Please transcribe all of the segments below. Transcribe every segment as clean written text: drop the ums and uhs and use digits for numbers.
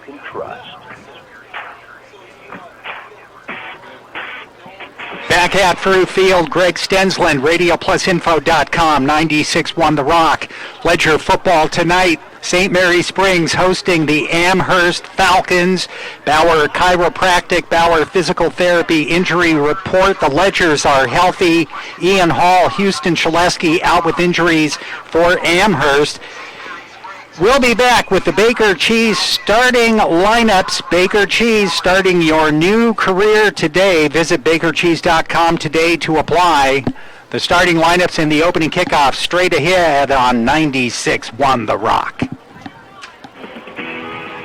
can trust. Back at Fruit Field, Greg Stensland, RadioPlusInfo.com, 96.1 The Rock. Ledger football tonight. St. Mary Springs hosting the Amherst Falcons. Bauer Chiropractic, Bauer Physical Therapy injury report. The Ledgers are healthy. Ian Hall, Houston Shaleski out with injuries for Amherst. We'll be back with the Baker Cheese starting lineups. Baker Cheese starting your new career today. Visit bakercheese.com today to apply. The starting lineups and the opening kickoff straight ahead on 96.1 The Rock.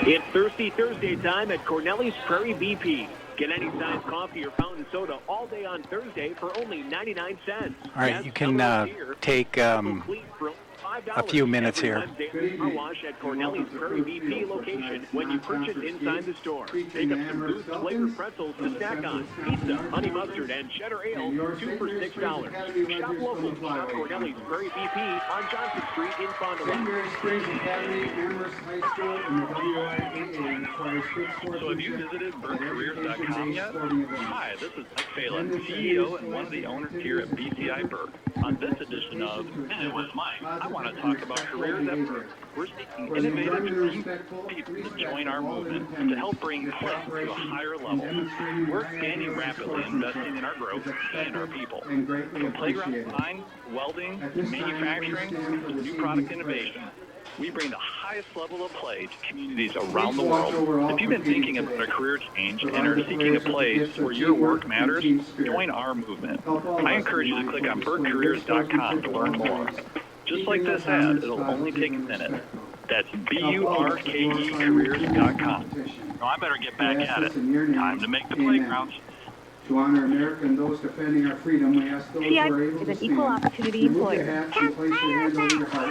It's Thirsty Thursday time at Cornelius Prairie BP. Get any size coffee or fountain soda all day on Thursday for only 99 cents. All right, you can take a few minutes here. Car wash at Cornelius Prairie BP location when you purchase inside the store. Pick up some Boost flavored pretzels to snack on, pizza, honey mustard, and cheddar ale, 2 for $6. Shop local. Shop Cornelius Prairie BP on Johnson Street in Fond du Lac. So have you visited birdcareers.com yet? Hi, this is Mike Phelan, CEO and one of the owners here at BCI Bird. On this edition of Visit with Mike, I want to talk about careers at Bird. We're seeking innovative people to join our movement and to help bring play to a higher level. We're expanding rapidly, investing in our growth and our people. From playground design, welding, manufacturing, to new product innovation, we bring the highest level of play to communities around the world. If you've been thinking about a career change and are seeking a place where your work matters, join our movement. I encourage you to click on birdcareers.com to learn more. Just like this ad, it'll only take a minute. That's BURKE careers.com. Now I better get back at it. Time to make the playgrounds. To honor America and those defending our freedom, we ask those who are able is to an see equal opportunity employer. place your hands over your heart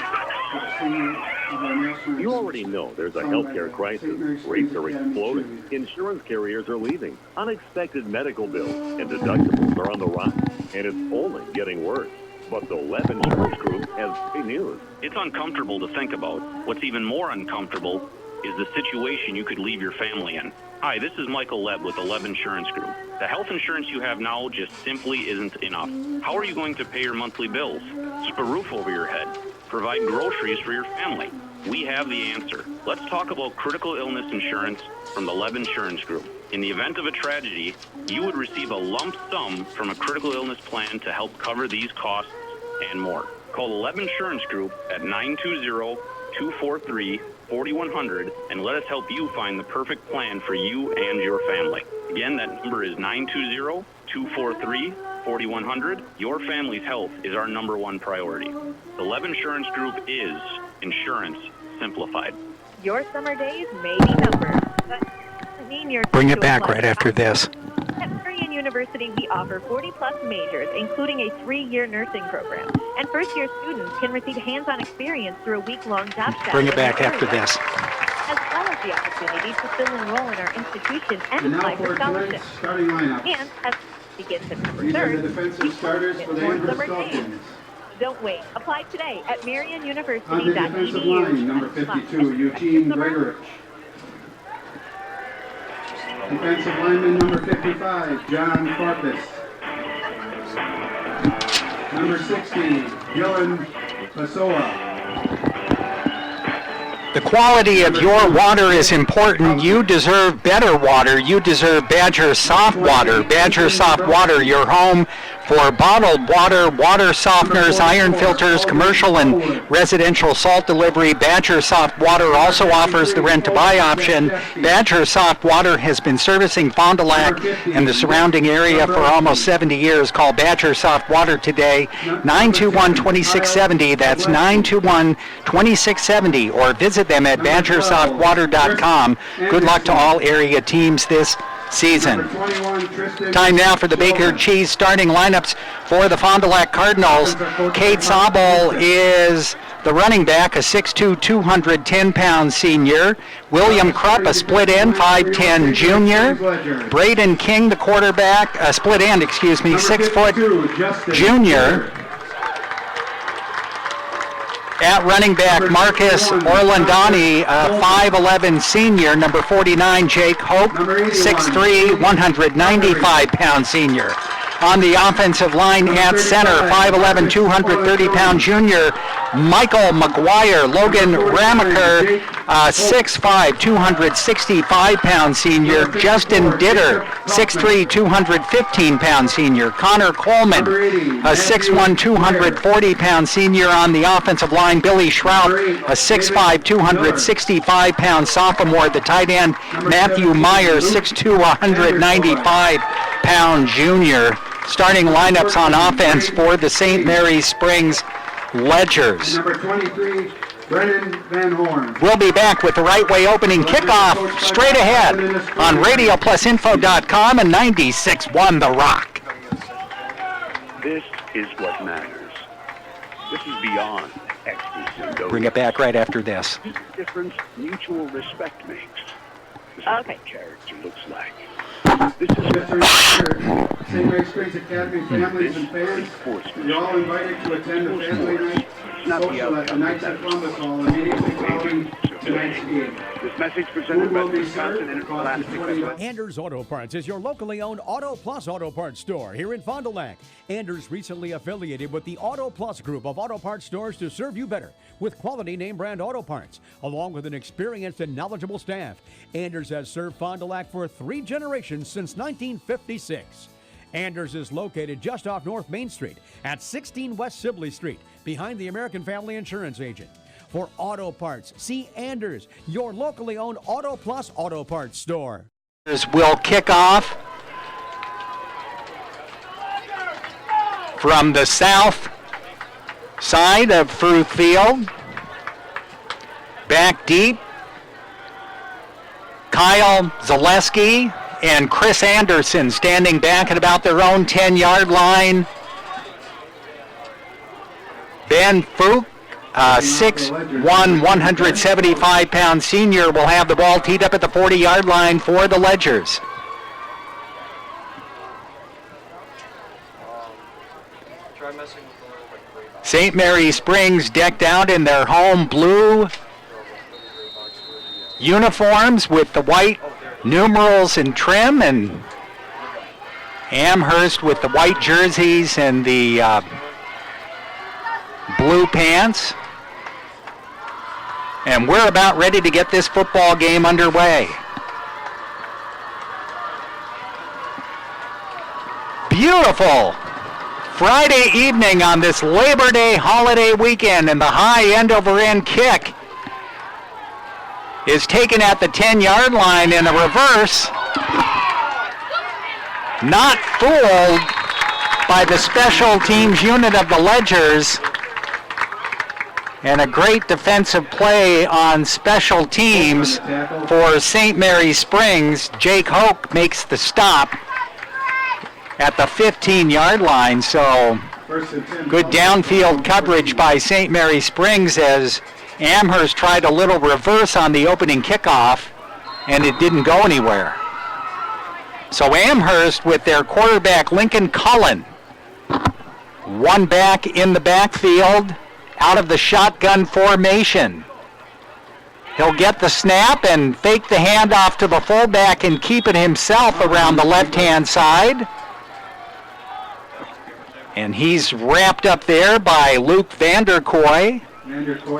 for the singing of our national You already know there's a healthcare crisis. Rates are exploding. Insurance carriers are leaving. Unexpected medical bills and deductibles are on the rise. And it's only getting worse. But the Lev Insurance Group has great news. It's uncomfortable to think about. What's even more uncomfortable is the situation you could leave your family in. Hi, this is Michael Leb with the Lev Insurance Group. The health insurance you have now just simply isn't enough. How are you going to pay your monthly bills? Keep a roof over your head? Provide groceries for your family? We have the answer. Let's talk about critical illness insurance from the Lev Insurance Group. In the event of a tragedy, you would receive a lump sum from a critical illness plan to help cover these costs and more. Call the Lev Insurance Group at 920-243-4100 and let us help you find the perfect plan for you and your family. Again, that number is 920-243-4100. Your family's health is our number one priority. The Lev Insurance Group is insurance simplified. Your summer days may be numbered, but doesn't mean you're... Bring it back right after this. At Marian University, we offer 40-plus majors, including a 3-year nursing program. And first-year students can receive hands-on experience through a week-long job shadow. Bring it back after this. As well as the opportunity to still enroll in our institution and And now apply for for tonight's scholarships. starting lineup. And as begins September These are 3rd, the defensive you starters can for the get more Amherst summer days. Falcons. Don't wait. Apply today at On the marianuniversity.edu. defensive line, number 52, Eugene Gregorich. Defensive lineman, number 55, John Corpus. Number 60, Dylan Pessoa. The quality of your water is important. You deserve better water. You deserve Badger Soft Water. Badger Soft Water, your home for bottled water, water softeners, iron filters, commercial and residential salt delivery. Badger Soft Water also offers the rent-to-buy option. Badger Soft Water has been servicing Fond du Lac and the surrounding area for almost 70 years. Call Badger Soft Water today, 921-2670. That's 921-2670. Or visit them at badgersoftwater.com. Good luck to all area teams this season. Time now for the Baker Cheese starting lineups for the Fond du Lac Cardinals. Kate Sobel is the running back, a 6'2", 210-pound senior. William Krupp, a split end, 5'10", junior. Braden King, the quarterback, a split end, 6 foot junior. At running back, Marcus Orlandani, 5'11 senior. Number 49, Jake Hope, 6'3", 195-pound senior. On the offensive line at center, 5'11", 230-pound junior, Michael McGuire. Logan Ramaker, 6'5", 265-pound senior. Justin Ditter, 6'3", 215-pound senior. Connor Coleman, a 6'1", 240-pound senior on the offensive line. Billy Shrout, a 6'5", 265-pound sophomore. The tight end, Matthew Meyer, 6'2", 195-pound junior. Starting lineups on offense for the St. Mary's Springs Ledgers. Number 23, Brennan Van Horn. We'll be back with the Right Way opening kickoff straight ahead on RadioPlusInfo.com and 96.1 The Rock. This is what matters. This is beyond ecstasy. Bring it back right after this. Difference mutual respect makes. This is Okay. what character looks like. This is St. Mary's Springs Academy families and fans. You're all invited to attend the family night social at the Knights of Columbus Hall immediately following tonight's game. This message presented by the Wisconsin Interscholastic. Anders Auto Parts is your locally owned Auto Plus Auto Parts store here in Fond du Lac. Anders recently affiliated with the Auto Plus group of auto parts stores to serve you better with quality name brand auto parts, along with an experienced and knowledgeable staff. Anders has served Fond du Lac for 3 generations since 1956. Anders is located just off North Main Street at 16 West Sibley Street, behind the American Family Insurance Agent. For auto parts, see Anders, your locally owned Auto Plus Auto Parts store. Will kick off from the south side of Fruit Field. Back deep, Kyle Zaleski and Chris Anderson standing back at about their own 10-yard line. Ben Fook, 6'1", 175-pound senior, will have the ball teed up at the 40-yard line for the Ledgers. St. Mary's Springs decked out in their home blue uniforms with the white numerals and trim, and Amherst with the white jerseys and the blue pants. And we're about ready to get this football game underway. Beautiful Friday evening on this Labor Day holiday weekend, and the high end-over-end kick is taken at the 10-yard line in a reverse. Not fooled by the special teams unit of the Ledgers. And a great defensive play on special teams for St. Mary's Springs. Jake Hoke makes the stop at the 15-yard line. So good downfield coverage by St. Mary's Springs as Amherst tried a little reverse on the opening kickoff, and it didn't go anywhere. So Amherst with their quarterback Lincoln Cullen, one back in the backfield, out of the shotgun formation. He'll get the snap and fake the handoff to the fullback and keep it himself around the left-hand side. And he's wrapped up there by Luke Vanderkoy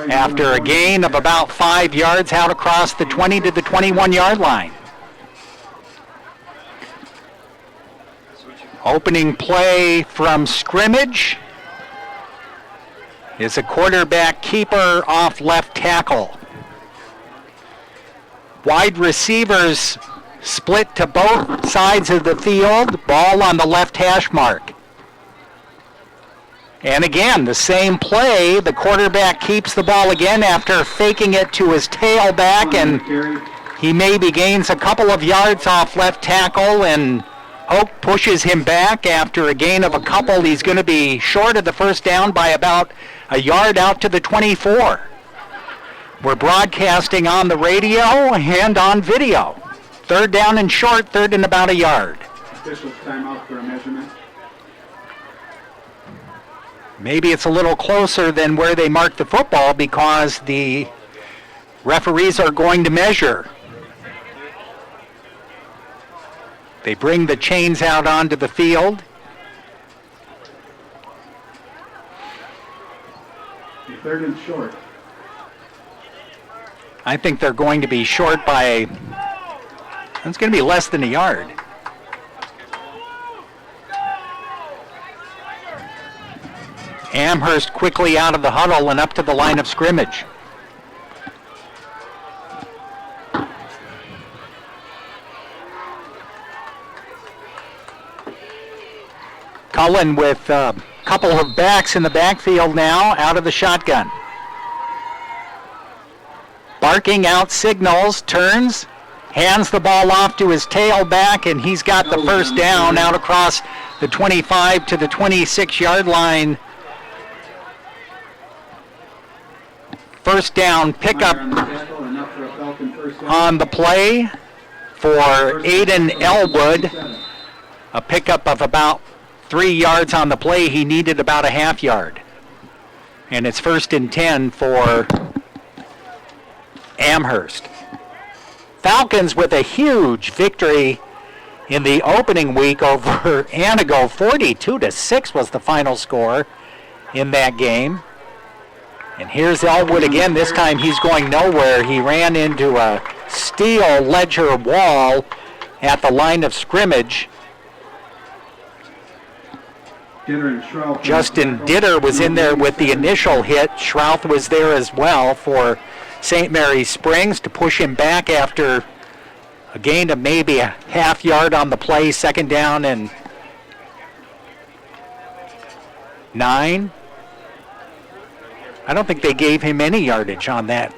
after a gain of about 5 yards out across the 20 to the 21-yard line. Opening play from scrimmage is a quarterback keeper off left tackle. Wide receivers split to both sides of the field, ball on the left hash mark. And again, the same play, the quarterback keeps the ball again after faking it to his tailback, and he maybe gains a couple of yards off left tackle, and Hoke pushes him back after a gain of a couple. He's going to be short of the first down by about a yard out to the 24. We're broadcasting on the radio and on video. Third down and short, third and about a yard. Officials timeout for a measurement. Maybe it's a little closer than where they marked the football because the referees are going to measure. They bring the chains out onto the field. Third and short. I think they're going to be short by, it's going to be less than a yard. Amherst quickly out of the huddle and up to the line of scrimmage. Cullen with a couple of backs in the backfield now, out of the shotgun. Barking out signals, turns, hands the ball off to his tailback, and he's got the first down out across the 25 to the 26-yard line. First down pickup on the play for Aiden Elwood. A pickup of about 3 yards on the play. He needed about a half yard. And it's 1st and 10 for Amherst. Falcons with a huge victory in the opening week over Antigo. 42-6 was the final score in that game. And here's Elwood again. This time he's going nowhere. He ran into a steel ledger wall at the line of scrimmage. Justin Ditter was in there with the initial hit. Schrouth was there as well for St. Mary's Springs to push him back after a gain of maybe a half yard on the play. 2nd down and 9. I don't think they gave him any yardage on that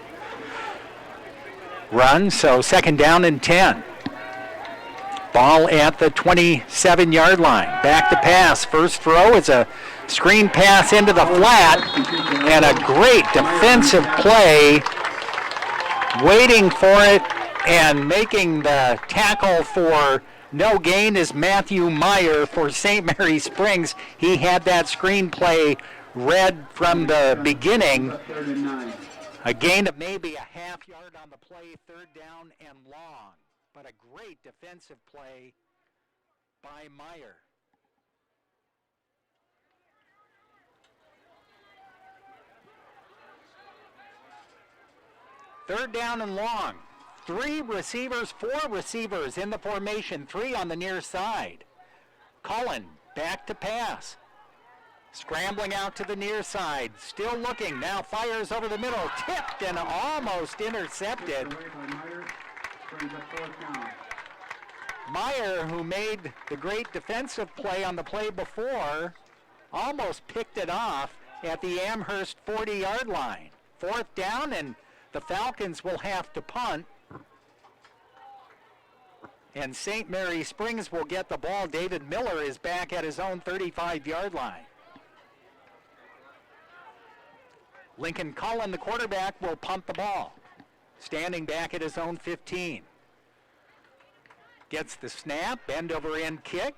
run, so 2nd down and 10. Ball at the 27-yard line. Back to pass. First throw is a screen pass into the flat, and a great defensive play. Waiting for it and making the tackle for no gain is Matthew Meyer for St. Mary Springs. He had that screen play read from the beginning. A gain of maybe a half yard on the play, 3rd down and long. But a great defensive play by Meyer. Third down and long. 3 receivers, 4 receivers in the formation, 3 on the near side. Cullen back to pass. Scrambling out to the near side, still looking, now fires over the middle, tipped and almost intercepted. Meyer, who made the great defensive play on the play before, almost picked it off at the Amherst 40-yard line. 4th down, and the Falcons will have to punt. And St. Mary Springs will get the ball. David Miller is back at his own 35-yard line. Lincoln Cullen, the quarterback, will punt the ball. Standing back at his own 15. Gets the snap, bend over end kick.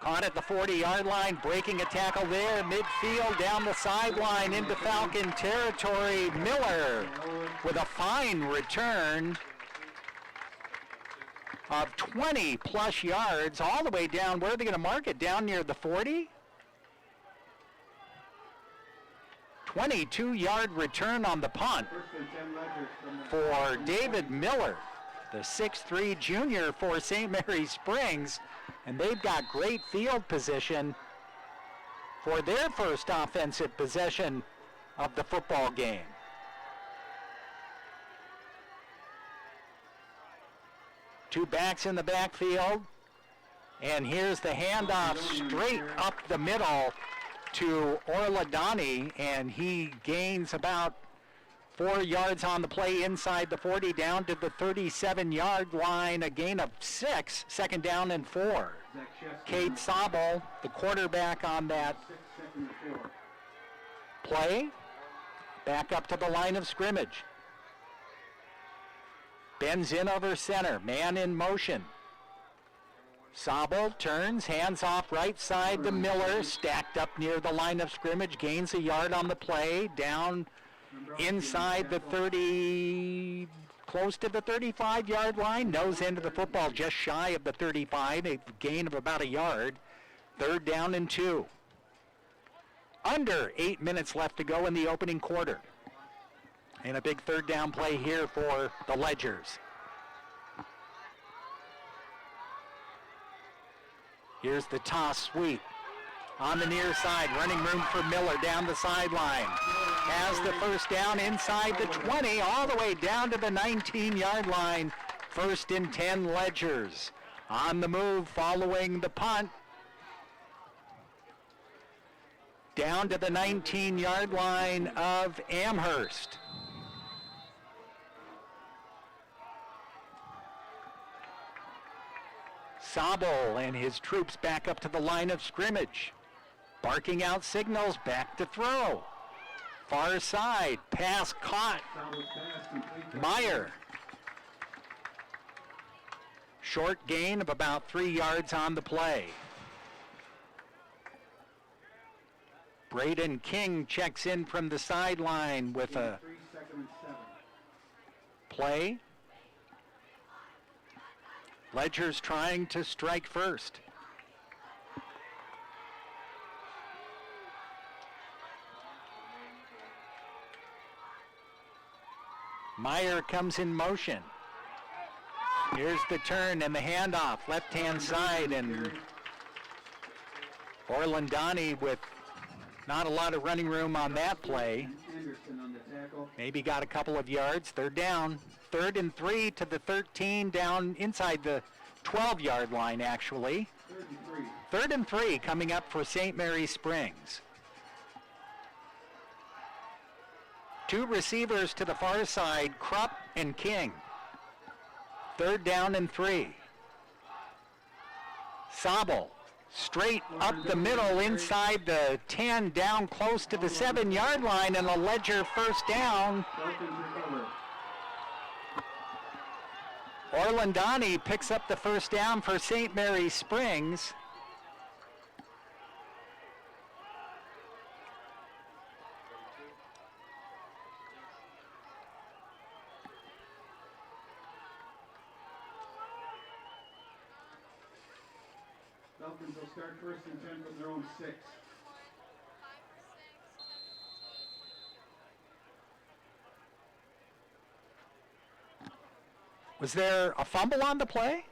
Caught at the 40-yard line, breaking a tackle there. Midfield, down the sideline, into Falcon territory. Miller with a fine return of 20-plus yards, all the way down. Where are they going to mark it? Down near the 40? 22-yard return on the punt for David Miller, the 6'3 junior for St. Mary Springs, and they've got great field position for their first offensive possession of the football game. Two backs in the backfield, and here's the handoff straight up the middle to Orladani, and he gains about 4 yards on the play inside the 40, down to the 37-yard line, a gain of 6, 2nd down and 4. Cade Sobel, the quarterback on that play, back up to the line of scrimmage. Bends in over center, man in motion. Sobel turns, hands off right side to Miller, stacked up near the line of scrimmage, gains a yard on the play, down inside the 30, close to the 35-yard line, nose into the football just shy of the 35, a gain of about a yard. 3rd down and 2. Under 8 minutes left to go in the opening quarter. And a big 3rd down play here for the Ledgers. Here's the toss sweep. On the near side, running room for Miller down the sideline. Has the first down inside the 20, all the way down to the 19-yard line. 1st and 10 Ledgers. On the move following the punt. Down to the 19-yard line of Amherst. Sobel and his troops back up to the line of scrimmage. Barking out signals, back to throw. Far side, pass caught. Meyer. Short gain of about 3 yards on the play. Braden King checks in from the sideline with a play. Ledger's trying to strike first. Meyer comes in motion. Here's the turn and the handoff, left-hand side, and Orlandani with not a lot of running room on that play. Maybe got a couple of yards. 3rd down. 3rd and 3 to the 13, down inside the 12-yard line, actually. 3rd and 3 coming up for St. Mary Springs. 2 receivers to the far side, Krupp and King. 3rd down and 3. Sobel straight up the middle inside the 10, down close to the 7-yard line, and a Ledger first down. Orlandani picks up the first down for St. Mary Springs. Falcons will start 1st and 10 from their own 6. Was there a fumble on the play?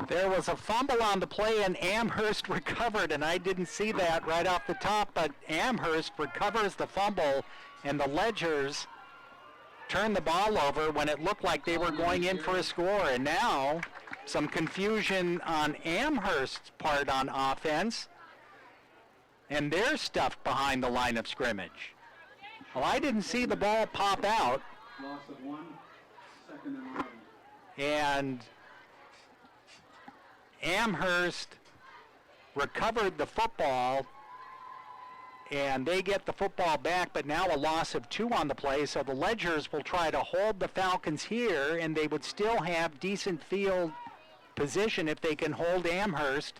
There was a fumble on the play, and Amherst recovered, and I didn't see that right off the top, but Amherst recovers the fumble, and the Ledgers turn the ball over when it looked like they were going in for a score. And now some confusion on Amherst's part on offense, and they're stuffed behind the line of scrimmage. Well, I didn't see the ball pop out. Loss of 1, 2nd and 11. And Amherst recovered the football, and they get the football back, but now a loss of 2 on the play, so the Ledgers will try to hold the Falcons here, and they would still have decent field position if they can hold Amherst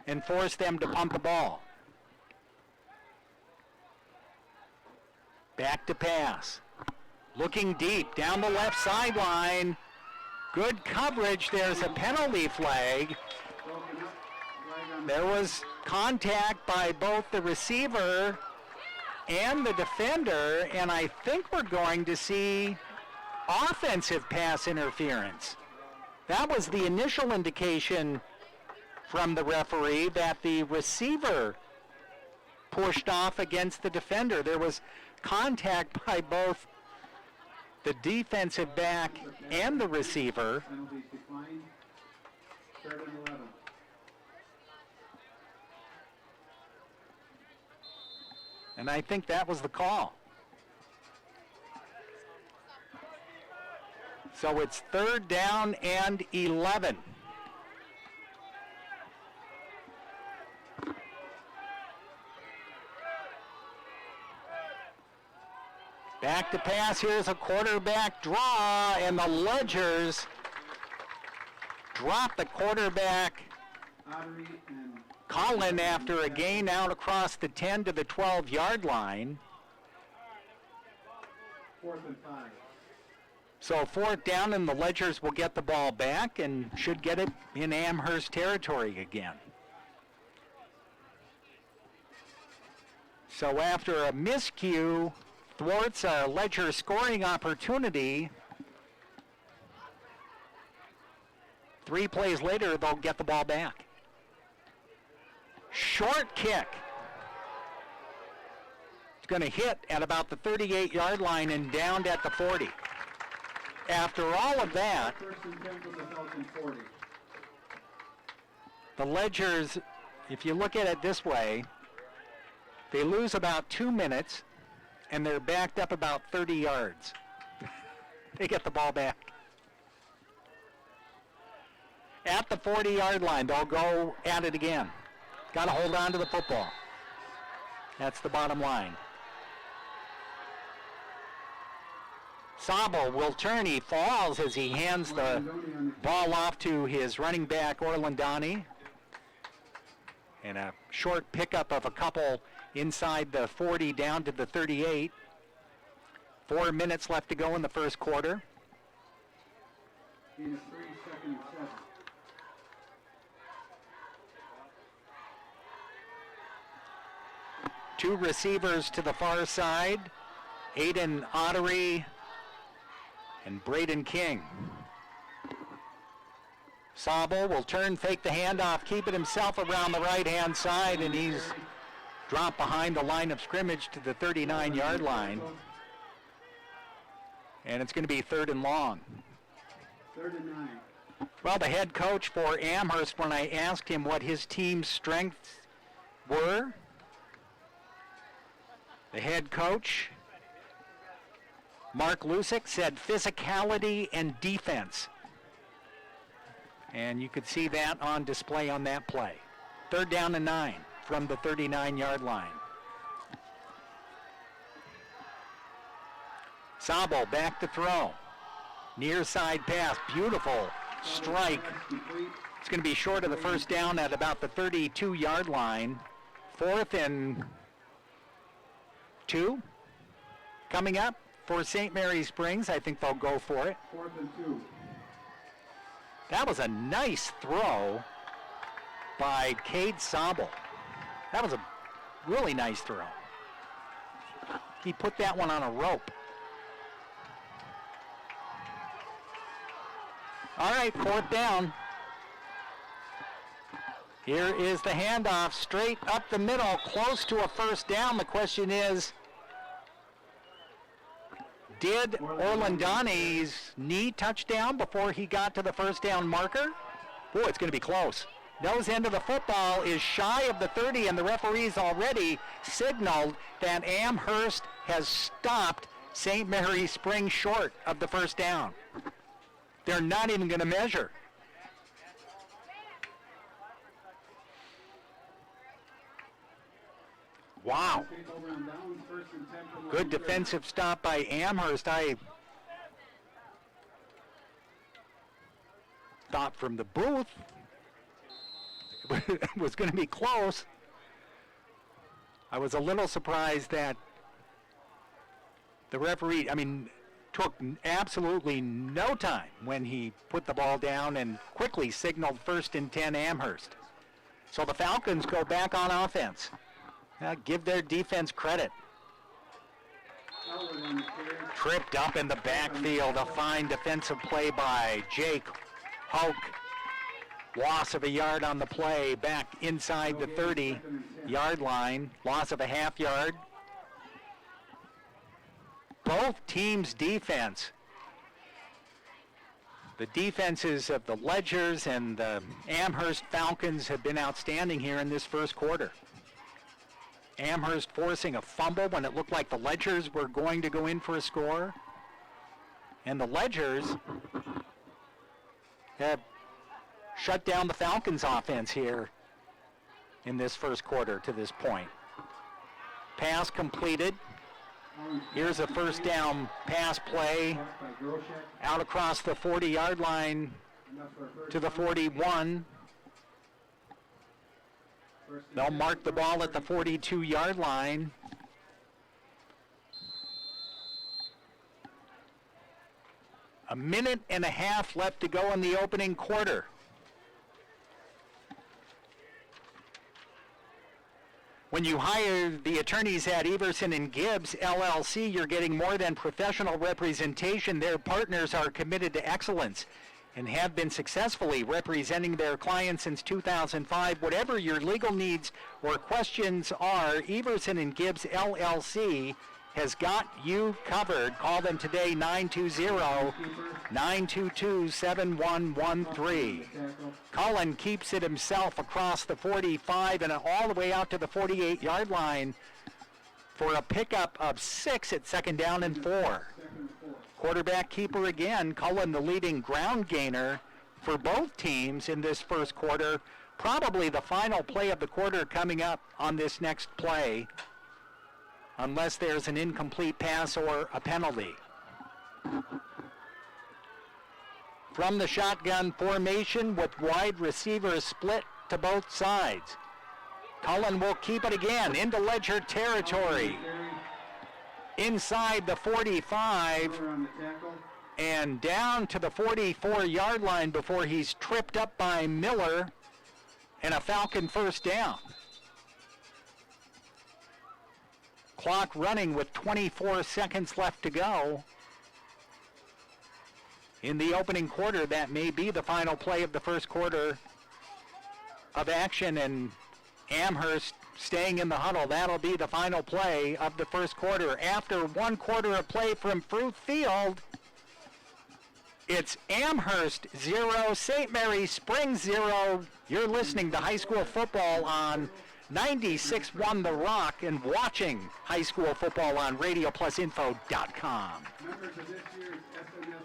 and force them to punt the ball. Back to pass. Looking deep down the left sideline. Good coverage. There's a penalty flag. There was contact by both the receiver and the defender, and I think we're going to see offensive pass interference. That was the initial indication from the referee that the receiver pushed off against the defender. There was contact by both the defensive back and the receiver. Penalties declined. 3rd and 11. And I think that was the call. So it's 3rd down and 11. Back to pass. Here's a quarterback draw, and the Ledgers drop the quarterback Ottery and Collin after a gain out across the 10 to the 12-yard line. 4th and 5. So 4th down, and the Ledgers will get the ball back and should get it in Amherst territory again. So after a miscue thwarts a Ledger scoring opportunity, 3 plays later, they'll get the ball back. Short kick. It's going to hit at about the 38-yard line and downed at the 40. After all of that, 1st and 10 from the Falcon 40. the Ledgers, if you look at it this way, they lose about 2 minutes, and they're backed up about 30 yards. They get the ball back. At the 40-yard line, they'll go at it again. Got to hold on to the football. That's the bottom line. Sabo will turn. He falls as he hands the ball off to his running back, Orlandani. And a short pickup of a couple inside the 40 down to the 38. 4 minutes left to go in the first quarter. Gain of 3, 2nd and 7. Two receivers to the far side. Aiden Ottery and Braden King. Sabo will turn, fake the handoff, keep it himself around the right-hand side, and he's dropped behind the line of scrimmage to the 39-yard line. And it's going to be 3rd and long. 3rd and 9. Well, the head coach for Amherst, when I asked him what his team's strengths were, the head coach, Mark Lusick, said physicality and defense. And you could see that on display on that play. 3rd down and 9 from the 39-yard line. Sabo back to throw. Near side pass, beautiful strike. It's going to be short of the first down at about the 32-yard line. 4th and 2 coming up for St. Mary Springs. I think they'll go for it. 4th and 2. That was a nice throw by Cade Sabo. That was a really nice throw. He put that one on a rope. All right, 4th down. Here is the handoff straight up the middle, close to a first down. The question is, did Orlandani's knee touch down before he got to the first down marker? Boy, it's going to be close. Nose end of the football is shy of the 30, and the referee's already signaled that Amherst has stopped St. Mary Springs short of the first down. They're not even going to measure. Wow. Good defensive stop by Amherst. I thought from the booth it was going to be close. I was a little surprised that the referee, took absolutely no time when he put the ball down and quickly signaled 1st and 10 Amherst. So the Falcons go back on offense. Give their defense credit. Tripped up in the backfield, a fine defensive play by Jake Hoke. Loss of a yard on the play, back inside the 30-yard line. Loss of a half yard. Both teams' defense, the defenses of the Ledgers and the Amherst Falcons have been outstanding here in this first quarter. Amherst forcing a fumble when it looked like the Ledgers were going to go in for a score. And the Ledgers have shut down the Falcons' offense here in this first quarter to this point. Pass completed Here's a first down pass play out across the 40-yard line to the 41. They'll mark the ball at the 42-yard line. A minute and a half left to go in the opening quarter. When you hire the attorneys at Everson and Gibbs, LLC, you're getting more than professional representation. Their partners are committed to excellence and have been successfully representing their clients since 2005. Whatever your legal needs or questions are, Everson and Gibbs, LLC, has got you covered. Call them today, 920-922-7113. Cullen keeps it himself across the 45 and all the way out to the 48-yard line for a pickup of 6 at second down and 4. Quarterback keeper again, Cullen the leading ground gainer for both teams in this first quarter. Probably the final play of the quarter coming up on this next play, unless there's an incomplete pass or a penalty. From the shotgun formation with wide receivers split to both sides. Cullen will keep it again into Ledger territory. Inside the 45 and down to the 44-yard line before he's tripped up by Miller and a Falcon first down. Clock running with 24 seconds left to go. In the opening quarter, that may be the final play of the first quarter of action, and Amherst staying in the huddle. That'll be the final play of the first quarter. After one quarter of play from Fruit Field, it's Amherst 0, St. Mary's Springs 0. You're listening to high school football on 96.1 The Rock and watching high school football on RadioPlusInfo.com. Members of this year's SMSA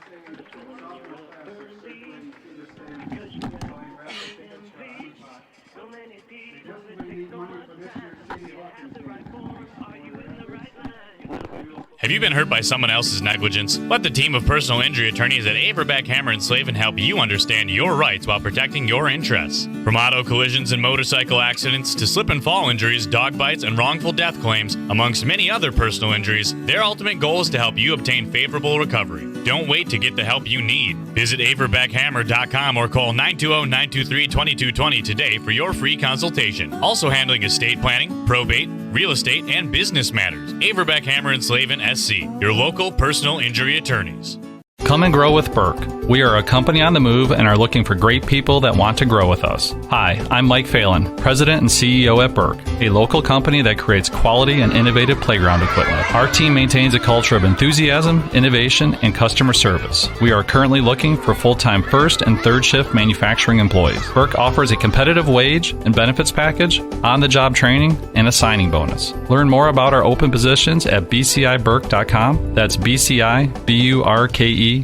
Have you been hurt by someone else's negligence? Let the team of personal injury attorneys at Averbeck, Hammer & Slavin help you understand your rights while protecting your interests. From auto collisions and motorcycle accidents to slip and fall injuries, dog bites, and wrongful death claims, amongst many other personal injuries, their ultimate goal is to help you obtain favorable recovery. Don't wait to get the help you need. Visit AverbeckHammer.com or call 920-923-2220 today for your free consultation. Also handling estate planning, probate, real estate, and business matters. Averbeck, Hammer & Slavin, SC, your local personal injury attorneys. Come and grow with Burke. We are a company on the move and are looking for great people that want to grow with us. Hi, I'm Mike Phelan, President and CEO at Burke, a local company that creates quality and innovative playground equipment. Our team maintains a culture of enthusiasm, innovation, and customer service. We are currently looking for full-time first and third shift manufacturing employees. Burke offers a competitive wage and benefits package, on-the-job training, and a signing bonus. Learn more about our open positions at bciburke.com. That's BCIBURKE.com.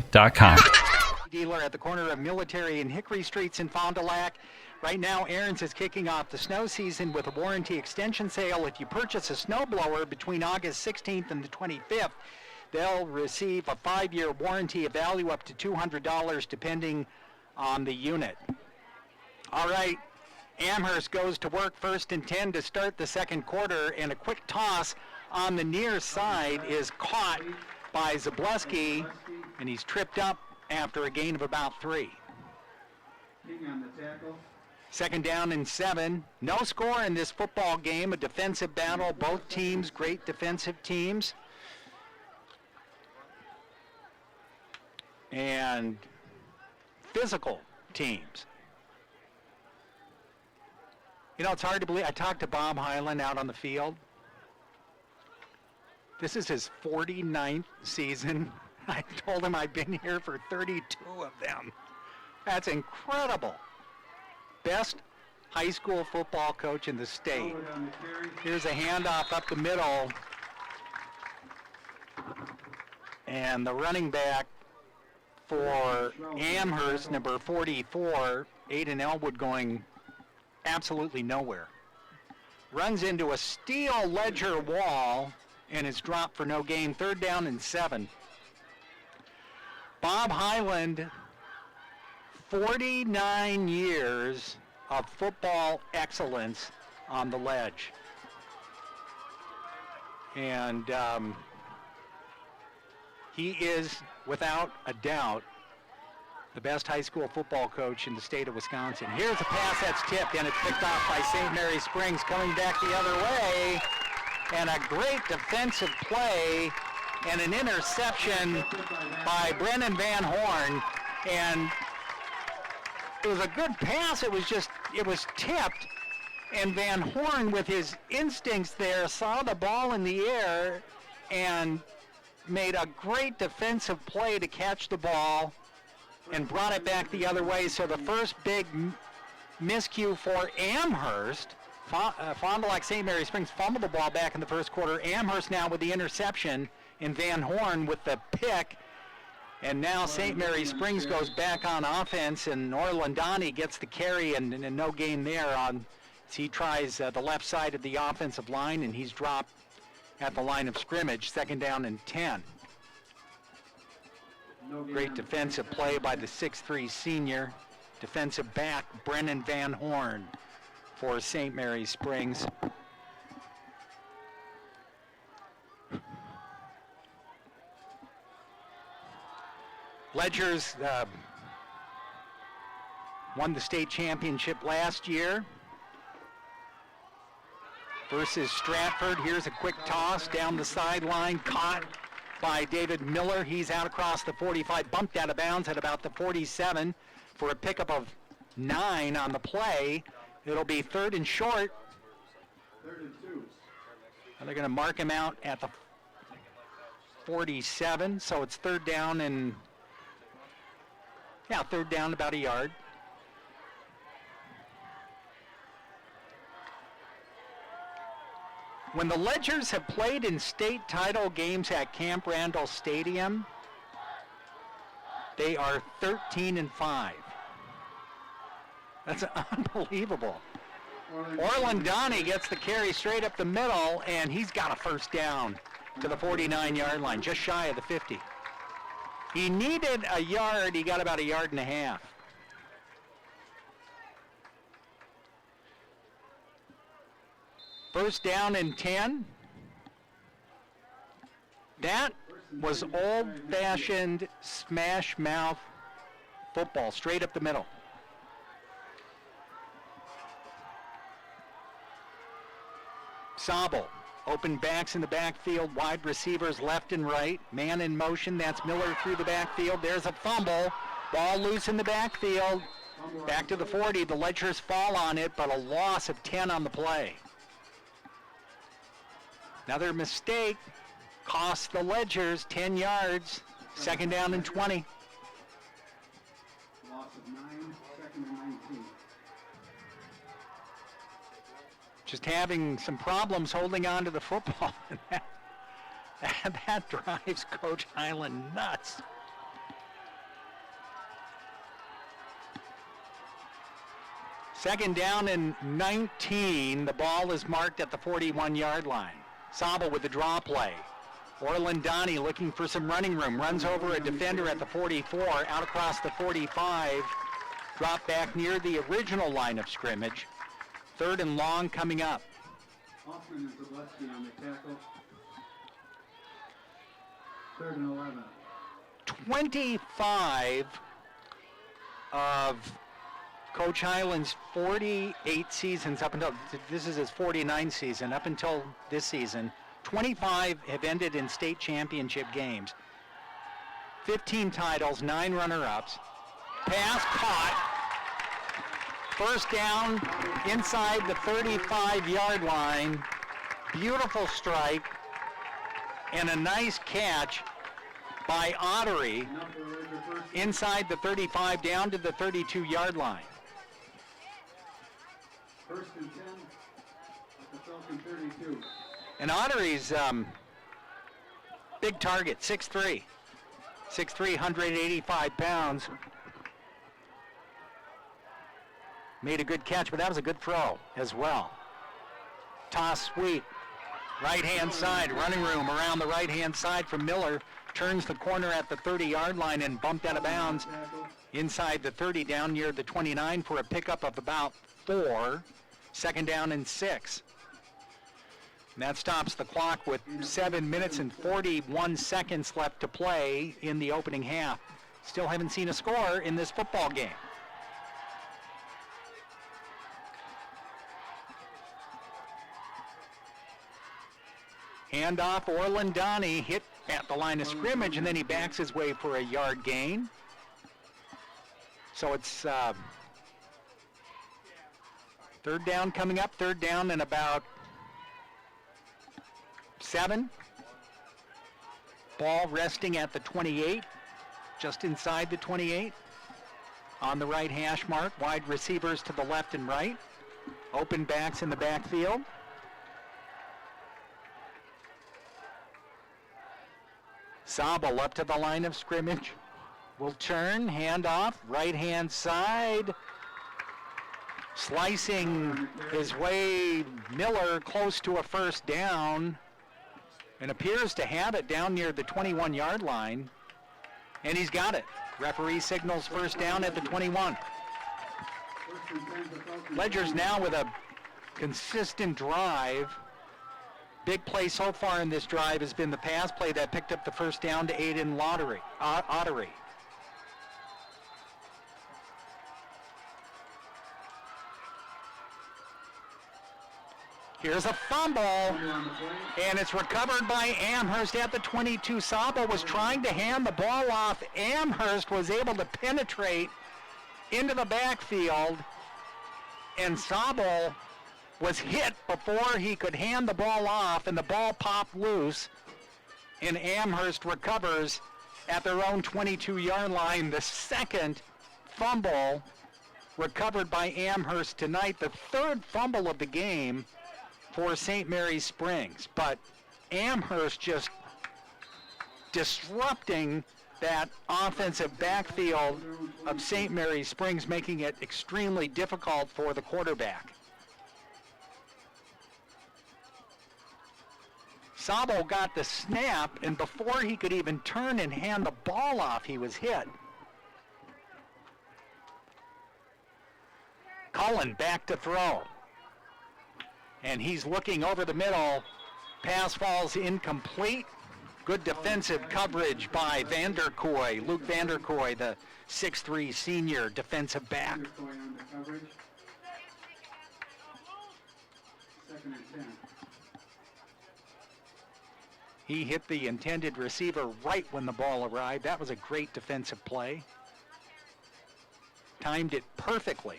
Dealer at the corner of Military and Hickory Streets in Fond du Lac. Right now, Aaron's is kicking off the snow season with a warranty extension sale. If you purchase a snowblower between August 16th and the 25th, they'll receive a 5-year warranty, a value up to $200 depending on the unit. All right, Amherst goes to work, 1st and 10 to start the second quarter, and a quick toss on the near side is caught by Zableski, and he's tripped up after a gain of about 3. Second down and 7. No score in this football game, a defensive battle. Both teams, great defensive teams. And physical teams. You know, it's hard to believe. I talked to Bob Hyland out on the field. This is his 49th season. I told him I'd been here for 32 of them. That's incredible. Best high school football coach in the state. Here's a handoff up the middle. And the running back for Amherst, number 44, Aiden Elwood, going absolutely nowhere. Runs into a steel Ledger wall and is dropped for no gain. 3rd down and 7. Bob Highland, 49 years of football excellence on the ledge. And he is, without a doubt, the best high school football coach in the state of Wisconsin. Here's a pass that's tipped, and it's picked off by St. Mary Springs, coming back the other way. And a great defensive play and an interception by Brennan Van Horn. And it was a good pass. It was tipped. And Van Horn, with his instincts there, saw the ball in the air and made a great defensive play to catch the ball and brought it back the other way. So the first big miscue for Amherst. Fond du Lac St. Mary Springs fumbled the ball back in the first quarter. Amherst now with the interception, and Van Horn with the pick. And now St. Mary Springs goes back on offense, and Orlandani gets the carry and no gain there on. He tries the left side of the offensive line, and he's dropped at the line of scrimmage. 2nd down and 10. Great defensive play by the 6'3" senior defensive back, Brennan Van Horn, for St. Mary Springs. Ledgers won the state championship last year versus Stratford. Here's a quick toss down the sideline, caught by David Miller. He's out across the 45, bumped out of bounds at about the 47 for a pickup of 9 on the play. It'll be 3rd and short. 3rd and 2. And they're going to mark him out at the 47, so it's 3rd down and, 3rd down about a yard. When the Ledgers have played in state title games at Camp Randall Stadium, they are 13 and 5. That's unbelievable. Orlandani gets the carry straight up the middle, and he's got a 1st down to the 49-yard line, just shy of the 50. He needed a yard. He got about a yard and a half. First down and 10. That was old-fashioned smash mouth football, straight up the middle. Sobel, open backs in the backfield, wide receivers left and right. Man in motion, that's Miller through the backfield. There's a fumble. Ball loose in the backfield. Back to the 40. The Ledgers fall on it, but a loss of 10 on the play. Another mistake cost the Ledgers 10 yards. 2nd down and 20. Loss of 9, 2nd and 19. Just having some problems holding on to the football. that drives Coach Highland nuts. Second down and 19. The ball is marked at the 41-yard line. Sobel with the draw play. Orlandani looking for some running room. Runs over a defender at the 44, out across the 45. Drop back near the original line of scrimmage. 3rd and long coming up. Hoffman and Zaleski on the tackle. 3rd and 11. 25 of Coach Highland's 48 seasons up until, this is his 49th season, up until this season, 25 have ended in state championship games. 15 titles, 9 runner-ups. Pass caught. First down inside the 35-yard line. Beautiful strike and a nice catch by Ottery inside the 35 down to the 32-yard line. 1st and 10 at the Falcon 32. And Ottery's big target, 6'3", 185 pounds. Made a good catch, but that was a good throw as well. Toss sweep. Right-hand side, running room around the right-hand side from Miller. Turns the corner at the 30-yard line and bumped out of bounds inside the 30 down near the 29 for a pickup of about 4. Second down and 6. And that stops the clock with 7 minutes and 41 seconds left to play in the opening half. Still haven't seen a score in this football game. Handoff, Orland Donnie hit at the line of scrimmage, and then he backs his way for a yard gain. So it's third down coming up, third down and about 7. Ball resting at the 28, just inside the 28. On the right hash mark, wide receivers to the left and right. Open backs in the backfield. Zabel up to the line of scrimmage. Will turn, handoff, right-hand side. Slicing his way, Miller close to a first down and appears to have it down near the 21-yard line. And he's got it. Referee signals first down at the 21. Ledger's now with a consistent drive. Big play so far in this drive has been the pass play that picked up the first down to Aiden Ottery. Here's a fumble, and it's recovered by Amherst at the 22. Sabo was trying to hand the ball off. Amherst was able to penetrate into the backfield, and Sabo was hit before he could hand the ball off, and the ball popped loose, and Amherst recovers at their own 22-yard line. The second fumble recovered by Amherst tonight, the third fumble of the game for St. Mary's Springs. But Amherst just disrupting that offensive backfield of St. Mary's Springs, making it extremely difficult for the quarterback. Sabo got the snap, and before he could even turn and hand the ball off, he was hit. Cullen back to throw. And he's looking over the middle. Pass falls incomplete. Good defensive coverage by Vanderkooy, Luke Vanderkooy, the 6'3" senior defensive back. He hit the intended receiver right when the ball arrived. That was a great defensive play. Timed it perfectly.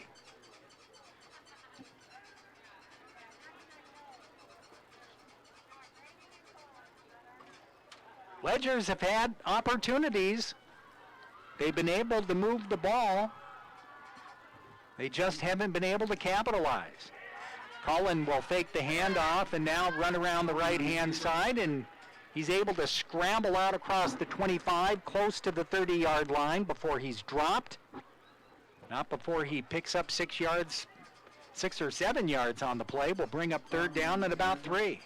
Ledgers have had opportunities. They've been able to move the ball. They just haven't been able to capitalize. Cullen will fake the handoff and now run around the right-hand side, and he's able to scramble out across the 25, close to the 30-yard line before he's dropped. Not before he picks up 6 or 7 yards on the play. Will bring up third down at about 3.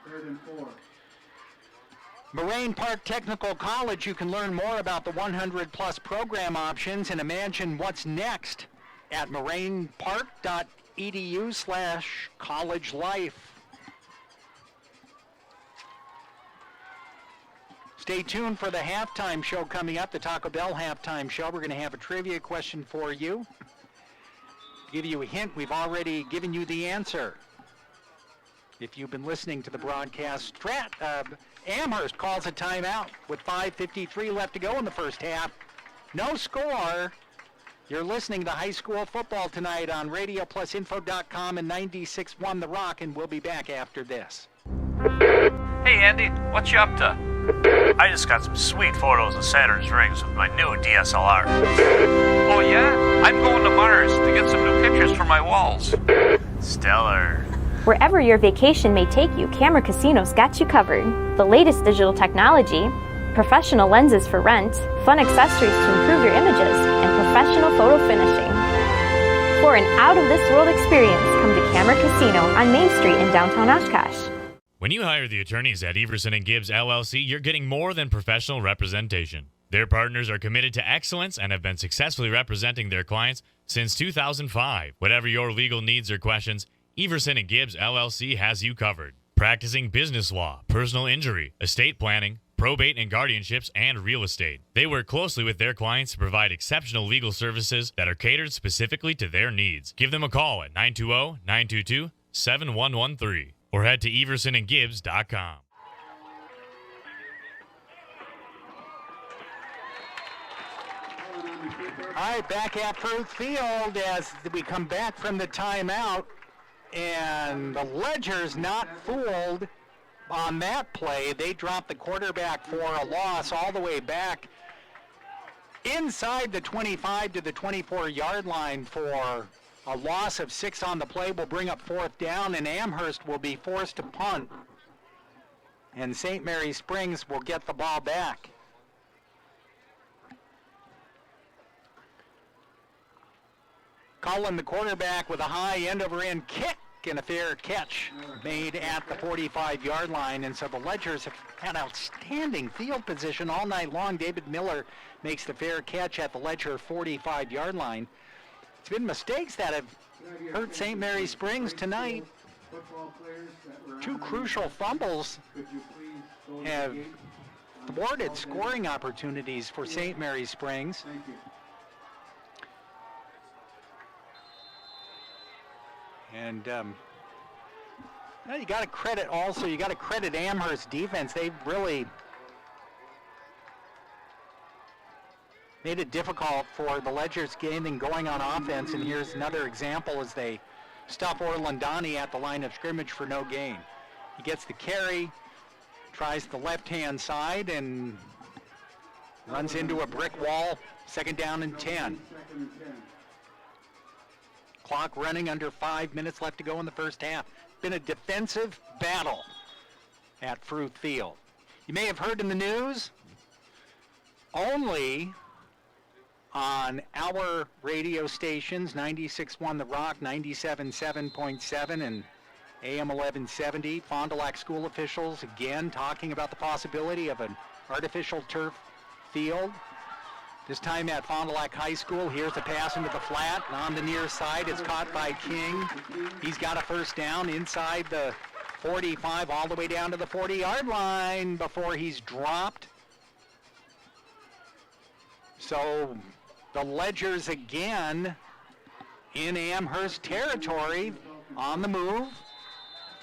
Third and 4. Moraine Park Technical College, you can learn more about the 100-plus program options and imagine what's next at morainepark.edu/college life. Stay tuned for the halftime show coming up, the Taco Bell halftime show. We're going to have a trivia question for you. Give you a hint, we've already given you the answer. If you've been listening to the broadcast, Amherst calls a timeout with 5:53 left to go in the first half. No score. You're listening to high school football tonight on RadioPlusInfo.com and 96.1 The Rock, and we'll be back after this. Hey, Andy, what you up to? I just got some sweet photos of Saturn's rings with my new DSLR. Oh, yeah? I'm going to Mars to get some new pictures for my walls. Stellar. Wherever your vacation may take you, Camera Casino's got you covered. The latest digital technology, professional lenses for rent, fun accessories to improve your images, and professional photo finishing. For an out-of-this-world experience, come to Camera Casino on Main Street in downtown Oshkosh. When you hire the attorneys at Everson & Gibbs LLC, you're getting more than professional representation. Their partners are committed to excellence and have been successfully representing their clients since 2005. Whatever your legal needs or questions, Everson & Gibbs LLC has you covered. Practicing business law, personal injury, estate planning, probate and guardianships, and real estate. They work closely with their clients to provide exceptional legal services that are catered specifically to their needs. Give them a call at 920-922-7113 or head to eversonandgibbs.com. All right, back at Fruit Field as we come back from the timeout, and the Ledger's not fooled on that play. They dropped the quarterback for a loss all the way back inside the 25 to the 24-yard line for a loss of 6 on the play. Will bring up 4th down, and Amherst will be forced to punt, and St. Mary Springs will get the ball back. Cullen, the quarterback, with a high end-over-end kick and a fair catch made at the 45-yard line. And so the Ledgers have had outstanding field position all night long. David Miller makes the fair catch at the Ledger 45-yard line. It's been mistakes that have hurt St. Mary Springs tonight. 2 crucial fumbles have thwarted scoring opportunities for St. Mary Springs. And you got to credit Amherst defense. They've really made it difficult for the Ledgers to get anything going on offense. And here's another example as they stop Orlandani at the line of scrimmage for no gain. He gets the carry, tries the left-hand side, and runs into a brick wall. 2nd down and 10. Clock running, under 5 minutes left to go in the first half. Been a defensive battle at Fruit Field. You may have heard in the news, only on our radio stations, 96.1 The Rock, 97.7.7, and AM 1170, Fond du Lac school officials again talking about the possibility of an artificial turf field. This time at Fond du Lac High School. Here's a pass into the flat. On the near side, it's caught by King. He's got a 1st down inside the 45, all the way down to the 40-yard line before he's dropped. So the Ledgers again in Amherst territory, on the move,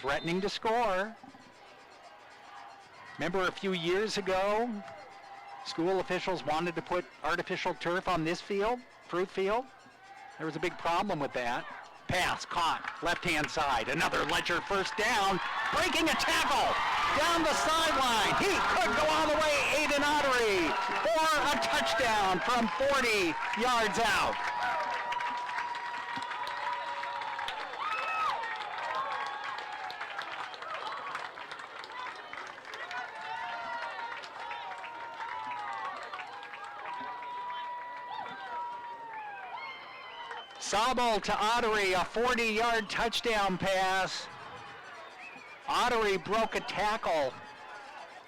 threatening to score. Remember a few years ago, school officials wanted to put artificial turf on this field, Fruit Field. There was a big problem with that. Pass caught, left-hand side. Another Ledger 1st down, breaking a tackle down the sideline. He could go all the way, Aiden Ottery, for a touchdown from 40 yards out. Sabo to Ottery, a 40-yard touchdown pass. Ottery broke a tackle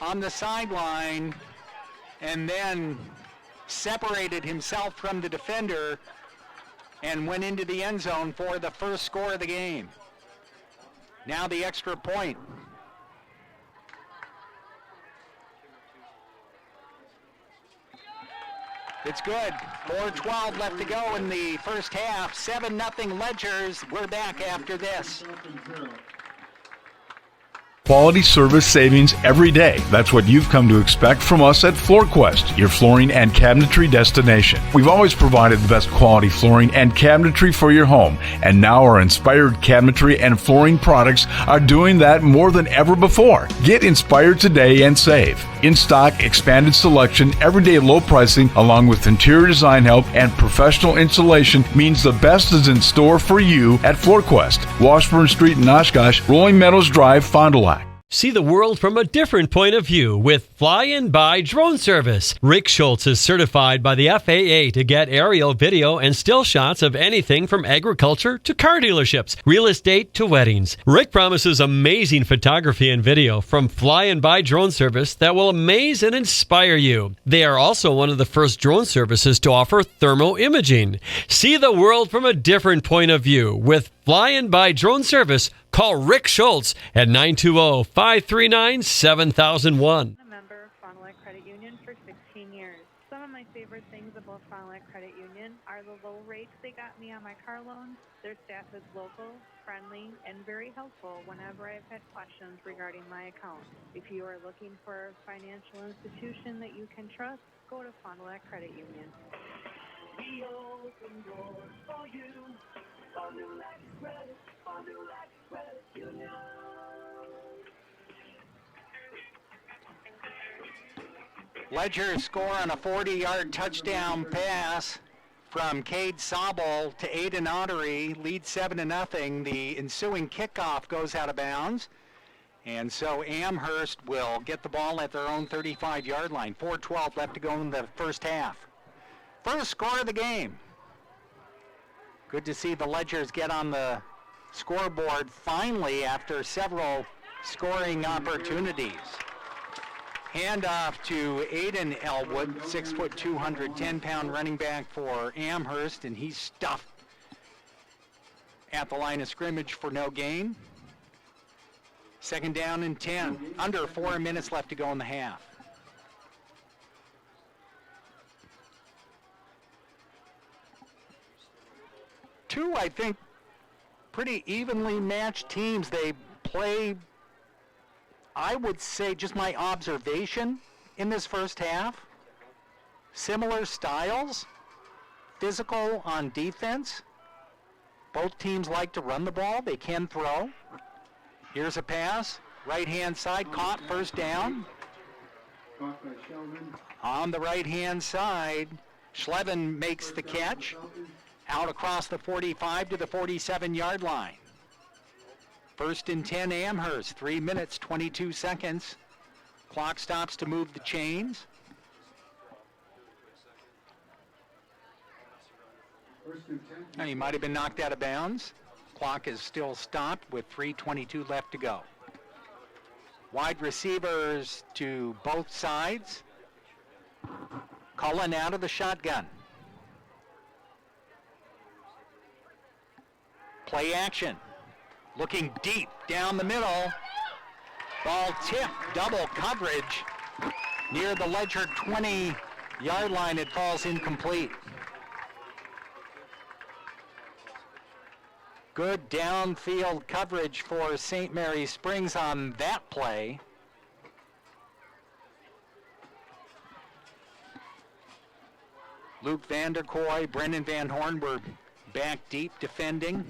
on the sideline and then separated himself from the defender and went into the end zone for the first score of the game. Now the extra point. It's good. 4:12 left to go in the first half. 7-0 Ledgers. We're back after this. Quality service savings every day. That's what you've come to expect from us at FloorQuest, your flooring and cabinetry destination. We've always provided the best quality flooring and cabinetry for your home, and now our inspired cabinetry and flooring products are doing that more than ever before. Get inspired today and save. In stock, expanded selection, everyday low pricing, along with interior design help and professional installation means the best is in store for you at FloorQuest. Washburn Street in Oshkosh, Rolling Meadows Drive, Fond du Lac. See the world from a different point of view with Fly and By Drone Service. Rick Schultz is certified by the FAA to get aerial, video, and still shots of anything from agriculture to car dealerships, real estate to weddings. Rick promises amazing photography and video from Fly and By Drone Service that will amaze and inspire you. They are also one of the first drone services to offer thermal imaging. See the world from a different point of view with Fly and By Drone Service. Call Rick Schultz at 920-539-7001. I'm a member of Fond du Lac Credit Union for 16 years. Some of my favorite things about Fond du Lac Credit Union are the low rates they got me on my car loans. Their staff is local, friendly, and very helpful whenever I've had questions regarding my account. If you are looking for a financial institution that you can trust, go to Fond du Lac Credit Union. We open doors for you. Fond du Lac Credit, Fond du Lac Credit Union. Ledger score on a 40-yard touchdown pass from Cade Sobel to Aiden Ottery, lead 7-0. The ensuing kickoff goes out of bounds, and so Amherst will get the ball at their own 35-yard line. 4:12 left to go in the first half. First score of the game. Good to see the Ledgers get on the scoreboard finally after several scoring opportunities. Handoff to Aiden Elwood, 6', 210-pound running back for Amherst, and he's stuffed at the line of scrimmage for no gain. Second down and 10. Under 4 minutes left to go in the half. Two, I think, pretty evenly matched teams. They play, I would say, just my observation in this first half, similar styles, physical on defense. Both teams like to run the ball. They can throw. Here's a pass, right-hand side, caught, first down. On the right-hand side, Schlevin makes the catch. Out across the 45 to the 47-yard line. First and 10 Amherst, 3 minutes, 22 seconds. Clock stops to move the chains. Now, he might have been knocked out of bounds. Clock is still stopped with 3:22 left to go. Wide receivers to both sides. Cullen out of the shotgun. Play action. Looking deep down the middle. Ball tipped, double coverage. Near the Ledger 20-yard line, it falls incomplete. Good downfield coverage for St. Mary Springs on that play. Luke Vanderkoy, Brendan Van Horn were back deep defending.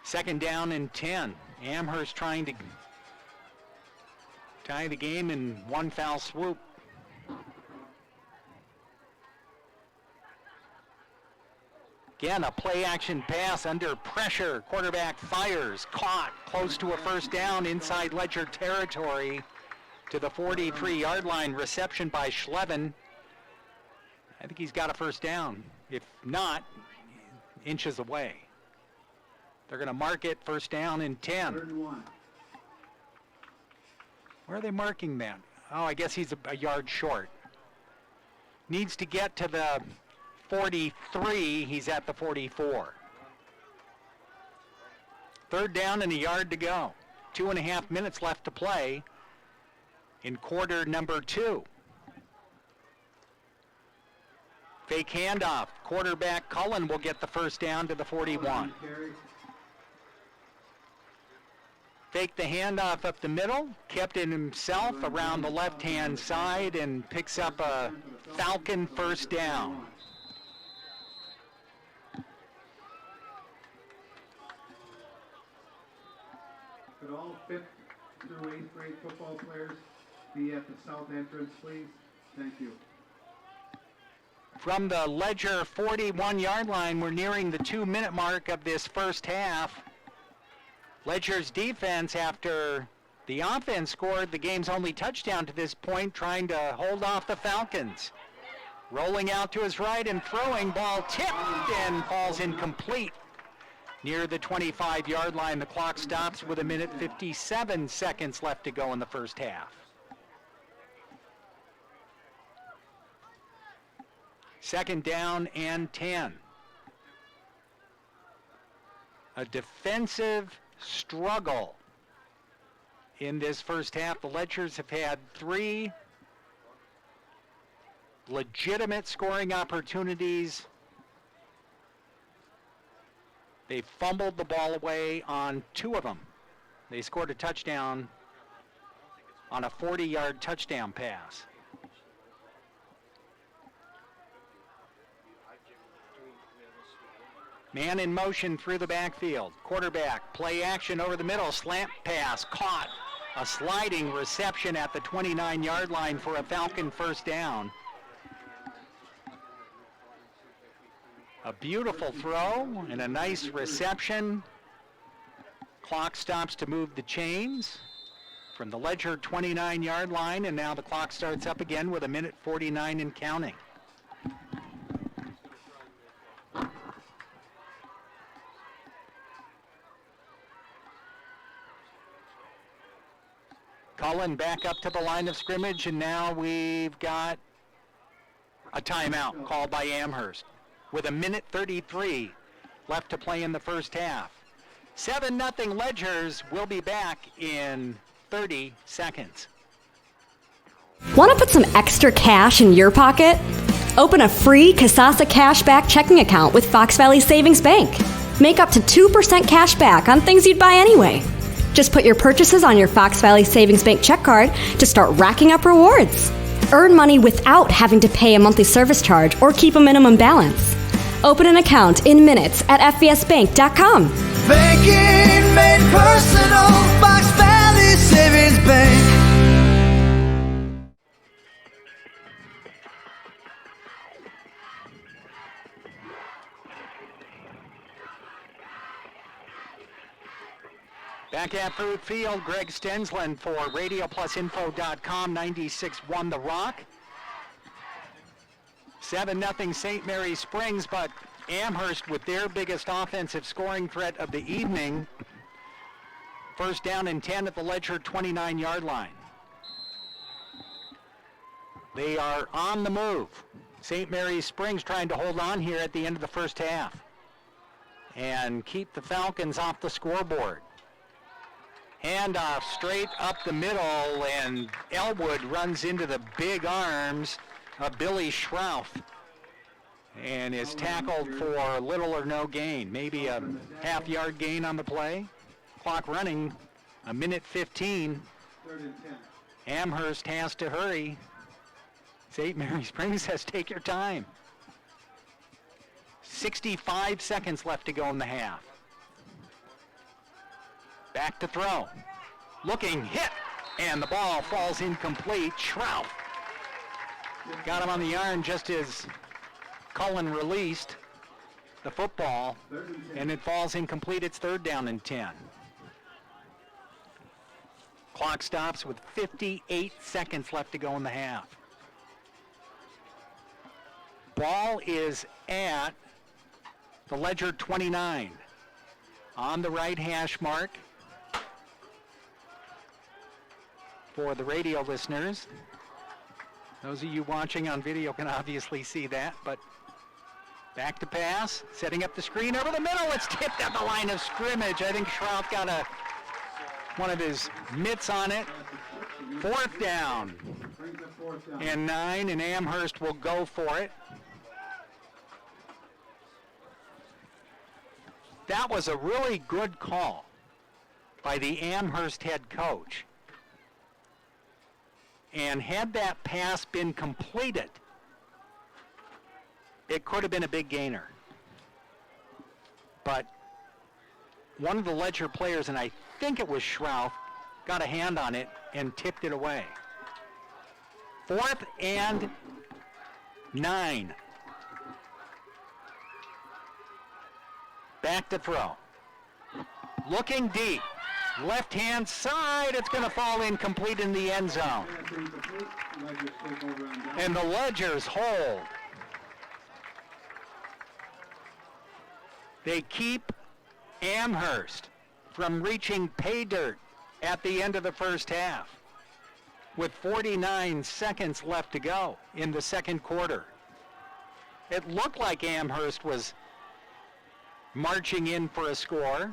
Second down and 10. Amherst trying to tie the game in one foul swoop. Again, a play action pass under pressure. Quarterback fires, caught close to a first down inside Ledger territory to the 43-yard line. Reception by Schlevin. I think he's got a first down. If not, inches away. They're going to mark it first down and 10. Where are they marking that? Oh, I guess he's a yard short. Needs to get to the 43. He's at the 44. Third down and a yard to go. 2.5 minutes left to play in quarter number 2. Fake handoff. Quarterback Cullen will get the first down to the 41. Fake the handoff up the middle, kept it himself around the left-hand side, and picks up a Falcon first down. Could all 5th through 8th grade football players be at the south entrance, please? Thank you. From the Ledger 41-yard line, we're nearing the 2-minute mark of this first half. Ledger's defense, after the offense scored the game's only touchdown to this point, trying to hold off the Falcons. Rolling out to his right and throwing, ball tipped and falls incomplete. Near the 25-yard line, the clock stops with 1:57 seconds left to go in the first half. Second down and 10. A defensive struggle in this first half. The Ledgers have had 3 legitimate scoring opportunities. They fumbled the ball away on 2 of them. They scored a touchdown on a 40-yard touchdown pass. Man in motion through the backfield. Quarterback, play action over the middle, slant pass, caught. A sliding reception at the 29-yard line for a Falcon first down. A beautiful throw and a nice reception. Clock stops to move the chains from the Ledger 29-yard line, and now the clock starts up again with 1:49 and counting. Cullen back up to the line of scrimmage, and now we've got a timeout called by Amherst with 1:33 left to play in the first half. 7-0 Ledgers. Will be back in 30 seconds. Want to put some extra cash in your pocket? Open a free Kasasa Cashback checking account with Fox Valley Savings Bank. Make up to 2% cash back on things you'd buy anyway. Just put your purchases on your Fox Valley Savings Bank check card to start racking up rewards. Earn money without having to pay a monthly service charge or keep a minimum balance. Open an account in minutes at fbsbank.com. Banking made personal, Fox Valley Savings Bank. Back at Fruit Field, Greg Stensland for RadioPlusInfo.com, 96.1 The Rock. 7-0 St. Mary Springs, but Amherst with their biggest offensive scoring threat of the evening. First down and 10 at the Ledger 29-yard line. They are on the move. St. Mary Springs trying to hold on here at the end of the first half and keep the Falcons off the scoreboard. Handoff straight up the middle, and Elwood runs into the big arms of Billy Schrauf and is tackled for little or no gain. Maybe a half-yard gain on the play. Clock running, 1:15. Amherst has to hurry. St. Mary Springs says take your time. 65 seconds left to go in the half. Back to throw. Looking, hit, and the ball falls incomplete. Schrauf got him on the arm just as Cullen released the football, and it falls incomplete. It's third down and 10. Clock stops with 58 seconds left to go in the half. Ball is at the Ledger 29. On the right hash mark. For the radio listeners, those of you watching on video can obviously see that, but back to pass, setting up the screen over the middle. It's tipped at the line of scrimmage. I think Schrauf got one of his mitts on it. Fourth down and 9, and Amherst will go for it. That was a really good call by the Amherst head coach. And had that pass been completed, it could have been a big gainer. But one of the Ledger players, and I think it was Schrauf, got a hand on it and tipped it away. 4th and 9. Back to throw. Looking deep. Left-hand side, it's going to fall incomplete in the end zone. And the Ledgers hold. They keep Amherst from reaching pay dirt at the end of the first half with 49 seconds left to go in the second quarter. It looked like Amherst was marching in for a score,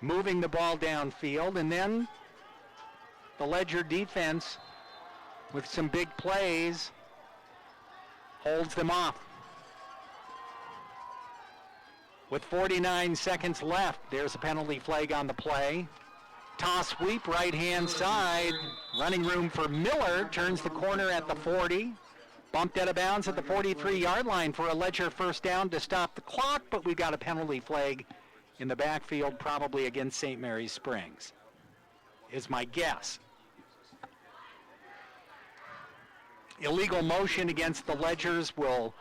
moving the ball downfield, and then the Ledger defense, with some big plays, holds them off. With 49 seconds left, there's a penalty flag on the play. Toss sweep, right-hand side, running room for Miller, turns the corner at the 40. Bumped out of bounds at the 43-yard line for a Ledger first down to stop the clock, but we've got a penalty flag in the backfield, probably against St. Mary's Springs, is my guess. Illegal motion against the Ledgers will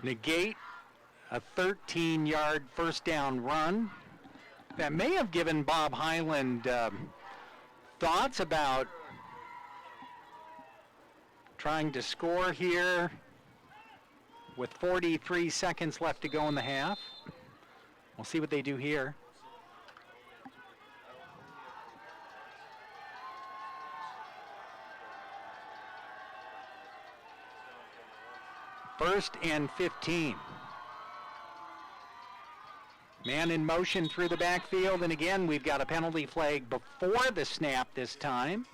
negate a 13-yard first down run. That may have given Bob Highland thoughts about trying to score here with 43 seconds left to go in the half. We'll see what they do here. First and 15. Man in motion through the backfield, and again, we've got a penalty flag before the snap this time.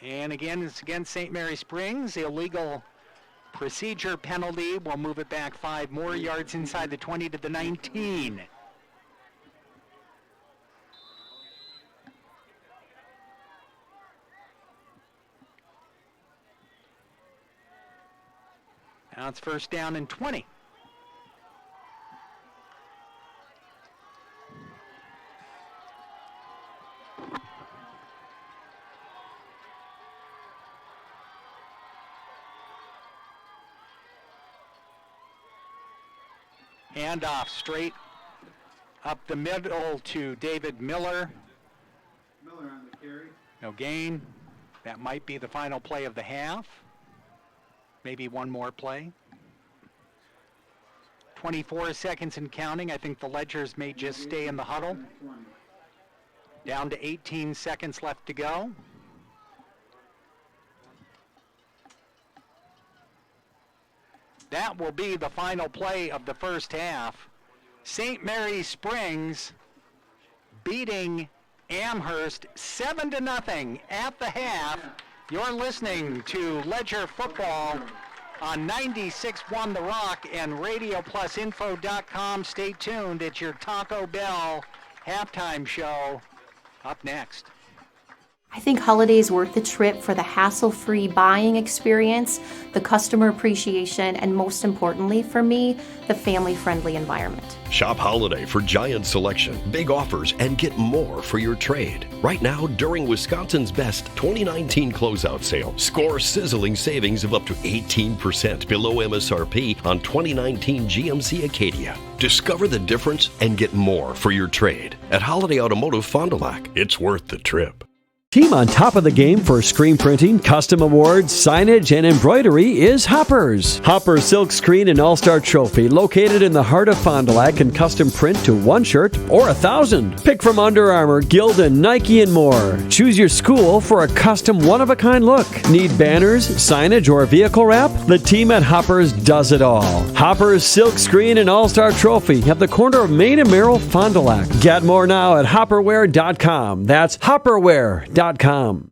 And again, it's against St. Mary Springs. Illegal procedure penalty. We'll move it back 5 more yards inside the 20 to the 19. Now it's first down and 20. Handoff straight up the middle to David Miller. Miller on the carry. No gain. That might be the final play of the half. Maybe one more play. 24 seconds and counting. I think the Ledgers may just stay in the huddle. Down to 18 seconds left to go. That will be the final play of the first half. St. Mary Springs beating Amherst 7-0 at the half. You're listening to Ledger Football on 96.1 The Rock and RadioPlusInfo.com. Stay tuned. It's your Taco Bell halftime show up next. I think Holiday's worth the trip for the hassle-free buying experience, the customer appreciation, and most importantly for me, the family-friendly environment. Shop Holiday for giant selection, big offers, and get more for your trade. Right now, during Wisconsin's best 2019 closeout sale, score sizzling savings of up to 18% below MSRP on 2019 GMC Acadia. Discover the difference and get more for your trade at Holiday Automotive Fond du Lac. It's worth the trip. Team on top of the game for screen printing, custom awards, signage, and embroidery is Hoppers. Hopper Silk Screen and All-Star Trophy, located in the heart of Fond du Lac, can custom print to 1 shirt or 1,000. Pick from Under Armour, Gildan, Nike, and more. Choose your school for a custom one-of-a-kind look. Need banners, signage, or vehicle wrap? The team at Hoppers does it all. Hoppers Silk Screen and All-Star Trophy at the corner of Main and Merrill, Fond du Lac. Get more now at hopperware.com. That's hopperware.com.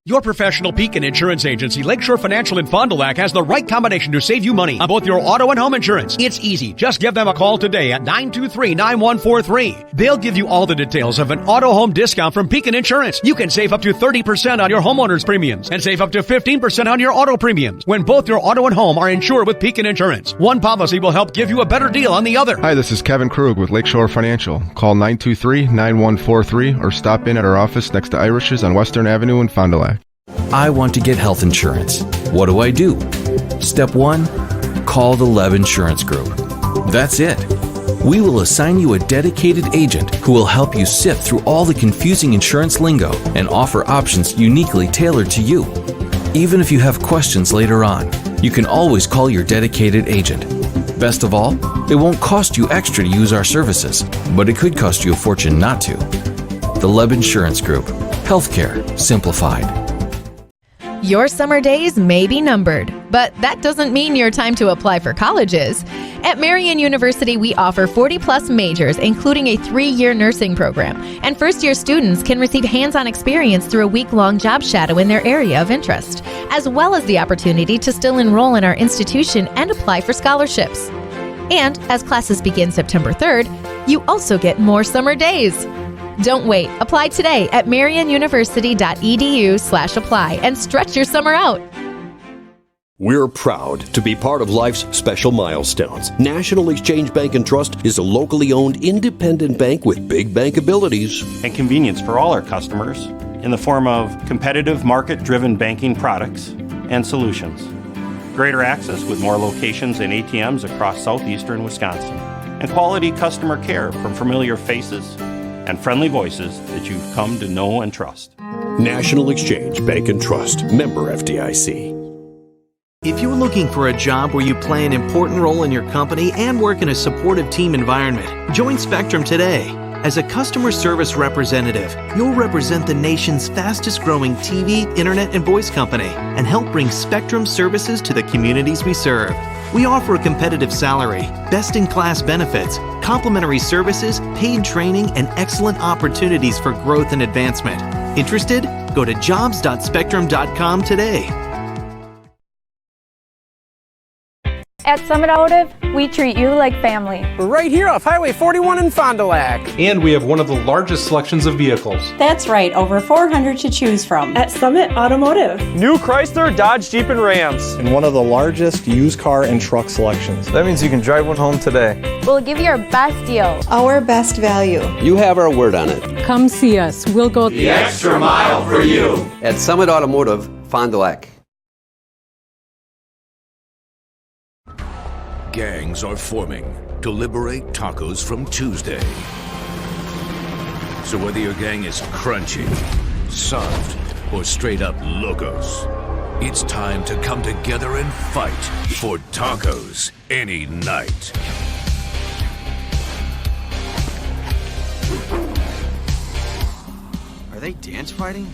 Your professional Pekin Insurance Agency, Lakeshore Financial in Fond du Lac, has the right combination to save you money on both your auto and home insurance. It's easy. Just give them a call today at 923-9143. They'll give you all the details of an auto home discount from Pekin Insurance. You can save up to 30% on your homeowner's premiums and save up to 15% on your auto premiums when both your auto and home are insured with Pekin Insurance. One policy will help give you a better deal on the other. Hi, this is Kevin Krug with Lakeshore Financial. Call 923-9143 or stop in at our office next to Irish's on Western Avenue in Fond du Lac. I want to get health insurance. What do I do? Step 1, call the Lev Insurance Group. That's it. We will assign you a dedicated agent who will help you sift through all the confusing insurance lingo and offer options uniquely tailored to you. Even if you have questions later on, you can always call your dedicated agent. Best of all, it won't cost you extra to use our services, but it could cost you a fortune not to. The Leb Insurance Group. Healthcare simplified. Your summer days may be numbered, but that doesn't mean your time to apply for college is. At Marian University, we offer 40-plus majors, including a 3-year nursing program, and first-year students can receive hands-on experience through a week-long job shadow in their area of interest, as well as the opportunity to still enroll in our institution and apply for scholarships. And as classes begin September 3rd, you also get more summer days. Don't wait. Apply today at marianuniversity.edu/apply and stretch your summer out. We're proud to be part of life's special milestones. National Exchange Bank and Trust is a locally owned independent bank with big bank abilities and convenience for all our customers in the form of competitive market-driven banking products and solutions. Greater access with more locations and ATMs across southeastern Wisconsin. And quality customer care from familiar faces and friendly voices that you've come to know and trust. National Exchange Bank and Trust, member FDIC. If you're looking for a job where you play an important role in your company and work in a supportive team environment, join Spectrum today. As a customer service representative, you'll represent the nation's fastest growing TV, internet, and voice company and help bring Spectrum services to the communities we serve. We offer a competitive salary, best-in-class benefits, complimentary services, paid training, and excellent opportunities for growth and advancement. Interested? Go to jobs.spectrum.com today. At Summit Automotive, we treat you like family. We're right here off Highway 41 in Fond du Lac. And we have one of the largest selections of vehicles. That's right, over 400 to choose from. At Summit Automotive. New Chrysler, Dodge, Jeep, and Rams. And one of the largest used car and truck selections. That means you can drive one home today. We'll give you our best deal. Our best value. You have our word on it. Come see us. We'll go the extra mile for you. At Summit Automotive, Fond du Lac. Gangs are forming to liberate tacos from Tuesday. So whether your gang is crunchy, soft, or straight up locos, it's time to come together and fight for tacos any night. Are they dance fighting?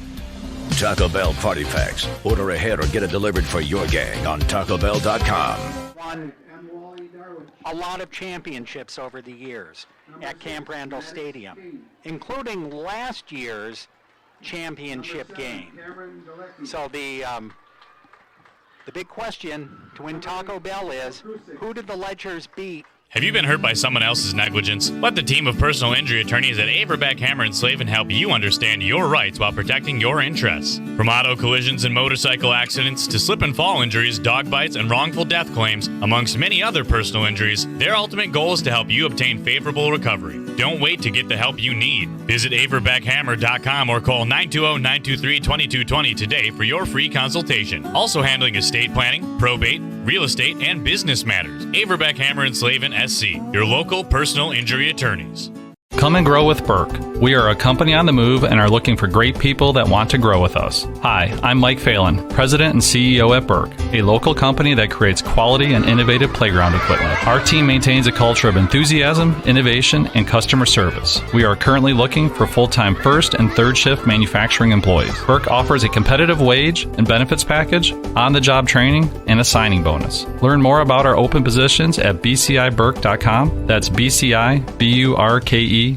Taco Bell Party Packs. Order ahead or get it delivered for your gang on TacoBell.com. Won a lot of championships over the years at Camp Randall Stadium, including last year's championship game. So the big question to win Taco Bell is, who did the Ledgers beat? Have you been hurt by someone else's negligence? Let the team of personal injury attorneys at Averbeck, Hammer & Slavin help you understand your rights while protecting your interests. From auto collisions and motorcycle accidents to slip and fall injuries, dog bites, and wrongful death claims, amongst many other personal injuries, their ultimate goal is to help you obtain favorable recovery. Don't wait to get the help you need. Visit AverbeckHammer.com or call 920-923-2220 today for your free consultation. Also handling estate planning, probate, real estate, and business matters. Averbeck, Hammer & Slavin, SC, your local personal injury attorneys. Come and grow with Burke. We are a company on the move and are looking for great people that want to grow with us. Hi, I'm Mike Phelan, President and CEO at Burke, a local company that creates quality and innovative playground equipment. Our team maintains a culture of enthusiasm, innovation, and customer service. We are currently looking for full-time first and third shift manufacturing employees. Burke offers a competitive wage and benefits package, on-the-job training, and a signing bonus. Learn more about our open positions at bciburke.com. That's BCIBURKE.com.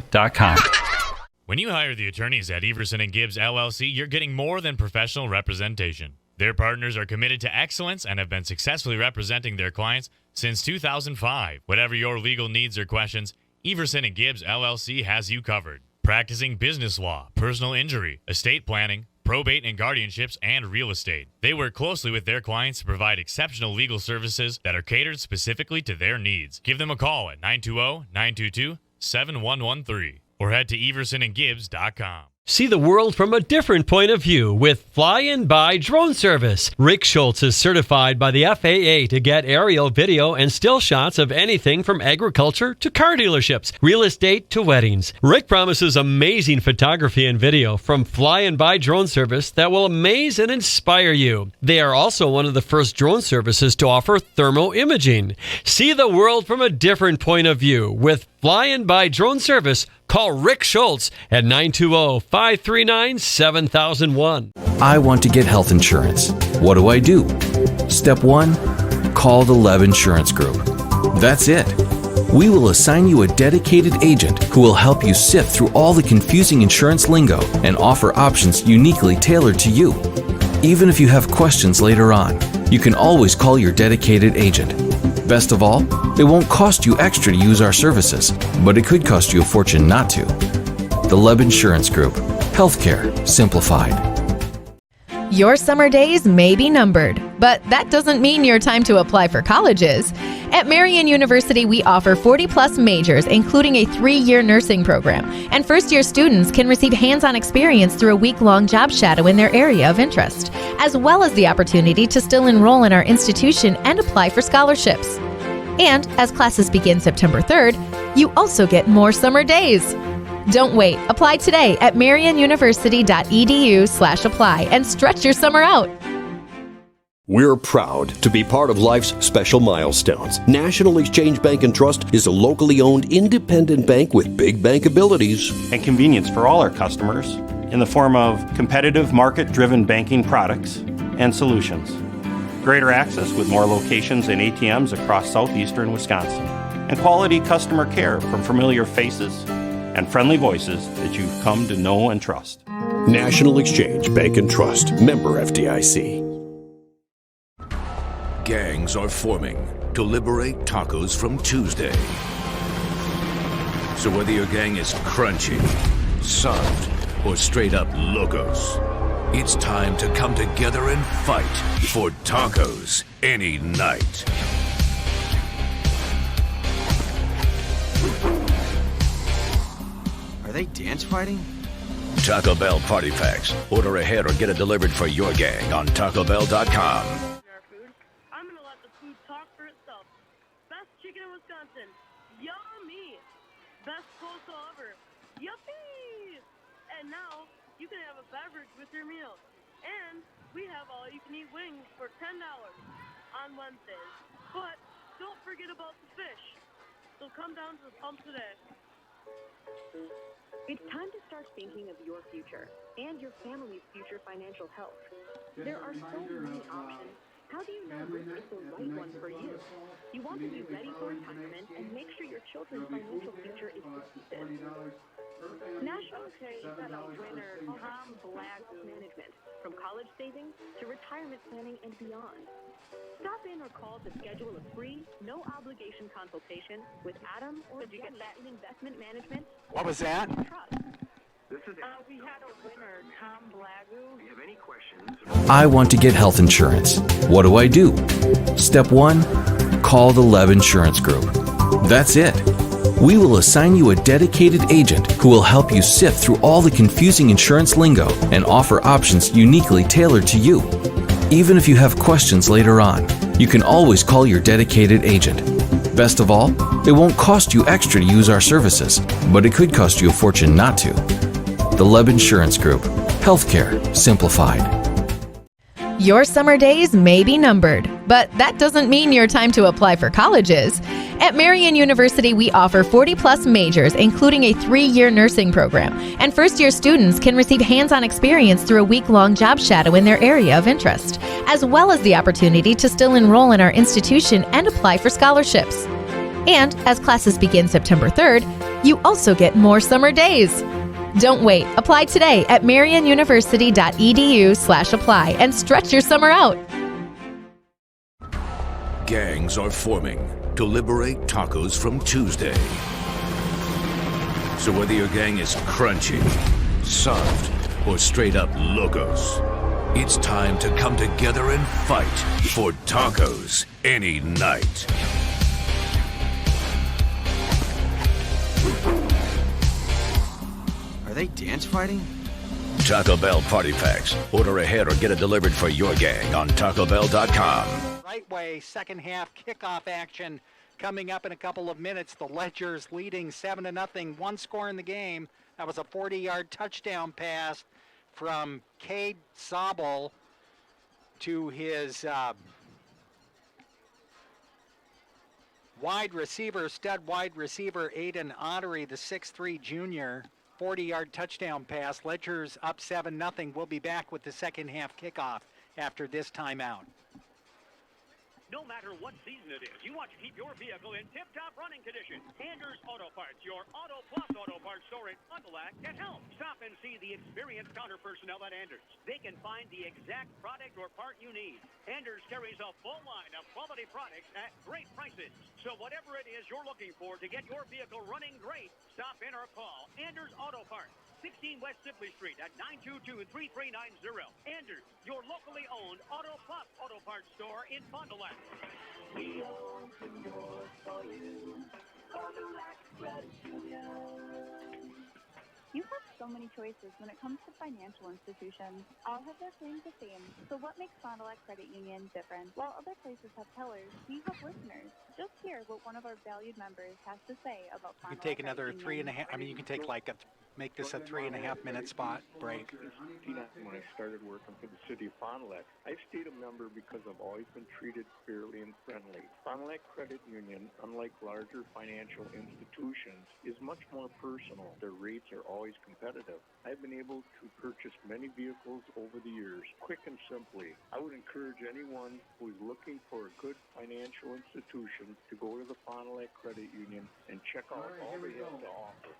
When you hire the attorneys at Everson & Gibbs LLC, you're getting more than professional representation. Their partners are committed to excellence and have been successfully representing their clients since 2005. Whatever your legal needs or questions, Everson & Gibbs LLC has you covered. Practicing business law, personal injury, estate planning, probate and guardianships, and real estate. They work closely with their clients to provide exceptional legal services that are catered specifically to their needs. Give them a call at 920-922-7113 or head to eversonandgibbs.com. See the world from a different point of view with Fly-In by Drone Service. Rick Schultz is certified by the FAA to get aerial video and still shots of anything from agriculture to car dealerships, real estate to weddings. Rick promises amazing photography and video from Fly-In by Drone Service that will amaze and inspire you. They are also one of the first drone services to offer thermal imaging. See the world from a different point of view with Fly-In by Drone Service. Call Rick Schultz at 920-539-7001. I want to get health insurance. What do I do? Step 1, call the Leb Insurance Group. That's it. We will assign you a dedicated agent who will help you sift through all the confusing insurance lingo and offer options uniquely tailored to you. Even if you have questions later on, you can always call your dedicated agent. Best of all, it won't cost you extra to use our services, but it could cost you a fortune not to. The Leb Insurance Group. Healthcare simplified. Your summer days may be numbered, but that doesn't mean your time to apply for college is. At Marian University, we offer 40-plus majors, including a 3-year nursing program, and first-year students can receive hands-on experience through a week-long job shadow in their area of interest, as well as the opportunity to still enroll in our institution and apply for scholarships. And as classes begin September 3rd, you also get more summer days. Don't wait. Apply today at marianuniversity.edu/apply and stretch your summer out. We're proud to be part of life's special milestones. National Exchange Bank and Trust is a locally owned independent bank with big bank abilities and convenience for all our customers in the form of competitive market-driven banking products and solutions. Greater access with more locations and ATMs across southeastern Wisconsin. And quality customer care from familiar faces and friendly voices that you've come to know and trust. National Exchange Bank and Trust. Member FDIC. Gangs are forming to liberate tacos from Tuesday. So whether your gang is crunchy, soft, or straight up locos, it's time to come together and fight for tacos any night. Are they dance fighting? Taco Bell Party Packs. Order ahead or get it delivered for your gang on TacoBell.com. I'm gonna let the food talk for itself. Best chicken in Wisconsin. Yummy. Best coleslaw ever. Yuppie. And now you can have a beverage with your meal. And we have all-you-can-eat wings for $10 on Wednesdays. But don't forget about the fish. So come down to the pump today. It's time to start thinking of your future and your family's future financial health. There are so many options. How do you know which is the right one for you? You want to be ready for retirement and make sure your children's financial future is cohesive. National Day is a winner Tom Black Management, from college savings to retirement planning and beyond. Stop in or call to schedule a free, no-obligation consultation with Adam or Did you get that in investment management? What was that? We had a winner, Tom Blagu. If you have any questions, I want to get health insurance. What do I do? Step 1, call the Leb Insurance Group. That's it. We will assign you a dedicated agent who will help you sift through all the confusing insurance lingo and offer options uniquely tailored to you. Even if you have questions later on, you can always call your dedicated agent. Best of all, it won't cost you extra to use our services, but it could cost you a fortune not to. The Leb Insurance Group. Healthcare simplified. Your summer days may be numbered, but that doesn't mean your time to apply for college is. At Marian University, we offer 40-plus majors, including a 3-year nursing program, and first-year students can receive hands-on experience through a week-long job shadow in their area of interest, as well as the opportunity to still enroll in our institution and apply for scholarships. And as classes begin September 3rd, you also get more summer days. Don't wait. Apply today at marianuniversity.edu/apply and stretch your summer out. gangs are forming to liberate tacos from Tuesday. So whether your gang is crunchy, soft, or straight up locos, it's time to come together and fight for tacos any night. Are they dance fighting? Taco Bell Party Packs. Order ahead or get it delivered for your gang on TacoBell.com. Right way, second half kickoff action coming up in a couple of minutes. The Ledgers leading 7-0, one score in the game. That was a 40-yard touchdown pass from Cade Sobel to his wide receiver, stud wide receiver, Aiden Ottery, the 6'3 junior. 40-yard touchdown pass. Ledgers up 7-0. We'll be back with the second half kickoff after this timeout. No matter what season it is, you want to keep your vehicle in tip-top running condition. Anders Auto Parts, your Auto Plus Auto Parts store in Fond du Lac, can help. Stop and see the experienced counter personnel at Anders. They can find the exact product or part you need. Anders carries a full line of quality products at great prices. So whatever it is you're looking for to get your vehicle running great, stop in or call Anders Auto Parts. 16 West Sibley Street at 922-3390. Anders, your locally owned Auto Plus Auto Parts store in Fond du Lac. We open doors for you. Fond du Lac Credit Union. You have so many choices when it comes to financial institutions. All have their claim to fame. So what makes Fond du Lac Credit Union different? While other places have tellers, we have listeners. Just hear what one of our valued members has to say about Fond du Lac Credit Union. You can take another 3.5. I mean, you can take make this a 3.5 minute spot break. When I started working for the city of Fond du Lac, I stayed a member because I've always been treated fairly and friendly. Fond du Lac Credit Union, unlike larger financial institutions, is much more personal. Their rates are always competitive. I've been able to purchase many vehicles over the years, quick and simply. I would encourage anyone who is looking for a good financial institution to go to the Fond du Lac Credit Union and check out all they have to offer.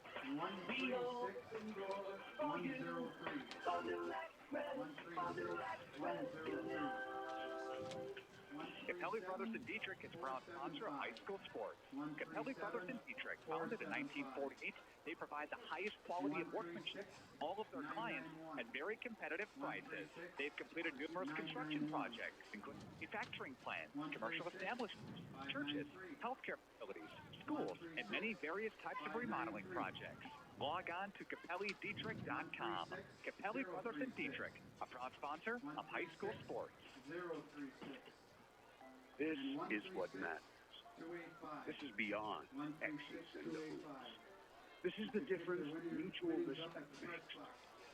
Capelli Brothers and Dietrich is proud sponsor of high school sports. Capelli Brothers and Dietrich, founded in 1948, they provide the highest quality of workmanship. All of their clients at very competitive prices. They've completed numerous construction projects, including manufacturing plants, commercial establishments, churches, healthcare facilities, schools, and many various types of remodeling projects. Log on to CapelliDietrich.com. Capelli Brothers and Dietrich, a proud sponsor of high school sports. This is what matters. This is beyond X's and O's. This is the difference mutual respect makes.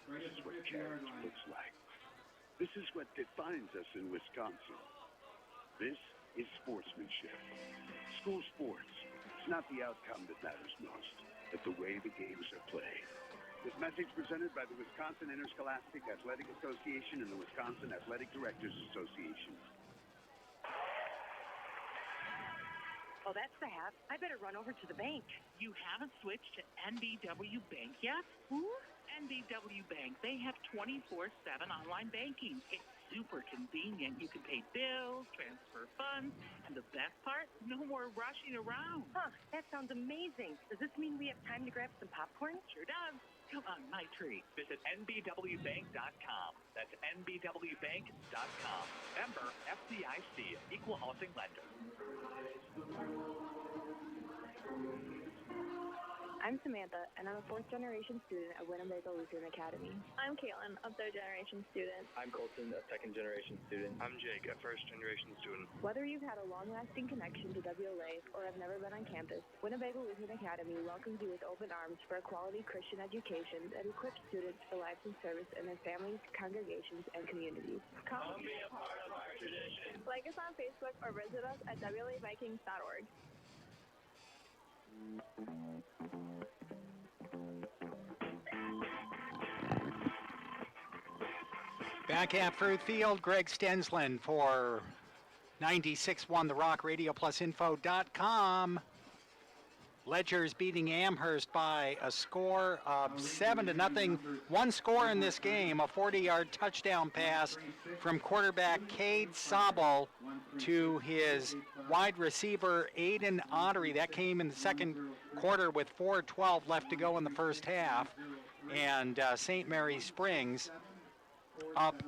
This is what character looks like. This is what defines us in Wisconsin. This is sportsmanship. School sports. It's not the outcome that matters most, but the way the games are played. This message presented by the Wisconsin Interscholastic Athletic Association and the Wisconsin Athletic Directors Association. Oh, that's the hat. I better run over to the bank. You haven't switched to NBW Bank yet? Who? NBW Bank. They have 24/7 online banking. It's super convenient. You can pay bills, transfer funds, and the best part, no more rushing around. Huh, that sounds amazing. Does this mean we have time to grab some popcorn? Sure does. Come on, my treat. Visit NBWBank.com. That's NBWBank.com. Member FDIC, Equal Housing Lender. I'm Samantha, and I'm a fourth-generation student at Winnebago Lutheran Academy. I'm Caitlin, a third-generation student. I'm Colton, a second-generation student. I'm Jake, a first-generation student. Whether you've had a long-lasting connection to WLA or have never been on campus, Winnebago Lutheran Academy welcomes you with open arms for a quality Christian education that equips students for lives and service in their families, congregations, and communities. Come be a part of our tradition. Like us on Facebook or visit us at WLAVikings.org. Back at Fruit Field, Greg Stensland for 96.1 The Rock, RadioPlusInfo.com. Ledgers beating Amherst by a score of 7-0. One score in this game, a 40-yard touchdown pass from quarterback Cade Sobel to his wide receiver Aiden Ottery. That came in the second quarter with 4:12 left to go in the first half. And St. Mary Springs up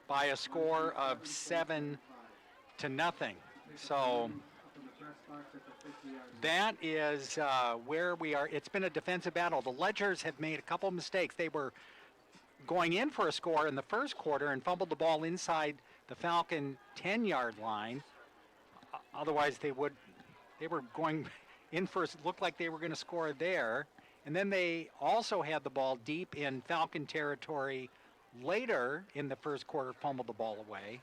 by a score of 7-0. So that is where we are. It's been a defensive battle. The Ledgers have made a couple mistakes. They were going in for a score in the first quarter and fumbled the ball inside the Falcon 10-yard line. Otherwise, they were going in for, looked like they were going to score there. And then they also had the ball deep in Falcon territory later in the first quarter, fumbled the ball away.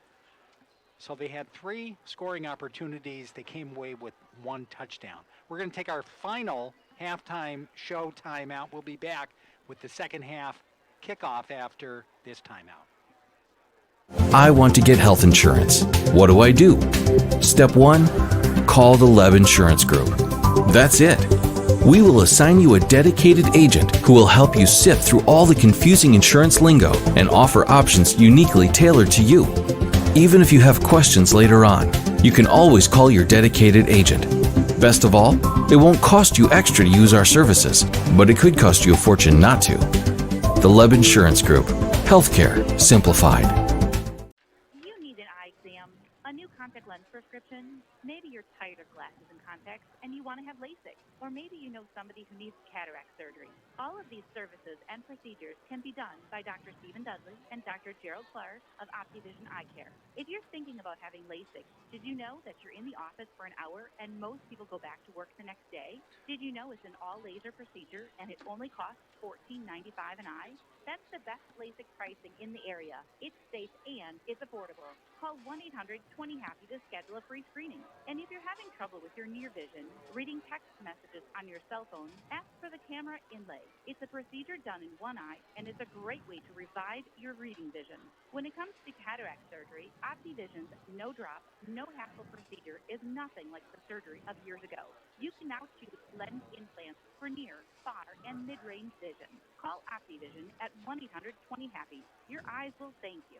So they had 3 scoring opportunities. They came away with 1 touchdown. We're going to take our final halftime show timeout. We'll be back with the second half kickoff after this timeout. I want to get health insurance. What do? Step 1, call the Leb Insurance Group. That's it. We will assign you a dedicated agent who will help you sift through all the confusing insurance lingo and offer options uniquely tailored to you. Even if you have questions later on, you can always call your dedicated agent. Best of all, it won't cost you extra to use our services, but it could cost you a fortune not to. The Leb Insurance Group. Healthcare simplified. You need an eye exam, a new contact lens prescription. Maybe you're tired of glasses and contacts and you want to have LASIK. Or maybe you know somebody who needs cataract surgery. All of these services and procedures can be done by Dr. Stephen Dudley and Dr. Gerald Clark of OptiVision Eye Care. If you're thinking about having LASIK, did you know that you're in the office for an hour and most people go back to work the next day? Did you know it's an all-laser procedure and it only costs $14.95 an eye? That's the best LASIK pricing in the area. It's safe and it's affordable. Call 1-800-20-HAPPY to schedule a free screening. And if you're having trouble with your near vision, reading text messages on your cell phone, ask for the camera inlay. It's a procedure done in one eye, and it's a great way to revive your reading vision. When it comes to cataract surgery, OptiVision's no-drop, no-hassle procedure is nothing like the surgery of years ago. You can now choose lens implants for near, far, and mid-range vision. Call OptiVision at 1-800-20-HAPPY. Your eyes will thank you.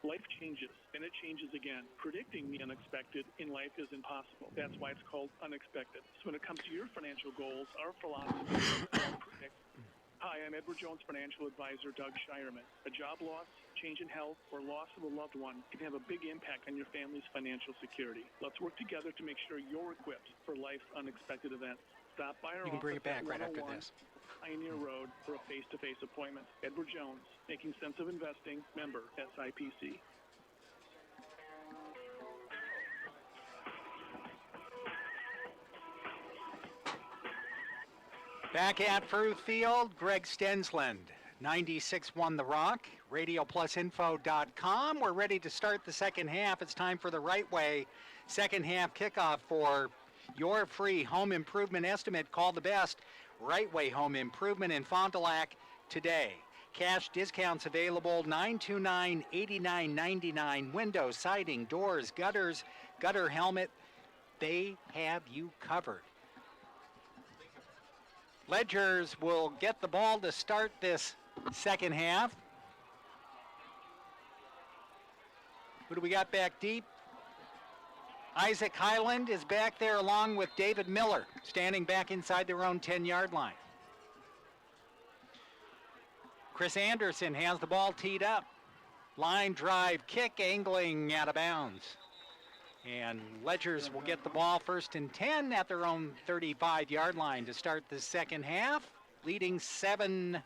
Life changes, and it changes again. Predicting the unexpected in life is impossible. That's why it's called unexpected. So when it comes to your financial goals, our philosophy is called predict. Hi, I'm Edward Jones financial advisor Doug Shireman. A job loss, change in health, or loss of a loved one can have a big impact on your family's financial security. Let's work together to make sure you're equipped for life's unexpected events. Stop by our You can bring office it back at right after 101 this. Pioneer Road for a face-to-face appointment. Edward Jones, making sense of investing, member SIPC. Back at Fruit Field, Greg Stensland, 96.1 The Rock, RadioPlusInfo.com. We're ready to start the second half. It's time for the Right Way second half kickoff for your free home improvement estimate. Call the best Right Way Home Improvement in Fond du Lac today. Cash discounts available, $929.89.99. Windows, siding, doors, gutters, gutter helmet. They have you covered. Ledgers will get the ball to start this second half. Who do we got back deep? Isaac Highland is back there along with David Miller, standing back inside their own 10-yard line. Chris Anderson has the ball teed up. Line drive kick, angling out of bounds. And Ledgers will get the ball 1st and 10 at their own 35-yard line to start the second half, leading 7-0.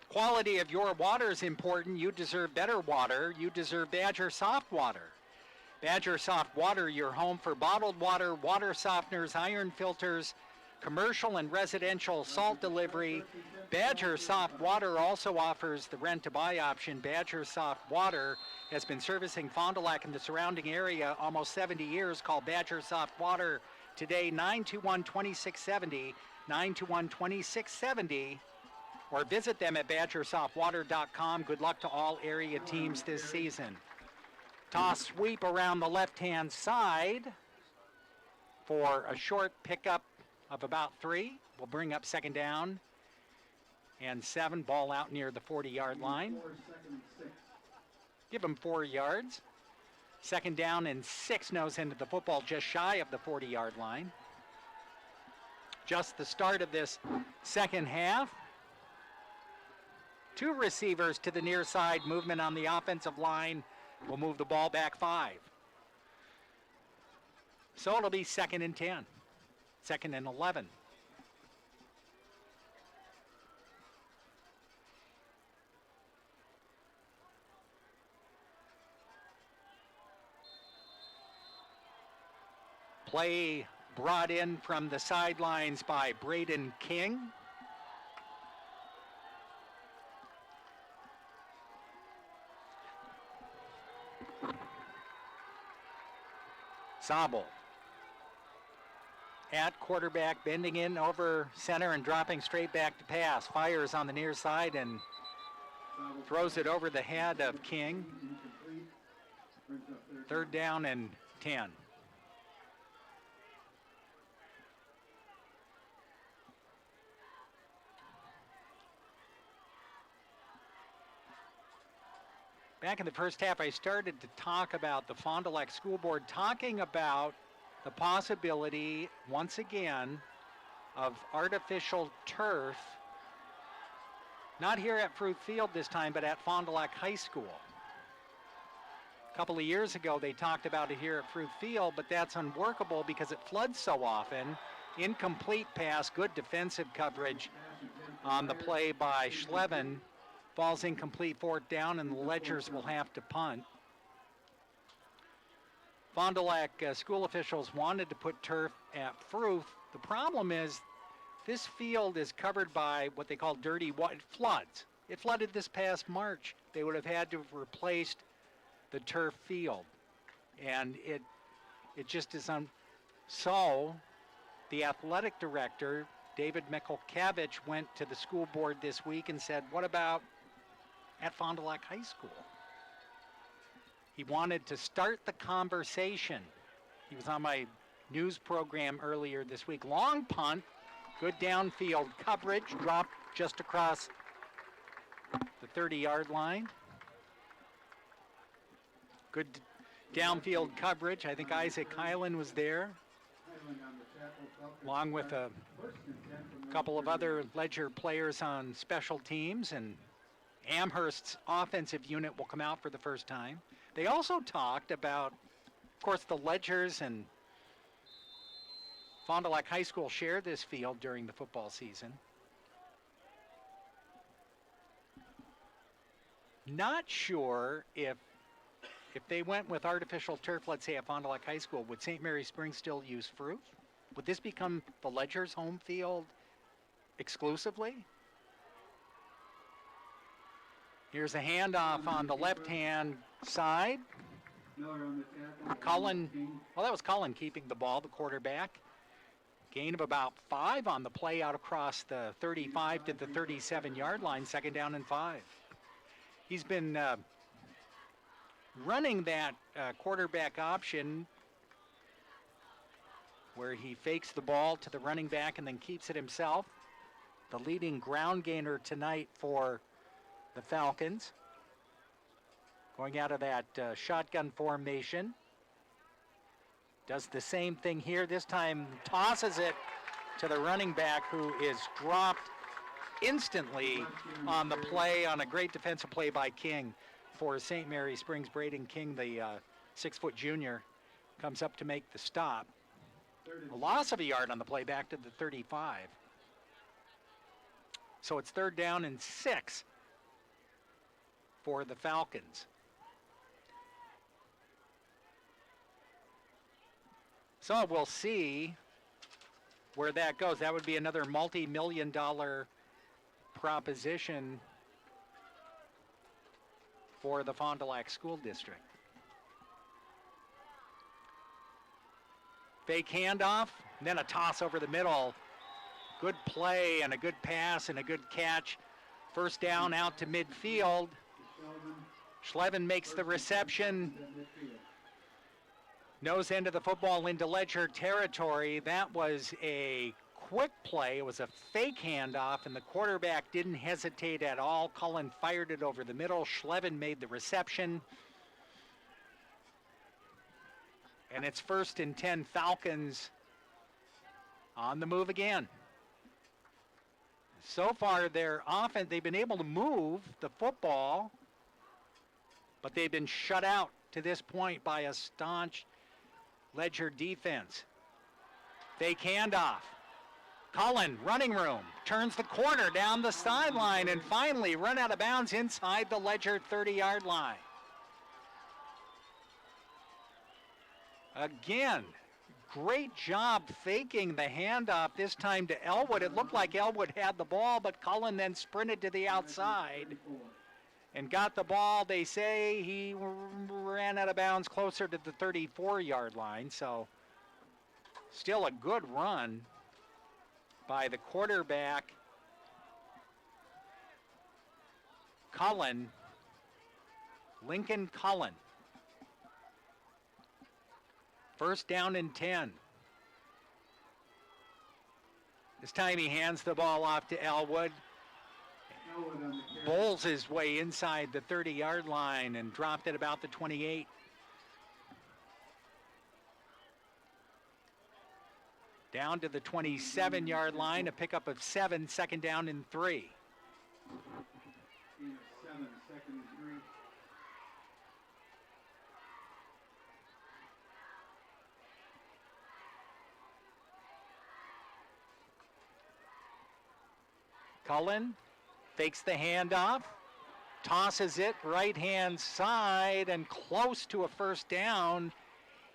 Quality of your water is important. You deserve better water. You deserve Badger Soft Water. Badger Soft Water, your home for bottled water, water softeners, iron filters, commercial and residential salt delivery. Badger Soft Water also offers the rent-to-buy option. Badger Soft Water has been servicing Fond du Lac and the surrounding area almost 70 years. Call Badger Soft Water today, 921-2670, 921-2670, or visit them at badgersoftwater.com. Good luck to all area teams this season. Toss sweep around the left-hand side for a short pickup of about 3. We'll bring up 2nd down and 7. Ball out near the 40-yard line. Give them 4 yards. 2nd down and 6, nose into the football just shy of the 40-yard line. Just the start of this second half. 2 receivers to the near side. Movement on the offensive line will move the ball back 5. So it'll be 2nd and 10. 2nd and 11. Play brought in from the sidelines by Braden King. Zabel at quarterback, bending in over center and dropping straight back to pass. Fires on the near side and throws it over the head of King. 3rd down and 10. Back in the first half, I started to talk about the Fond du Lac School Board, talking about the possibility, once again, of artificial turf, not here at Fruit Field this time, but at Fond du Lac High School. A couple of years ago, they talked about it here at Fruit Field, but that's unworkable because it floods so often. Incomplete pass, good defensive coverage on the play by Schlevin. Falls incomplete, 4th down, and the Ledgers will have to punt. Fond du Lac school officials wanted to put turf at Fruth. The problem is this field is covered by what they call dirty water. It floods. It flooded this past March. They would have had to have replaced the turf field. And it just is So the athletic director, David Mikulkevich, went to the school board this week and said, what about at Fond du Lac High School? He wanted to start the conversation. He was on my news program earlier this week. Long punt, good downfield coverage, dropped just across the 30-yard line. Good downfield coverage. I think Isaac Hyland was there, along with a couple of other Ledger players on special teams, and Amherst's offensive unit will come out for the first time. They also talked about, of course, the Ledgers and Fond du Lac High School share this field during the football season. Not sure if they went with artificial turf, let's say at Fond du Lac High School, would St. Mary Springs still use Fruth? Would this become the Ledgers' home field exclusively? Here's a handoff on the left-hand side. Cullen, well, that was Cullen keeping the ball, the quarterback. Gain of about 5 on the play out across the 35 to the 37-yard line, 2nd down and 5. He's been running that quarterback option where he fakes the ball to the running back and then keeps it himself. The leading ground gainer tonight for the Falcons. Going out of that shotgun formation. Does the same thing here. This time tosses it to the running back, who is dropped instantly on the play, on a great defensive play by King for St. Mary Springs. Braden King, the 6-foot junior, comes up to make the stop. A loss of a yard on the play back to the 35. So it's 3rd down and 6 for the Falcons. So we'll see where that goes. That would be another multi-million-dollar proposition for the Fond du Lac School District. Fake handoff, and then a toss over the middle. Good play and a good pass and a good catch. 1st down out to midfield. Schlevin makes the reception. Nose end of the football into Ledger territory. That was a quick play. It was a fake handoff, and the quarterback didn't hesitate at all. Cullen fired it over the middle. Schlevin made the reception. And it's 1st and 10, Falcons on the move again. So far, their offense, they've been able to move the football, but they've been shut out to this point by a staunch Ledger defense. Fake handoff. Cullen, running room, turns the corner down the sideline and finally run out of bounds inside the Ledger 30-yard line. Again, great job faking the handoff this time to Elwood. It looked like Elwood had the ball, but Cullen then sprinted to the outside and got the ball. They say he ran out of bounds closer to the 34-yard line, so still a good run by the quarterback, Cullen, Lincoln Cullen. First down and 10. This time he hands the ball off to Elwood. Bowls his way inside the 30-yard line and dropped it about the 28. Down to the 27-yard line, a pickup of 7, second down and 3. Cullen fakes the handoff, tosses it right-hand side, and close to a first down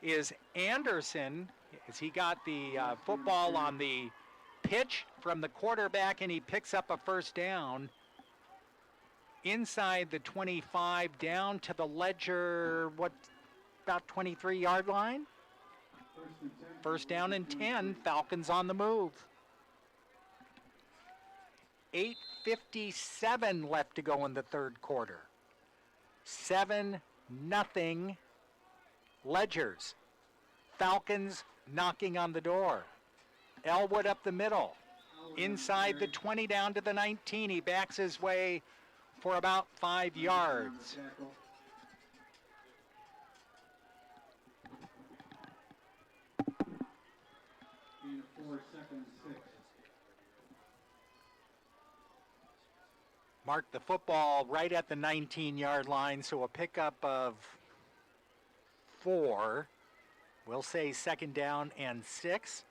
is Anderson, as he got the football on the pitch from the quarterback, and he picks up a first down inside the 25, down to the Ledger, about 23-yard line? First down and 10, Falcons on the move. 8:57 left to go in the third quarter. 7-0 Ledgers. Falcons knocking on the door. Elwood up the middle. Inside the 20 down to the 19. He backs his way for about 5 yards. Marked the football right at the 19-yard line, so a pickup of 4. We'll say second down and 6.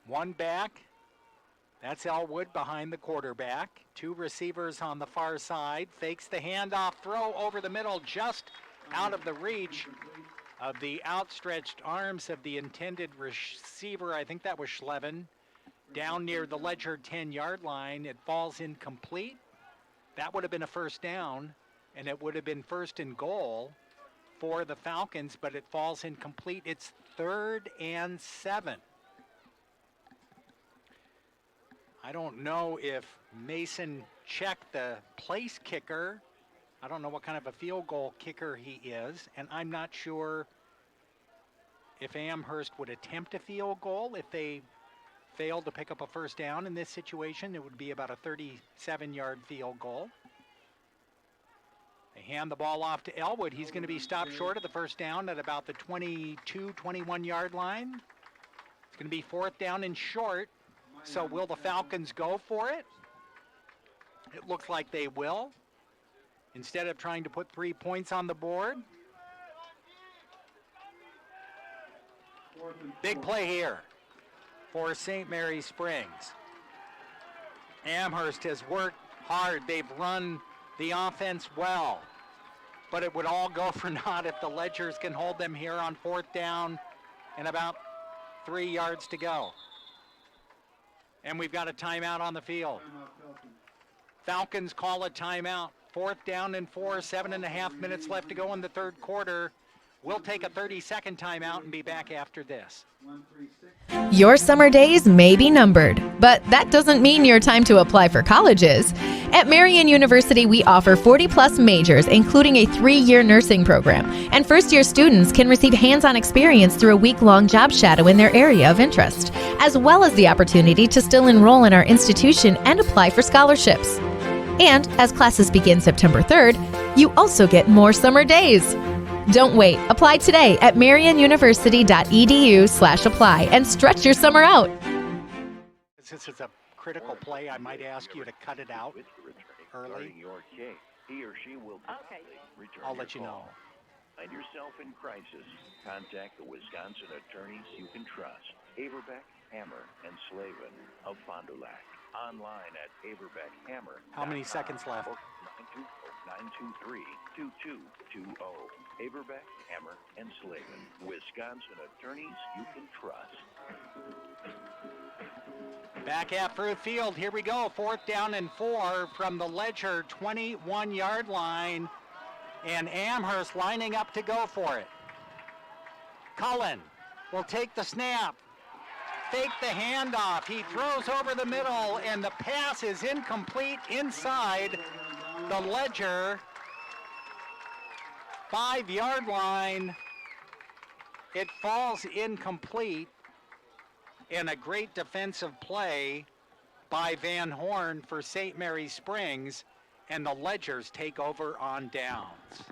One back. That's Elwood behind the quarterback. 2 receivers on the far side. Fakes the handoff, throw over the middle, just out of the reach of the outstretched arms of the intended receiver. I think that was Schlevin. Down near the Ledger 10-yard line. It falls incomplete. That would have been a first down, and it would have been first and goal for the Falcons, but it falls incomplete. It's 3rd and 7. I don't know if Mason checked the place kicker. I don't know what kind of a field goal kicker he is, and I'm not sure if Amherst would attempt a field goal. If they failed to pick up a first down in this situation, it would be about a 37-yard field goal. They hand the ball off to Elwood. He's going to be stopped short of the first down at about the 22, 21-yard line. It's going to be 4th down and short. So will the Falcons go for it? It looks like they will. Instead of trying to put 3 points on the board. Big play here for St. Mary Springs. Amherst has worked hard. They've run the offense well. But it would all go for naught if the Ledgers can hold them here on 4th down and about 3 yards to go. And we've got a timeout on the field. Falcons call a timeout. 4th down and 4, 7.5 minutes left to go in the third quarter. We'll take a 30-second timeout and be back after this. Your summer days may be numbered, but that doesn't mean your time to apply for colleges. At Marian University, we offer 40-plus majors, including a 3-year nursing program, and first-year students can receive hands-on experience through a week-long job shadow in their area of interest, as well as the opportunity to still enroll in our institution and apply for scholarships. And as classes begin September 3rd, you also get more summer days. Don't wait. Apply today at marianuniversity.edu/apply and stretch your summer out. This is a critical play. I might ask you to cut it out early. Your case. He or she will return. I'll let you know. Find yourself in crisis. Contact the Wisconsin attorneys you can trust. Averbeck, Hammer, and Slavin of Fond du Lac. Online at averbeckhammer.com. How many seconds left? 923-2220. Averbeck, Hammer, and Slavin. Wisconsin attorneys you can trust. Back at Fruit Field, here we go. 4th down and 4 from the Ledger 21-yard line. And Amherst lining up to go for it. Cullen will take the snap. Fake the handoff. He throws over the middle, and the pass is incomplete inside the Ledger 5-yard line. It falls incomplete. And a great defensive play by Van Horn for St. Mary Springs, and the Ledgers take over on downs.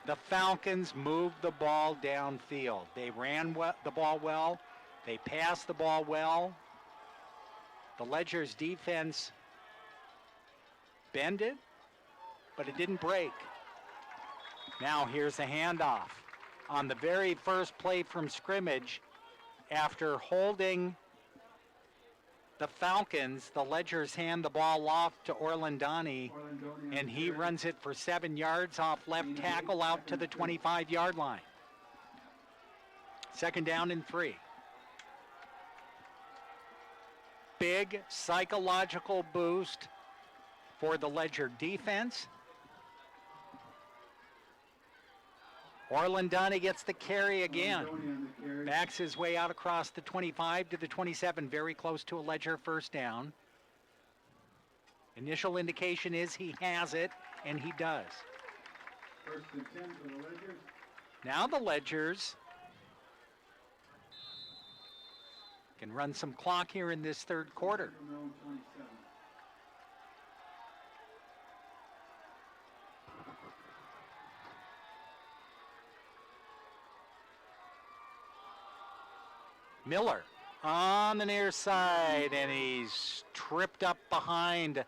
The Falcons moved the ball downfield. They ran the ball well. They passed the ball well. The Ledgers defense bended, but it didn't break. Now here's a handoff. On the very first play from scrimmage, after holding the Falcons, the Ledgers hand the ball off to Orlandani, and he runs it for 7 yards off left tackle out to the 25-yard line. 2nd down and 3. Big psychological boost for the Ledger defense. Orlandani gets the carry again. Backs his way out across the 25 to the 27, very close to a Ledger first down. Initial indication is he has it, and he does. 1st and 10 for the Ledgers. Now the Ledgers can run some clock here in this 3rd quarter. Miller on the near side, and he's tripped up behind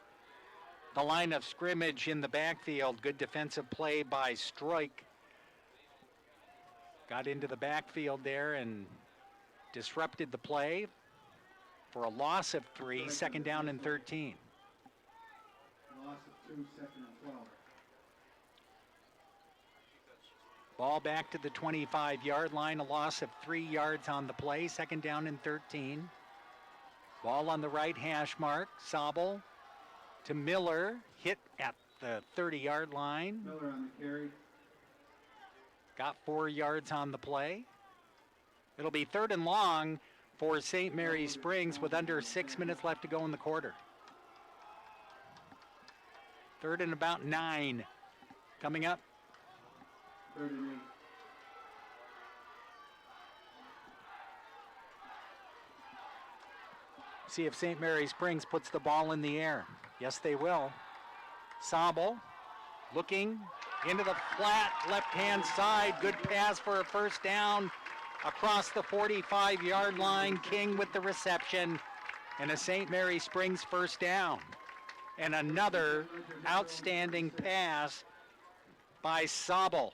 the line of scrimmage in the backfield. Good defensive play by Stroik. Got into the backfield there and disrupted the play for a loss of 3, 2nd down and 13. Loss of 2, 2nd and 12. Ball back to the 25-yard line, a loss of 3 yards on the play, 2nd down and 13. Ball on the right hash mark. Sobel to Miller, hit at the 30-yard line. Miller on the carry. Got 4 yards on the play. It'll be 3rd and long for St. Mary Springs with under 6 minutes left to go in the quarter. 3rd and about 9 coming up. 3rd and 8. See if St. Mary Springs puts the ball in the air. Yes, they will. Sobel looking into the flat left-hand side. Good pass for a first down across the 45-yard line. King with the reception, and a St. Mary Springs first down. And another outstanding pass by Sobel.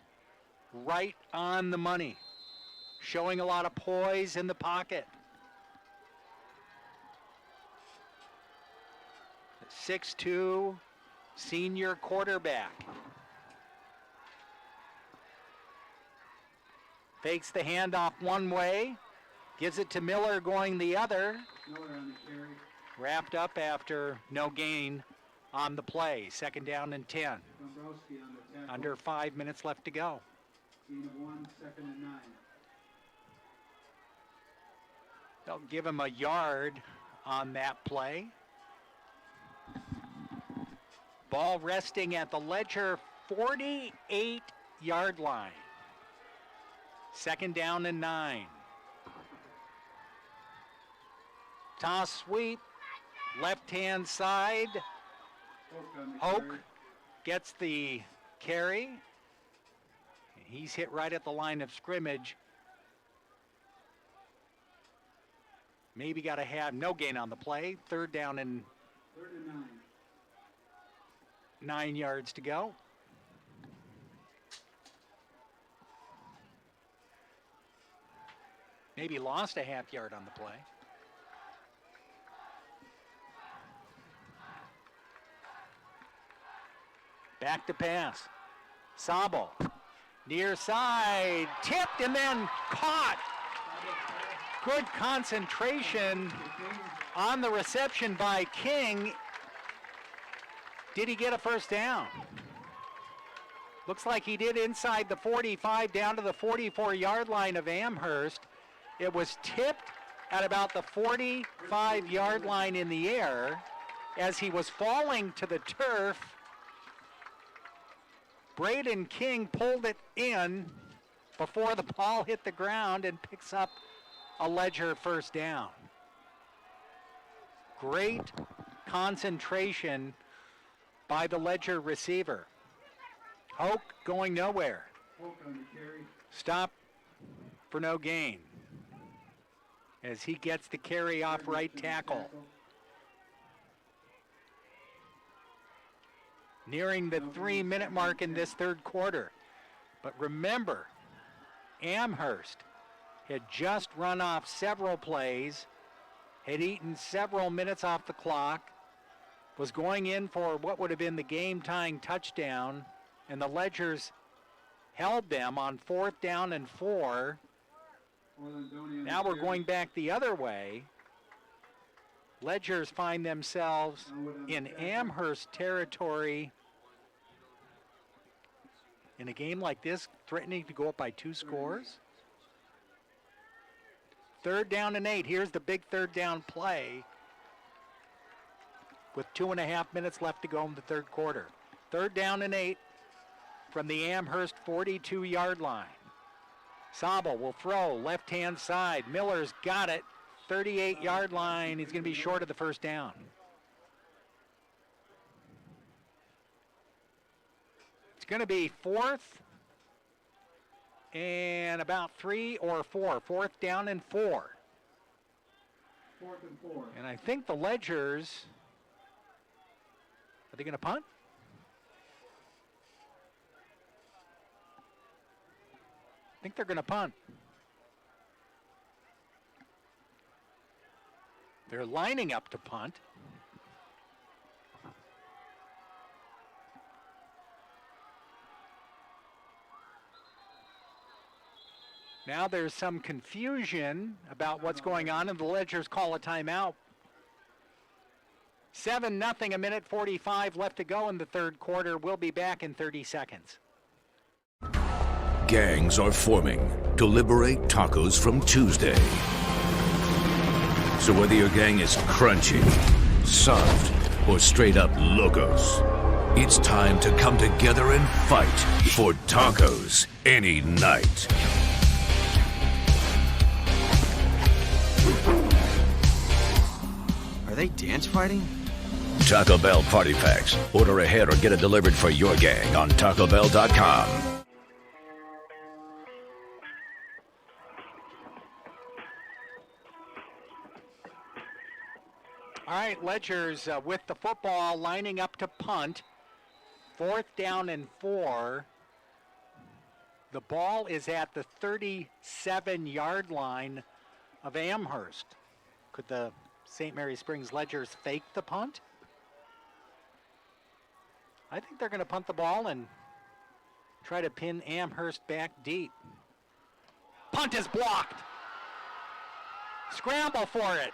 Right on the money. Showing a lot of poise in the pocket. 6'2", senior quarterback. Fakes the handoff one way, gives it to Miller going the other. Miller on the carry. Wrapped up after no gain on the play. 2nd down and 10. Dombrowski on the tackle. Under 5 minutes left to go. Gain of 1, 2nd and 9. They'll give him a yard on that play. Ball resting at the Ledger 48-yard line. 2nd down and 9. Toss sweep, left-hand side. Hoke gets the carry. He's hit right at the line of scrimmage. Maybe got to have no gain on the play. 3rd down and 9 yards to go. Maybe lost a half yard on the play. Back to pass. Sabo. Near side. Tipped and then caught. Good concentration on the reception by King. Did he get a first down? Looks like he did inside the 45 down to the 44-yard line of Amherst. It was tipped at about the 45-yard line in the air as he was falling to the turf. Braden King pulled it in before the ball hit the ground and picks up a Ledger first down. Great concentration by the Ledger receiver. Hoke going nowhere. Stop for no gain as he gets the carry off right tackle. Nearing the 3-minute mark in this third quarter. But remember, Amherst had just run off several plays, had eaten several minutes off the clock, was going in for what would have been the game-tying touchdown, and the Ledgers held them on 4th down and 4. Now we're going back the other way. Ledgers find themselves in Amherst territory in a game like this, threatening to go up by 2 scores. 3rd down and 8. Here's the big 3rd down play with 2.5 minutes left to go in the third quarter. 3rd down and 8 from the Amherst 42-yard line. Sabo will throw left-hand side. Miller's got it. 38-yard line. He's going to be short of the first down. It's going to be 4th and about 3 or 4. 4th down and 4. 4th and 4. And I think the Ledgers, are they going to punt? I think they're going to punt. They're lining up to punt. Now there's some confusion about what's going on, and the Ledgers call a timeout. 7-0, a minute 45 left to go in the third quarter. We'll be back in 30 seconds. Gangs are forming to liberate tacos from Tuesday. So whether your gang is crunchy, soft, or straight up locos, it's time to come together and fight for tacos any night. Are they dance fighting? Taco Bell Party Packs. Order ahead or get it delivered for your gang on TacoBell.com. All right, Ledgers with the football lining up to punt. 4th down and 4. The ball is at the 37-yard line of Amherst. Could the St. Mary Springs Ledgers fake the punt? I think they're going to punt the ball and try to pin Amherst back deep. Punt is blocked. Scramble for it.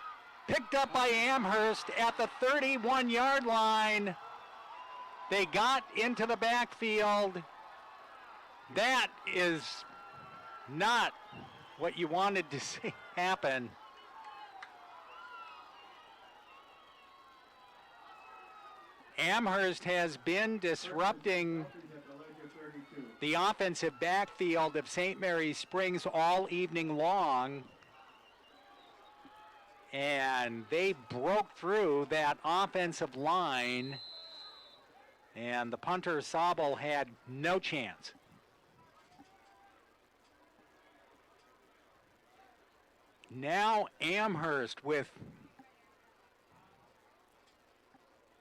Picked up by Amherst at the 31-yard line. They got into the backfield. That is not what you wanted to see happen. Amherst has been disrupting the offensive backfield of St. Mary Springs all evening long. And they broke through that offensive line, and the punter Sabel had no chance. Now Amherst with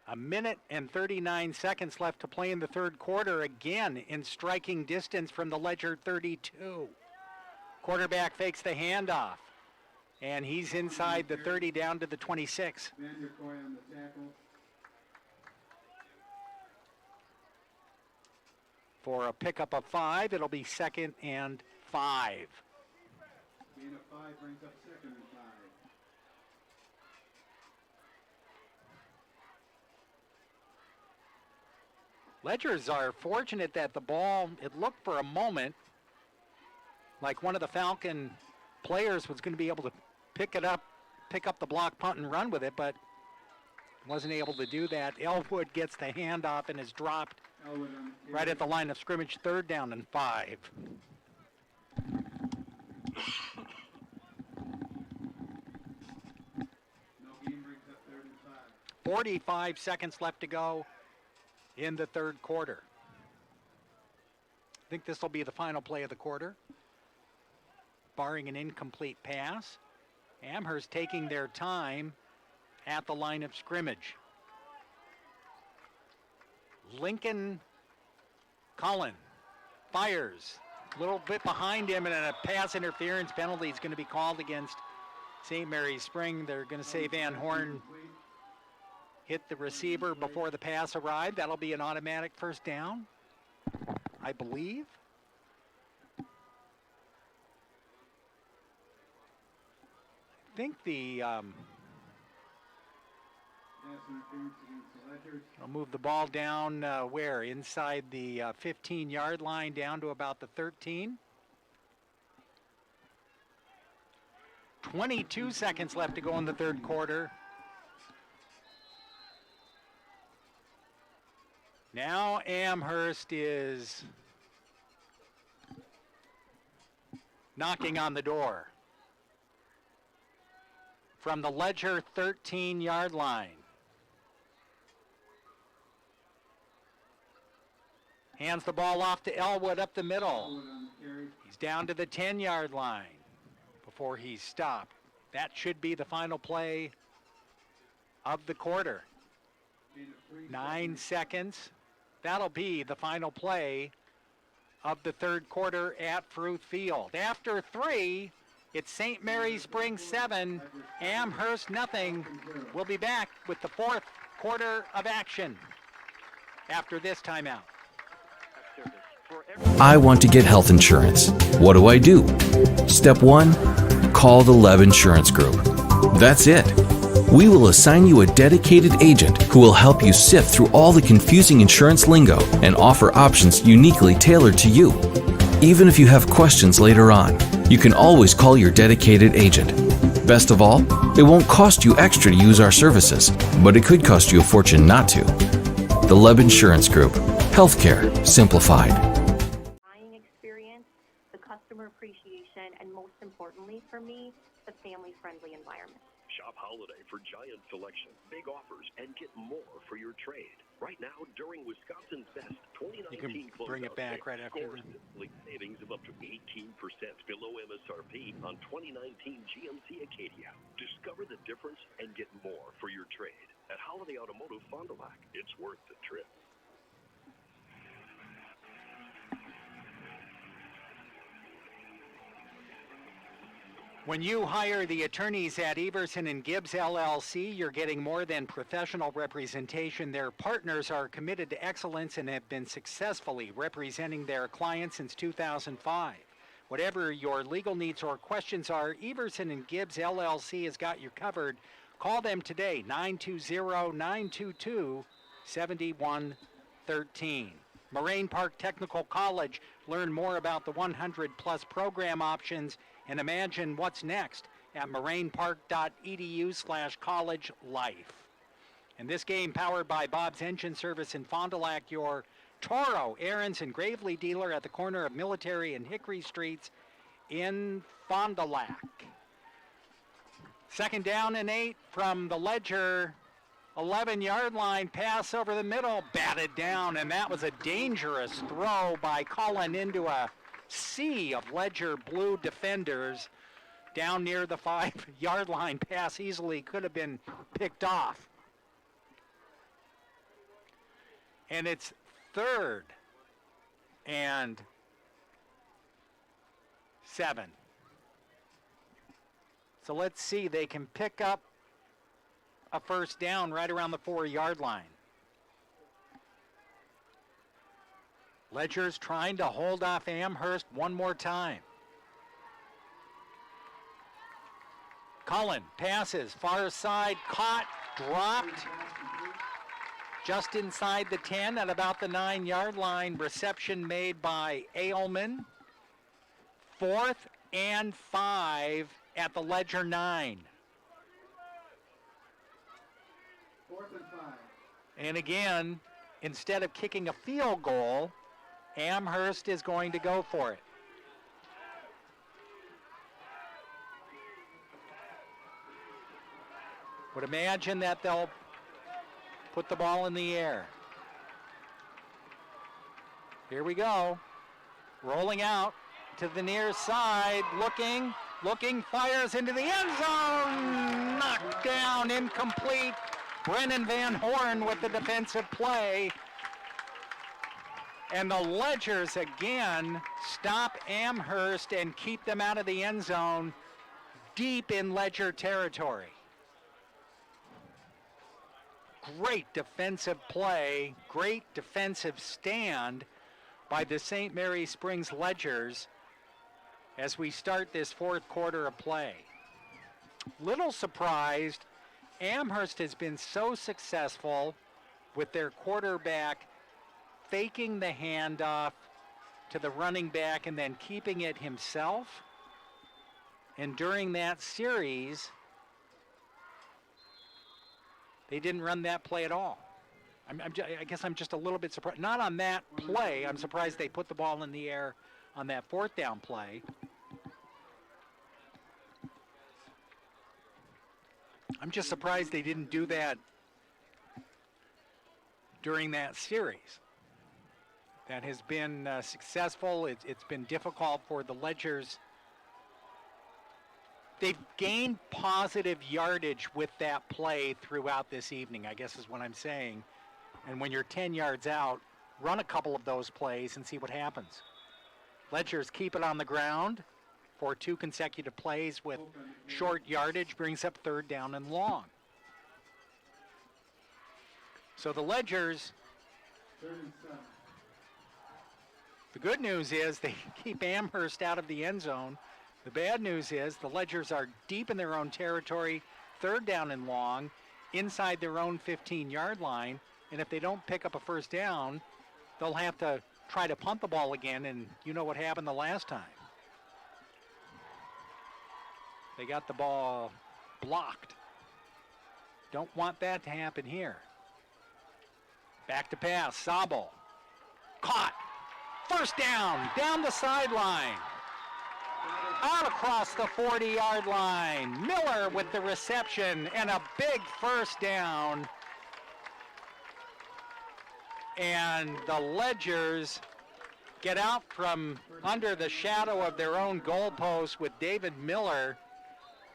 a minute and 39 seconds left to play in the third quarter, again in striking distance from the Ledger 32. Quarterback fakes the handoff, and he's inside the 30 down to the 26. Vanderkoy on the tackle. For a pickup of 5, it'll be 2nd and 5. Gain of 5 brings up 2nd and 5. Ledgers are fortunate that the ball, it looked for a moment like one of the Falcon players was going to be able to pick up the block punt and run with it, but wasn't able to do that. Elwood gets the handoff and is dropped right at the line of scrimmage, 3rd down and 5. No gain brings up 3rd and 5. 45 seconds left to go in the 3rd quarter. I think this will be the final play of the quarter, barring an incomplete pass. Amherst taking their time at the line of scrimmage. Lincoln Cullen fires a little bit behind him, and a pass interference penalty is going to be called against St. Mary's Spring. They're going to say Van Horn hit the receiver before the pass arrived. That'll be an automatic 1st down, I believe. I think I'll move the ball down where? Inside the 15-yard line down to about the 13. 22 seconds left to go in the 3rd quarter. Now Amherst is knocking on the door from the Ledger 13-yard line. Hands the ball off to Elwood up the middle. He's down to the 10-yard line before he's stopped. That should be the final play of the quarter. 9 seconds. That'll be the final play of the 3rd quarter at Fruth Field. After 3, it's St. Mary's Spring 7, Amherst nothing. We'll be back with the 4th quarter of action after this timeout. I want to get health insurance. What do I do? Step 1, call the Leb Insurance Group. That's it. We will assign you a dedicated agent who will help you sift through all the confusing insurance lingo and offer options uniquely tailored to you. Even if you have questions later on, you can always call your dedicated agent. Best of all, it won't cost you extra to use our services, but it could cost you a fortune not to. The Leb Insurance Group. Healthcare simplified. Buying experience, the customer appreciation, and most importantly for me, the family-friendly environment. Shop holiday for giant selection, big offers, and get more for your trade. Right now, during Wisconsin's best 2019 closeout bring it back right after the savings of up to 18% below MSRP on 2019 GMC Acadia. Discover the difference and get more for your trade at Holiday Automotive Fond du Lac. It's worth the trip. When you hire the attorneys at Everson and Gibbs LLC, you're getting more than professional representation. Their partners are committed to excellence and have been successfully representing their clients since 2005. Whatever your legal needs or questions are, Everson and Gibbs LLC has got you covered. Call them today, 920-922-7113. Moraine Park Technical College. Learn more about the 100-plus program options and imagine what's next at morainepark.edu/college life. And this game powered by Bob's Engine Service in Fond du Lac, your Toro, Aaron's, and Gravely dealer at the corner of Military and Hickory Streets in Fond du Lac. 2nd down and 8 from the Ledger 11-yard line. Pass over the middle, batted down, and that was a dangerous throw by Cullen into a sea of Ledger blue defenders down near the 5-yard line. Pass easily could have been picked off. And it's 3rd and 7. So let's see, they can pick up a 1st down right around the 4-yard line. Ledger's trying to hold off Amherst one more time. Cullen passes, far side, caught, dropped. Just inside the 10 at about the 9-yard line. Reception made by Ailman. 4th and 5 at the Ledger 9. 4th and 5. And again, instead of kicking a field goal, Amherst is going to go for it. Would imagine that they'll put the ball in the air. Here we go. Rolling out to the near side, looking, fires into the end zone. Knocked down, incomplete. Brennan Van Horn with the defensive play. And the Ledgers again stop Amherst and keep them out of the end zone deep in Ledger territory. Great defensive play, great defensive stand by the St. Mary Springs Ledgers as we start this fourth quarter of play. Little surprised, Amherst has been so successful with their quarterback faking the handoff to the running back and then keeping it himself. And during that series, they didn't run that play at all. I guess I'm just a little bit surprised. Not on that play. I'm surprised they put the ball in the air on that 4th down play. I'm just surprised they didn't do that during that series. That has been successful. It's been difficult for the Ledgers. They've gained positive yardage with that play throughout this evening, I guess is what I'm saying. And when you're 10 yards out, run a couple of those plays and see what happens. Ledgers keep it on the ground for 2 consecutive plays with short yardage, brings up 3rd down and long. So the Ledgers, 3rd and 7. The good news is they keep Amherst out of the end zone. The bad news is the Ledgers are deep in their own territory, 3rd down and long, inside their own 15-yard line, and if they don't pick up a 1st down, they'll have to try to punt the ball again, and you know what happened the last time. They got the ball blocked. Don't want that to happen here. Back to pass, Sabo. Caught. 1st down the sideline. Out across the 40-yard line. Miller with the reception and a big 1st down. And the Ledgers get out from under the shadow of their own goalpost with David Miller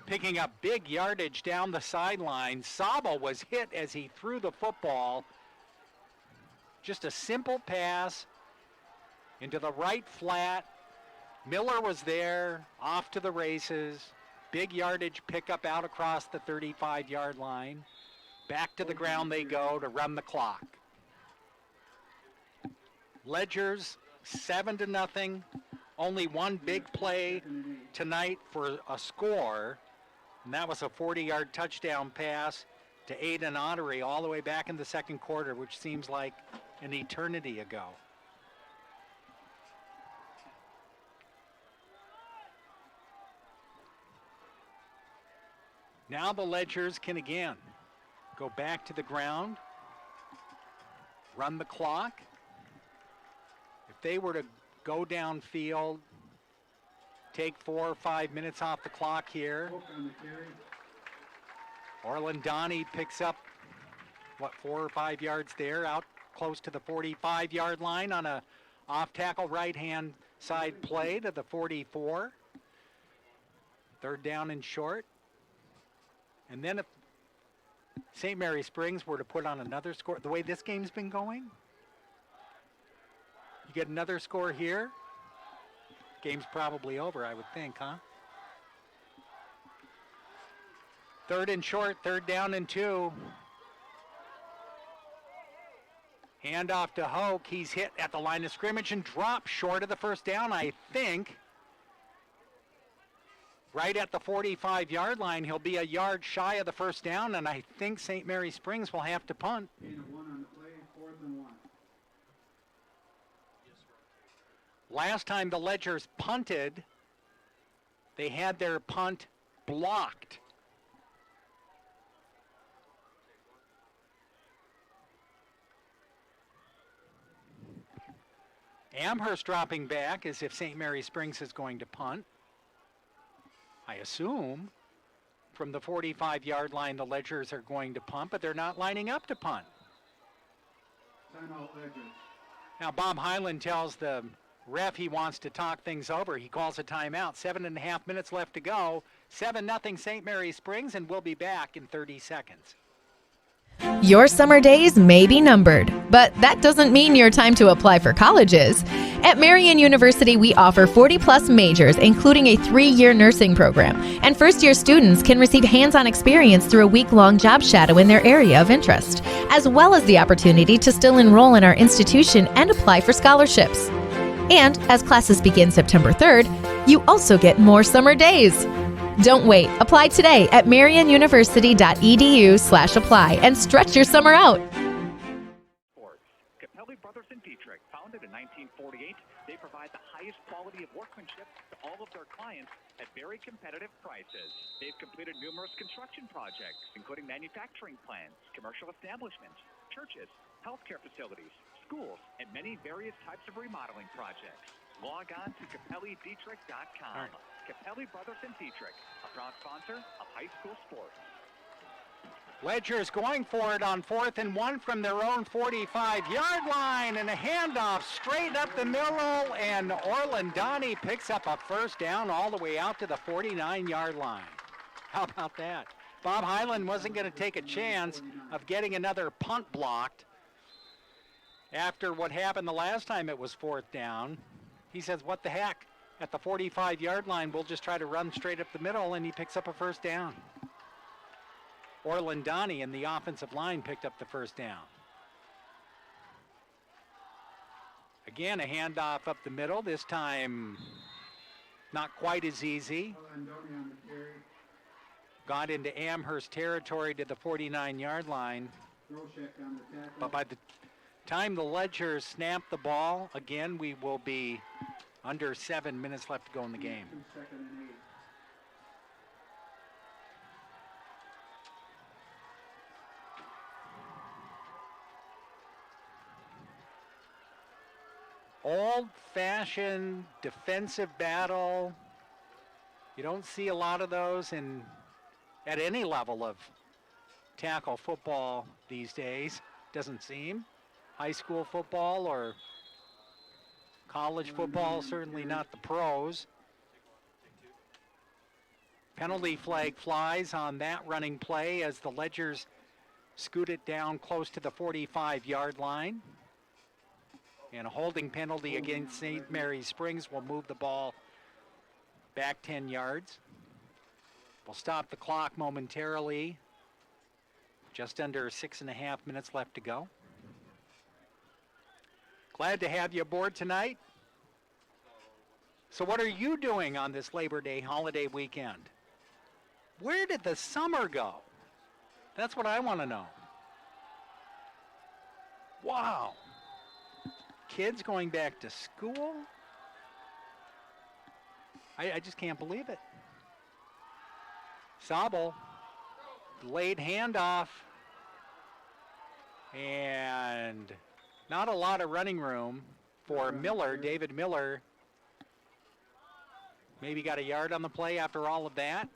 picking up big yardage down the sideline. Sabo was hit as he threw the football. Just a simple pass into the right flat. Miller was there, off to the races. Big yardage pickup out across the 35-yard line. Back to the ground they go to run the clock. Ledgers 7-0. Only one big play tonight for a score, and that was a 40-yard touchdown pass to Aiden Ottery all the way back in the second quarter, which seems like an eternity ago. Now the Ledgers can again go back to the ground, run the clock. If they were to go downfield, take 4 or 5 minutes off the clock here. Orland Donnie picks up, 4 or 5 yards there, out close to the 45-yard line on a off-tackle right-hand side play to the 44. 3rd down and short. And then if St. Mary Springs were to put on another score, the way this game's been going, you get another score here, game's probably over, I would think, huh? 3rd and short, 3rd down and 2. Hand off to Hoke. He's hit at the line of scrimmage and dropped short of the first down, I think. Right at the 45-yard line. He'll be a yard shy of the first down, and I think St. Mary Springs will have to punt. Last time the Ledgers punted, they had their punt blocked. Amherst dropping back as if St. Mary Springs is going to punt. I assume from the 45-yard line the Ledgers are going to punt, but they're not lining up to punt. Timeout Ledgers. Now Bob Highland tells the ref he wants to talk things over. He calls a timeout. 7.5 minutes left to go. 7-0 St. Mary Springs, and we'll be back in 30 seconds. Your summer days may be numbered, but that doesn't mean your time to apply for college is. At Marian University, we offer 40-plus majors, including a 3-year nursing program, and first-year students can receive hands-on experience through a week-long job shadow in their area of interest, as well as the opportunity to still enroll in our institution and apply for scholarships. And as classes begin September 3rd, you also get more summer days. Don't wait. Apply today at marianuniversity.edu/apply and stretch your summer out. Capelli Brothers in Dietrich, founded in 1948, they provide the highest quality of workmanship to all of their clients at very competitive prices. They've completed numerous construction projects, including manufacturing plants, commercial establishments, churches, healthcare facilities, schools, and many various types of remodeling projects. Log on to CapelliDietrich.com. Right. Capelli Brothers in Dietrich, a proud sponsor of high school sports. Ledgers going for it on 4th and 1 from their own 45-yard line, and a handoff straight up the middle, and Orland Donnie picks up a first down all the way out to the 49-yard line. How about that? Bob Highland wasn't going to take a chance of getting another punt blocked after what happened the last time it was 4th down. He says, what the heck? At the 45-yard line, we'll just try to run straight up the middle, and he picks up a first down. Orland Donnie in the offensive line picked up the first down. Again, a handoff up the middle. This time, not quite as easy. Got into Amherst territory to the 49-yard line. But by the time the Ledgers snap the ball, again, we will be under 7 minutes left to go in the game. Old-fashioned defensive battle. You don't see a lot of those at any level of tackle football these days, doesn't seem. High school football or college football, certainly not the pros. Penalty flag flies on that running play as the Ledgers scoot it down close to the 45-yard line. And a holding penalty against St. Mary Springs will move the ball back 10 yards. We'll stop the clock momentarily. Just under 6.5 minutes left to go. Glad to have you aboard tonight. So what are you doing on this Labor Day holiday weekend? Where did the summer go? That's what I want to know. Wow. Kids going back to school? I just can't believe it. Sabel, delayed handoff. And not a lot of running room for Miller. David Miller maybe got a yard on the play after all of that.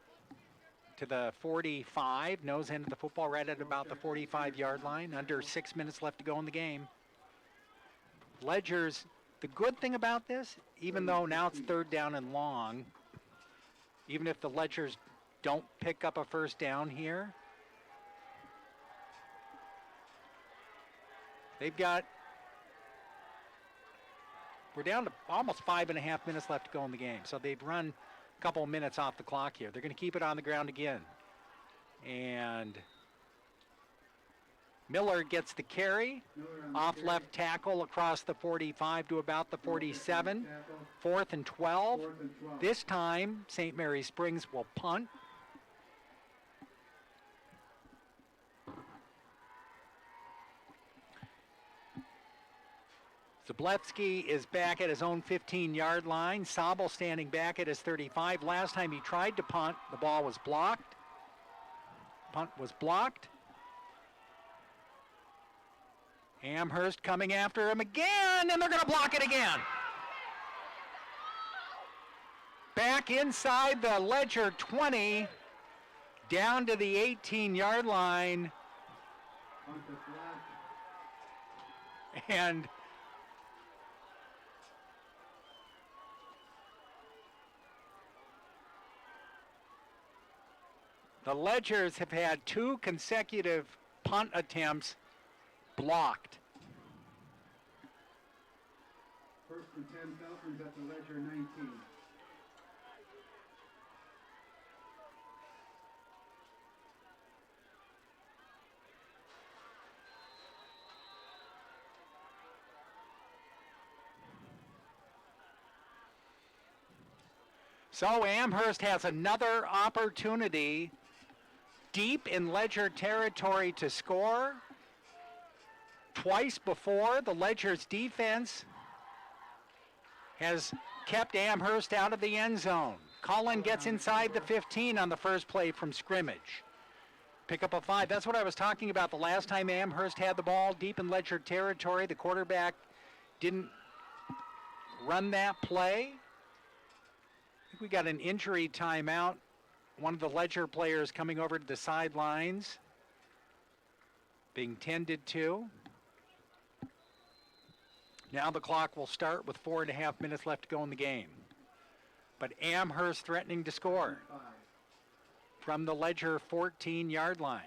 To the 45, nose end of the football right at about the 45-yard line. Under 6 minutes left to go in the game. Ledgers, the good thing about this, even though now it's 3rd down and long, even if the Ledgers don't pick up a first down here, we're down to almost 5.5 minutes left to go in the game. So they've run a couple of minutes off the clock here. They're going to keep it on the ground again. And Miller gets the carry. Off left tackle across the 45 to about the 47. 4th and 12. This time, St. Mary Springs will punt. Zablevsky is back at his own 15-yard line. Sobel standing back at his 35. Last time he tried to punt, the ball was blocked. Punt was blocked. Amherst coming after him again, and they're going to block it again. Back inside the Ledger 20, down to the 18-yard line. And the Ledgers have had 2 consecutive punt attempts blocked. 1st and 10 Falcons at the Ledger 19. So Amherst has another opportunity deep in Ledger territory to score. Twice before, the Ledger's defense has kept Amherst out of the end zone. Cullen gets inside the 15 on the first play from scrimmage. Pick up a 5. That's what I was talking about the last time Amherst had the ball deep in Ledger territory. The quarterback didn't run that play. I think we got an injury timeout. One of the Ledger players coming over to the sidelines, being tended to. Now the clock will start with 4.5 minutes left to go in the game. But Amherst threatening to score from the Ledger 14-yard line.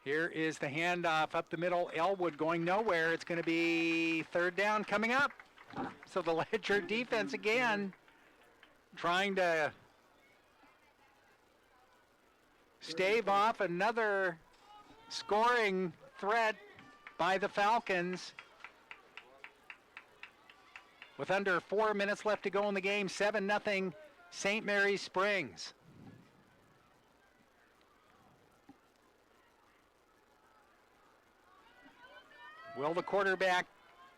Here is the handoff up the middle. Elwood going nowhere. It's going to be 3rd down coming up. So the Ledger defense again trying to stave off another scoring threat by the Falcons. With under 4 minutes left to go in the game, 7-0 St. Mary Springs. Will the quarterback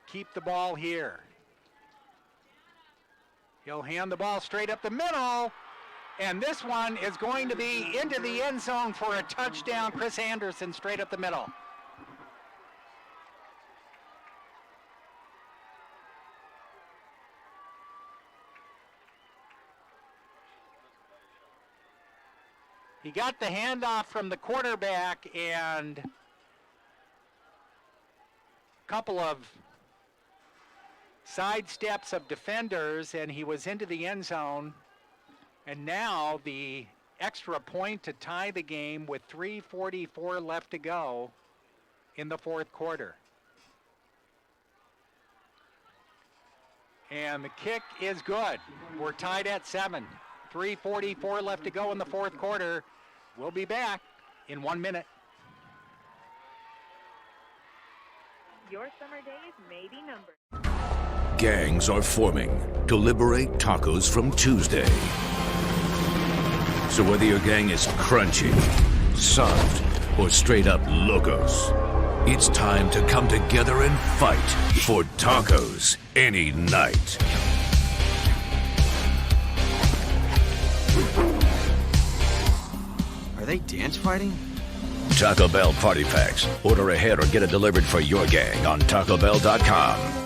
keep the ball here? He'll hand the ball straight up the middle, and this one is going to be into the end zone for a touchdown. Chris Anderson straight up the middle. He got the handoff from the quarterback and a couple of side steps of defenders, and he was into the end zone. And now the extra point to tie the game with 3:44 left to go in the 4th quarter. And the kick is good. We're tied at 7. 3:44 left to go in the 4th quarter. We'll be back in 1 minute. Your summer days may be numbered. Gangs are forming to liberate tacos from Tuesday. So whether your gang is crunchy, soft, or straight up locos, it's time to come together and fight for tacos any night. Are they dance fighting? Taco Bell Party Packs. Order ahead or get it delivered for your gang on TacoBell.com.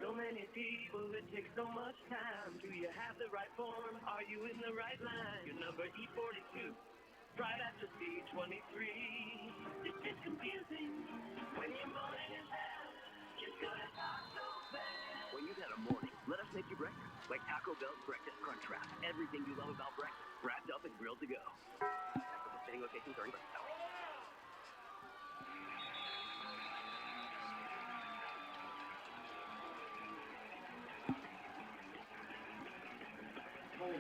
So many people, it takes so much time. Do you have the right form? Are you in the right line? Your number E42, right after C23. It's just confusing when your morning is hell. You're gonna talk so fast. When you've had a morning, let us make you breakfast. Like Taco Bell's Breakfast Crunch Wrap. Everything you love about breakfast, wrapped up and grilled to go. Participating locations during breakfast hours.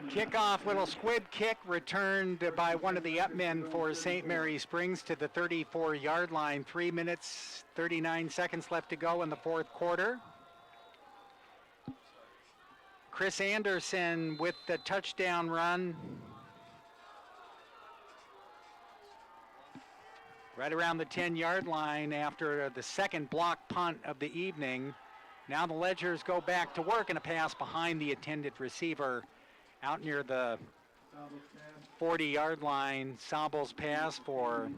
Kickoff, little squib kick returned by one of the up men for St. Mary Springs to the 34-yard line. 3 minutes, 39 seconds left to go in the fourth quarter. Chris Anderson with the touchdown run. Right around the 10-yard line after the second block punt of the evening. Now the Ledgers go back to work in a pass behind the intended receiver out near the 40-yard line. Sabel's pass for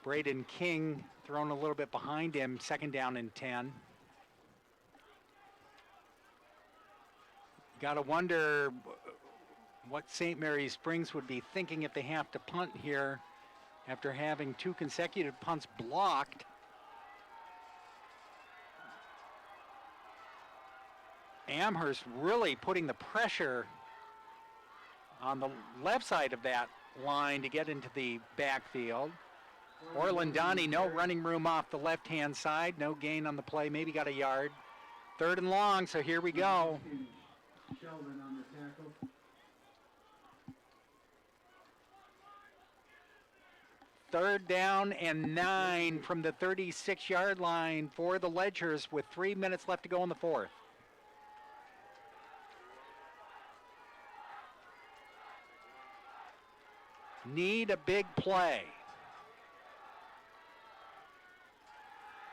Braden King thrown a little bit behind him. Second down and 10. Got to wonder what St. Mary Springs would be thinking if they have to punt here after having 2 consecutive punts blocked. Amherst really putting the pressure on the left side of that line to get into the backfield. Orlandani, no running room off the left-hand side. No gain on the play, maybe got a yard. 3rd and long, so here we go. Sheldon on the tackle. Third down and 9 from the 36-yard line for the Ledgers with 3 minutes left to go in the fourth. Need a big play.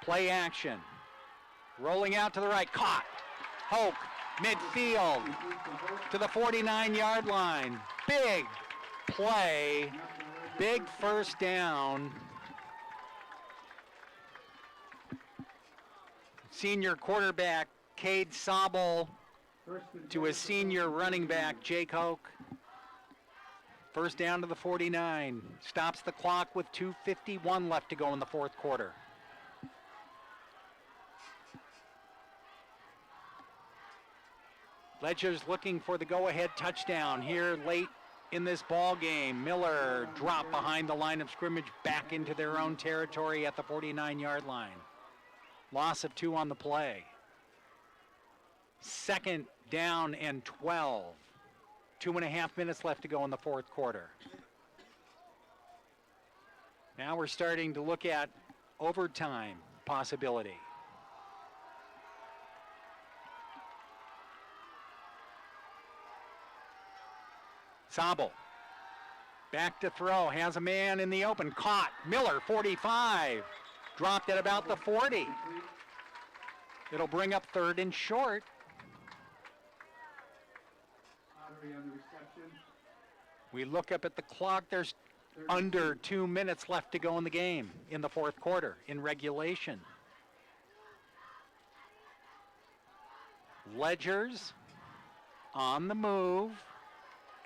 Play action. Rolling out to the right. Caught. Hoke. Midfield to the 49-yard line. Big play. Big first down. Senior quarterback Cade Sabel to his senior running back Jake Hoke. First down to the 49. Stops the clock with 2:51 left to go in the fourth quarter. Ledgers looking for the go-ahead touchdown here late in this ball game. Miller dropped behind the line of scrimmage back into their own territory at the 49-yard line. Loss of 2 on the play. Second down and 12. 2.5 minutes left to go in the fourth quarter. Now we're starting to look at overtime possibility. Sabel back to throw, has a man in the open, caught. Miller, 45, dropped at about the 40. It'll bring up 3rd and short. We look up at the clock, there's under 2 minutes left to go in the game in the fourth quarter in regulation. Ledgers on the move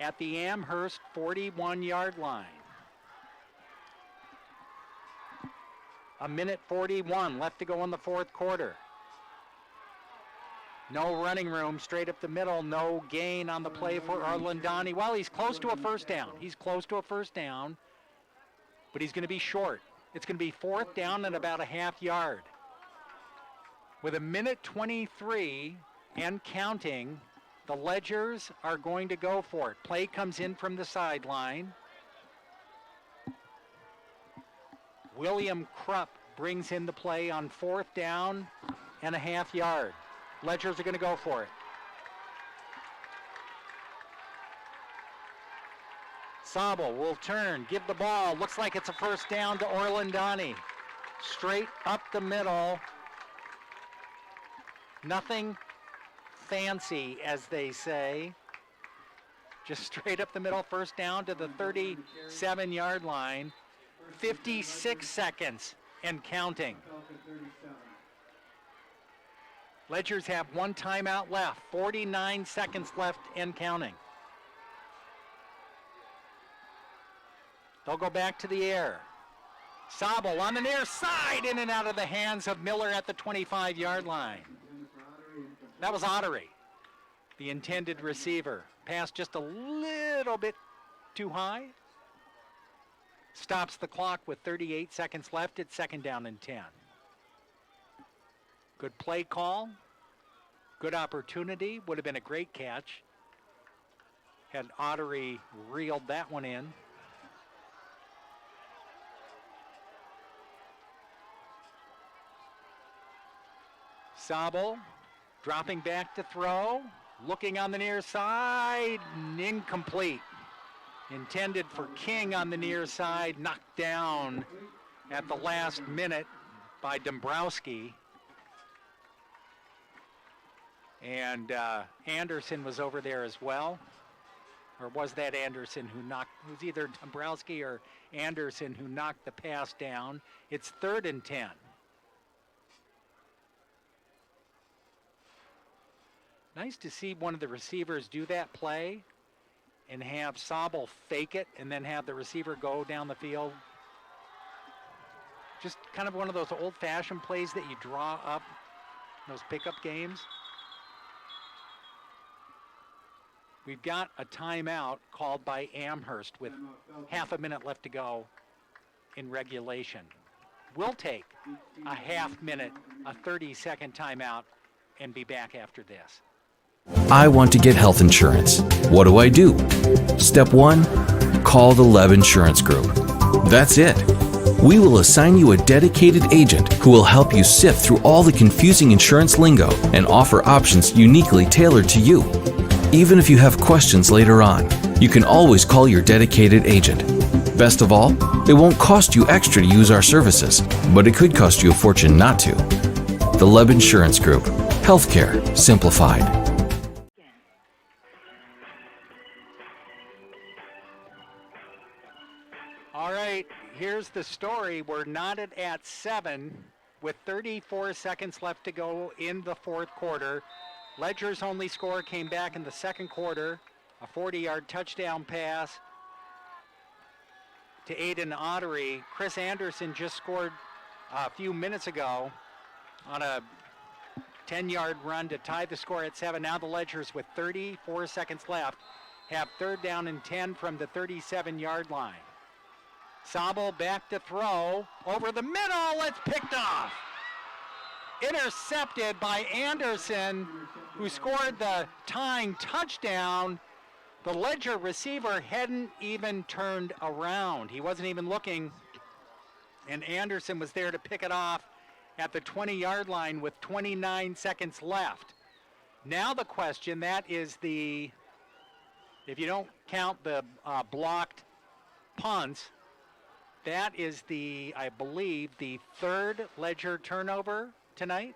at the Amherst 41-yard line. 1:41 left to go in the fourth quarter. No running room straight up the middle. No gain on the play for Orlandani. Well, he's close to a first down. He's close to a first down, but he's going to be short. It's going to be 4th down and about a half yard. With 1:23 and counting, the Ledgers are going to go for it. Play comes in from the sideline. William Krupp brings in the play on 4th down and a half yard. Ledgers are going to go for it. Sabel will turn, give the ball. Looks like it's a first down to Orlandani. Straight up the middle. Nothing fancy, as they say. Just straight up the middle, first down to the 37-yard line. 56 seconds and counting. Ledgers have 1 timeout left. 49 seconds left and counting. They'll go back to the air. Sabel on the near side, in and out of the hands of Miller at the 25-yard line. That was Ottery, the intended receiver. Pass just a little bit too high. Stops the clock with 38 seconds left. It's 2nd down and 10. Good play call. Good opportunity. Would have been a great catch Had Ottery reeled that one in. Sabel dropping back to throw. Looking on the near side. Incomplete. Intended for King on the near side. Knocked down at the last minute by Dombrowski. And Anderson was over there as well. Or was that Anderson who knocked, it was either Dombrowski or Anderson who knocked the pass down. It's 3rd and 10. Nice to see one of the receivers do that play and have Sabel fake it and then have the receiver go down the field. Just kind of one of those old-fashioned plays that you draw up in those pickup games. We've got a timeout called by Amherst with half a minute left to go in regulation. We'll take a half minute, a 30-second timeout, and be back after this. I want to get health insurance. What do I do? Step 1, call the Leb Insurance Group. That's it. We will assign you a dedicated agent who will help you sift through all the confusing insurance lingo and offer options uniquely tailored to you. Even if you have questions later on, you can always call your dedicated agent. Best of all, it won't cost you extra to use our services, but it could cost you a fortune not to. The Leb Insurance Group. Healthcare simplified. All right, here's the story. We're knotted at 7 with 34 seconds left to go in the 4th quarter. Ledger's only score came back in the 2nd quarter, a 40-yard touchdown pass to Aiden Ottery. Chris Anderson just scored a few minutes ago on a 10-yard run to tie the score at 7. Now the Ledgers, with 34 seconds left, have 3rd down and 10 from the 37-yard line. Sabel back to throw. Over the middle, it's picked off. Intercepted by Anderson, who scored the tying touchdown. The Ledger receiver hadn't even turned around. He wasn't even looking, and Anderson was there to pick it off at the 20-yard line with 29 seconds left. Now the question, that is the, if you don't count the blocked punts, that is the, I believe, the 3rd Ledger turnover tonight.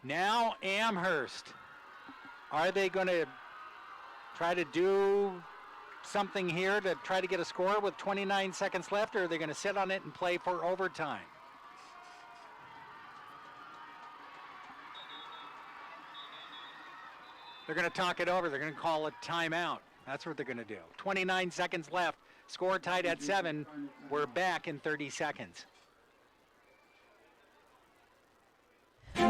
Now Amherst, are they going to try to do something here to try to get a score with 29 seconds left, or are they going to sit on it and play for overtime? They're going to talk it over. They're going to call a timeout. That's what they're going to do. 29 seconds left. Score tied at 7. We're back in 30 seconds.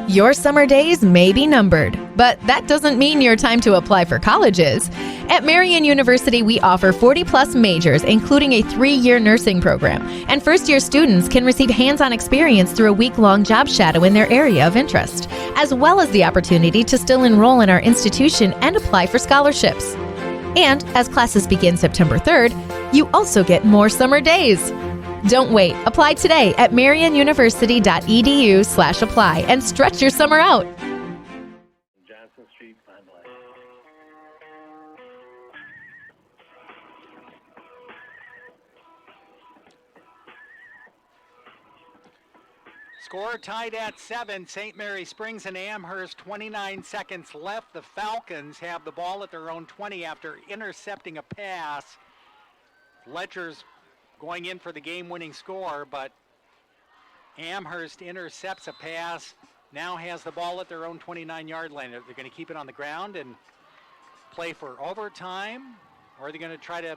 Your summer days may be numbered, but that doesn't mean your time to apply for college is. At Marian University, we offer 40-plus majors, including a 3-year nursing program, and first-year students can receive hands-on experience through a week-long job shadow in their area of interest, as well as the opportunity to still enroll in our institution and apply for scholarships. And as classes begin September 3rd, you also get more summer days. Don't wait. Apply today at marianuniversity.edu/apply and stretch your summer out. Johnson Street, Fond du Lac. Score tied at 7. St. Mary Springs and Amherst, 29 seconds left. The Falcons have the ball at their own 20 after intercepting a pass. Ledger's going in for the game-winning score, but Amherst intercepts a pass, now has the ball at their own 29-yard line. They're going to keep it on the ground and play for overtime, or are they going to try to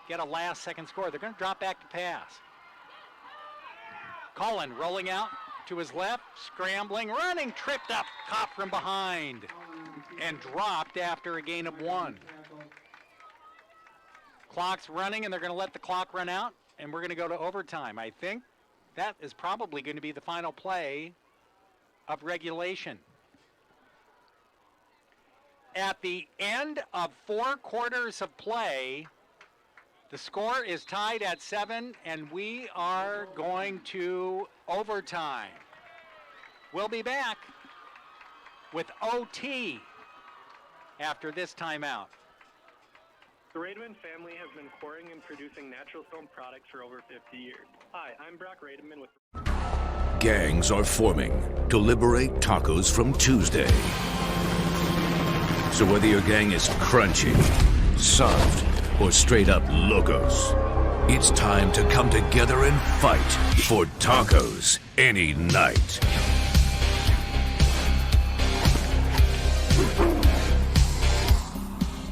get a last-second score? They're going to drop back to pass. Cullen rolling out to his left, scrambling, running, tripped up, caught from behind, and dropped after a gain of 1. Clock's running, and they're going to let the clock run out, and we're going to go to overtime. I think that is probably going to be the final play of regulation. At the end of 4 quarters of play, the score is tied at 7, and we are going to overtime. We'll be back with OT after this timeout. The Rademan family has been quarrying and producing natural stone products for over 50 years. Hi, I'm Brock Rademan with... Gangs are forming to liberate tacos from Tuesday. So whether your gang is crunchy, soft, or straight up locos, it's time to come together and fight for tacos any night.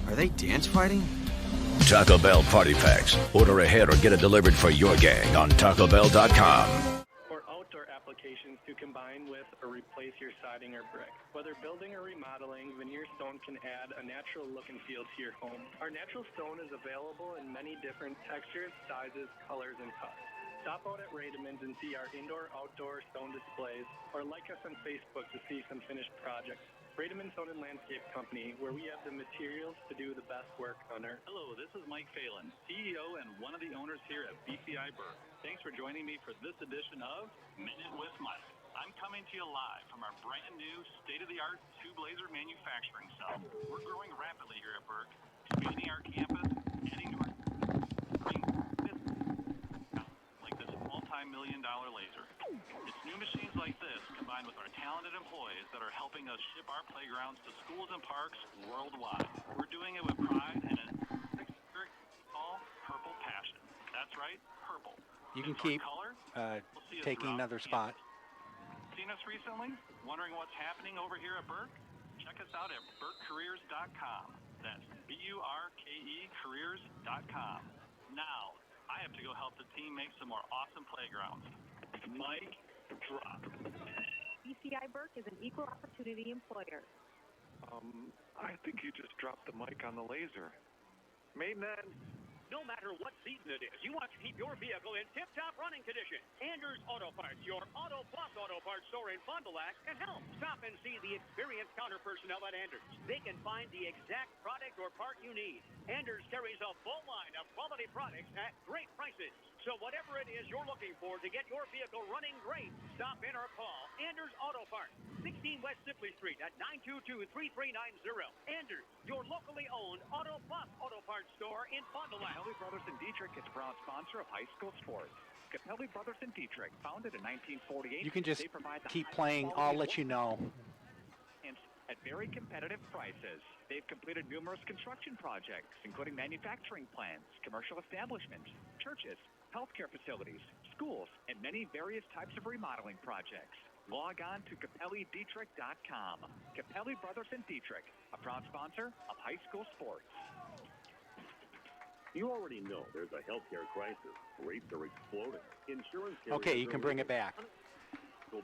Are they dance fighting? Taco Bell Party Packs. Order ahead or get it delivered for your gang on TacoBell.com. Or outdoor applications to combine with or replace your siding or brick. Whether building or remodeling, veneer stone can add a natural look and feel to your home. Our natural stone is available in many different textures, sizes, colors, and cuts. Stop out at Rademan's and see our indoor-outdoor stone displays, or like us on Facebook to see some finished projects. Rademan Stone and Landscape Company, where we have the materials to do the best work on Earth. Hello, this is Mike Phelan, CEO and one of the owners here at BCI Burke. Thanks for joining me for this edition of Minute with Mike. I'm coming to you live from our brand new state-of-the-art two-blazer manufacturing cell. We're growing rapidly here at Burke, expanding our campus, adding to our like this multi-million-dollar laser. It's new machines like this combined with our talented employees that are helping us ship our playgrounds to schools and parks worldwide. We're doing it with pride and an all purple passion. That's right, purple. You can keep taking another spot. Seen us recently? Wondering what's happening over here at Burke? Check us out at burkecareers.com. That's BURKE careers.com. Now, I have to go help the team make some more awesome playgrounds. Mike, drop. BCI Burke is an equal opportunity employer. I think you just dropped the mic on the laser. Maintenance. No matter what season it is, you want to keep your vehicle in tip-top running condition. Anders Auto Parts, your Auto Plus Auto Parts store in Fond du Lac, can help. Stop and see the experienced counter personnel at Anders. They can find the exact product or part you need. Anders carries a full line of quality products at great prices. So whatever it is you're looking for to get your vehicle running great, stop in or call Anders Auto Parts, 16 West Sibley Street at 922-3390. Anders, your locally owned Auto Plus Auto Parts store in Fond du Lac. Capelli Brothers and Dietrich is a proud sponsor of high school sports. Capelli Brothers and Dietrich, founded in 1948. You can just keep playing. I'll let you know. At very competitive prices. They've completed numerous construction projects, including manufacturing plants, commercial establishments, churches, healthcare facilities, schools, and many various types of remodeling projects. Log on to CapelliDietrich.com. Capelli Brothers and Dietrich, a proud sponsor of high school sports. You already know there's a healthcare crisis. Rates are exploding. Insurance Okay, you can bring it back.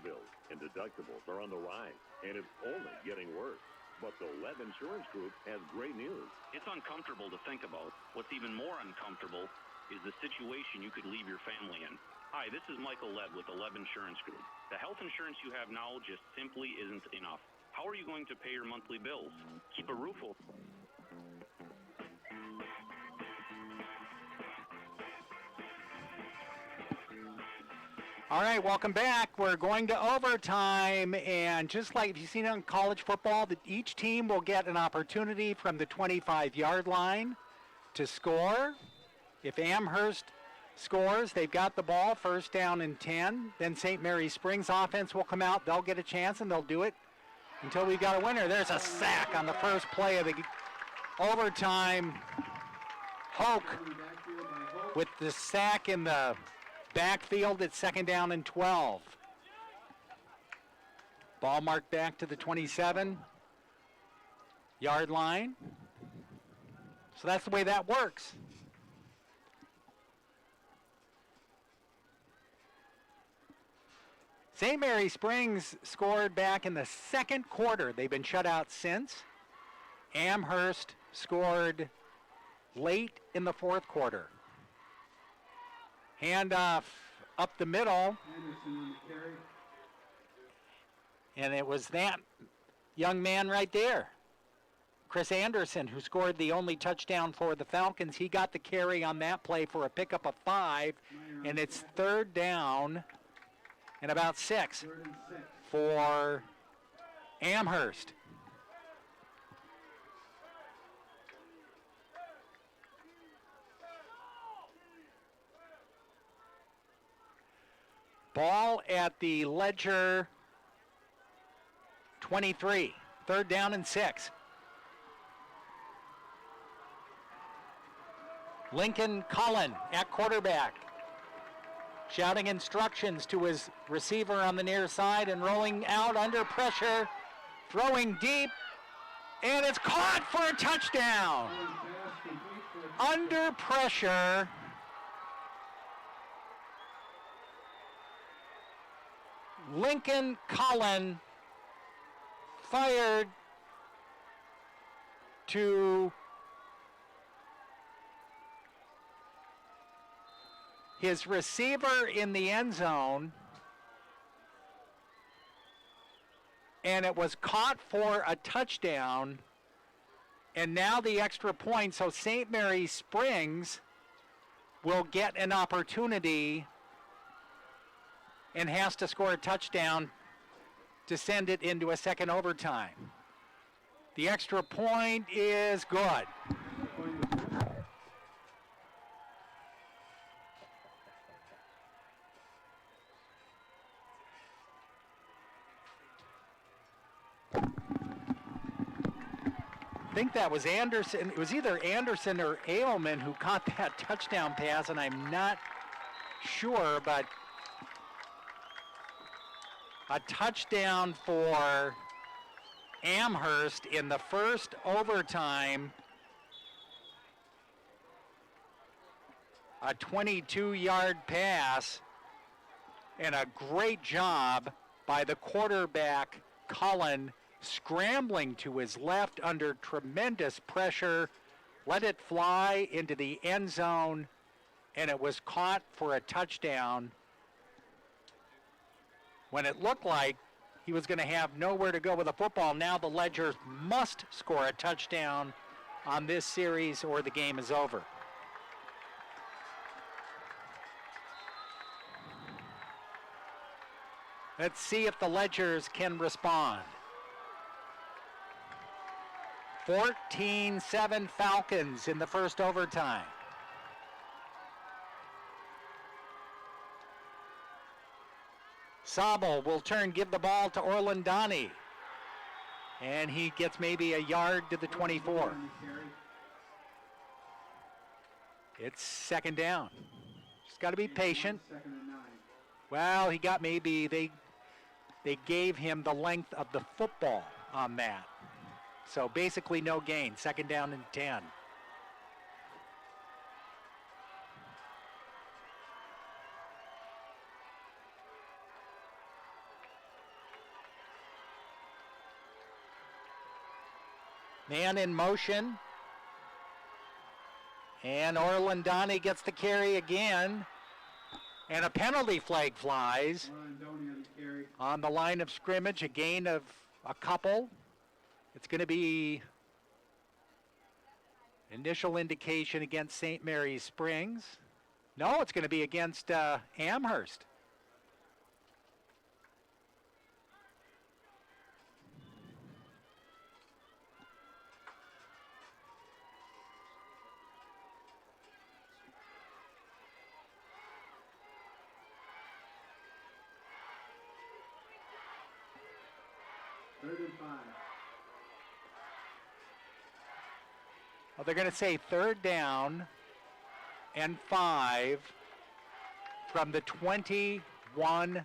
Bills and deductibles are on the rise, and it's only getting worse. But the Lev Insurance Group has great news. It's uncomfortable to think about. What's even more uncomfortable is the situation you could leave your family in. Hi, this is Michael Lev with the Lev Insurance Group. The health insurance you have now just simply isn't enough. How are you going to pay your monthly bills? Keep a roof over. All right, welcome back. We're going to overtime, and just like you've seen on college football, that each team will get an opportunity from the 25-yard line to score. If Amherst scores, they've got the ball, first down and 10. Then St. Mary Springs offense will come out. They'll get a chance, and they'll do it until we've got a winner. There's a sack on the first play of the overtime. Hoke with the sack in the backfield at second down and 12. Ball marked back to the 27-yard line. So that's the way that works. St. Mary Springs scored back in the second quarter. They've been shut out since. Amherst scored late in the fourth quarter. Handoff up the middle. Anderson on the carry. And it was that young man right there, Chris Anderson, who scored the only touchdown for the Falcons. He got the carry on that play for a pickup of 5, and it's third down and about 6 for Amherst. Ball at the Ledger 23, third down and 6. Lincoln Cullen at quarterback, shouting instructions to his receiver on the near side and rolling out under pressure, throwing deep, and it's caught for a touchdown. Under pressure. Lincoln Cullen fired to his receiver in the end zone, and it was caught for a touchdown, and now the extra point, so St. Mary's Springs will get an opportunity and has to score a touchdown to send it into a second overtime. The extra point is good. I think that was Anderson. It was either Anderson or Ailman who caught that touchdown pass, and I'm not sure, but a touchdown for Amherst in the first overtime. A 22-yard pass, and a great job by the quarterback, Cullen, scrambling to his left under tremendous pressure, let it fly into the end zone, and it was caught for a touchdown when it looked like he was going to have nowhere to go with the football. Now the Ledgers must score a touchdown on this series or the game is over. Let's see if the Ledgers can respond. 14-7 Falcons in the first overtime. Sobel will give the ball to Orlandani. And he gets maybe a yard to the 24. It's second down. Just got to be patient. Well, he got maybe, they gave him the length of the football on that. So basically no gain, second down and 10. Man in motion. And Orlandani gets the carry again. And a penalty flag flies on the line of scrimmage, a gain of a couple. It's going to be initial indication against St. Mary's Springs. No, it's going to be against Amherst. Third and 5. Well, they're going to say third down and 5 from the 21-yard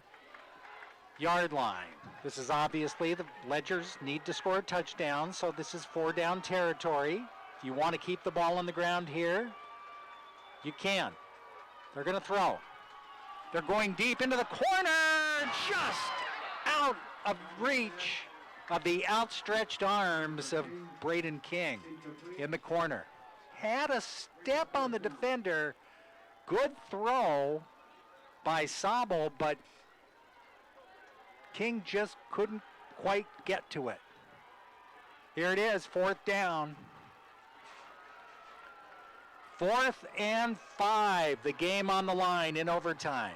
line. This is obviously the Ledgers need to score a touchdown, so this is 4-down territory. If you want to keep the ball on the ground here, you can. They're going to throw. They're going deep into the corner, just out of reach of the outstretched arms of Braden King in the corner. had a step on the defender. Good throw by Sobel, but King just couldn't quite get to it. Here it is, 4th down. 4th and 5, the game on the line in overtime.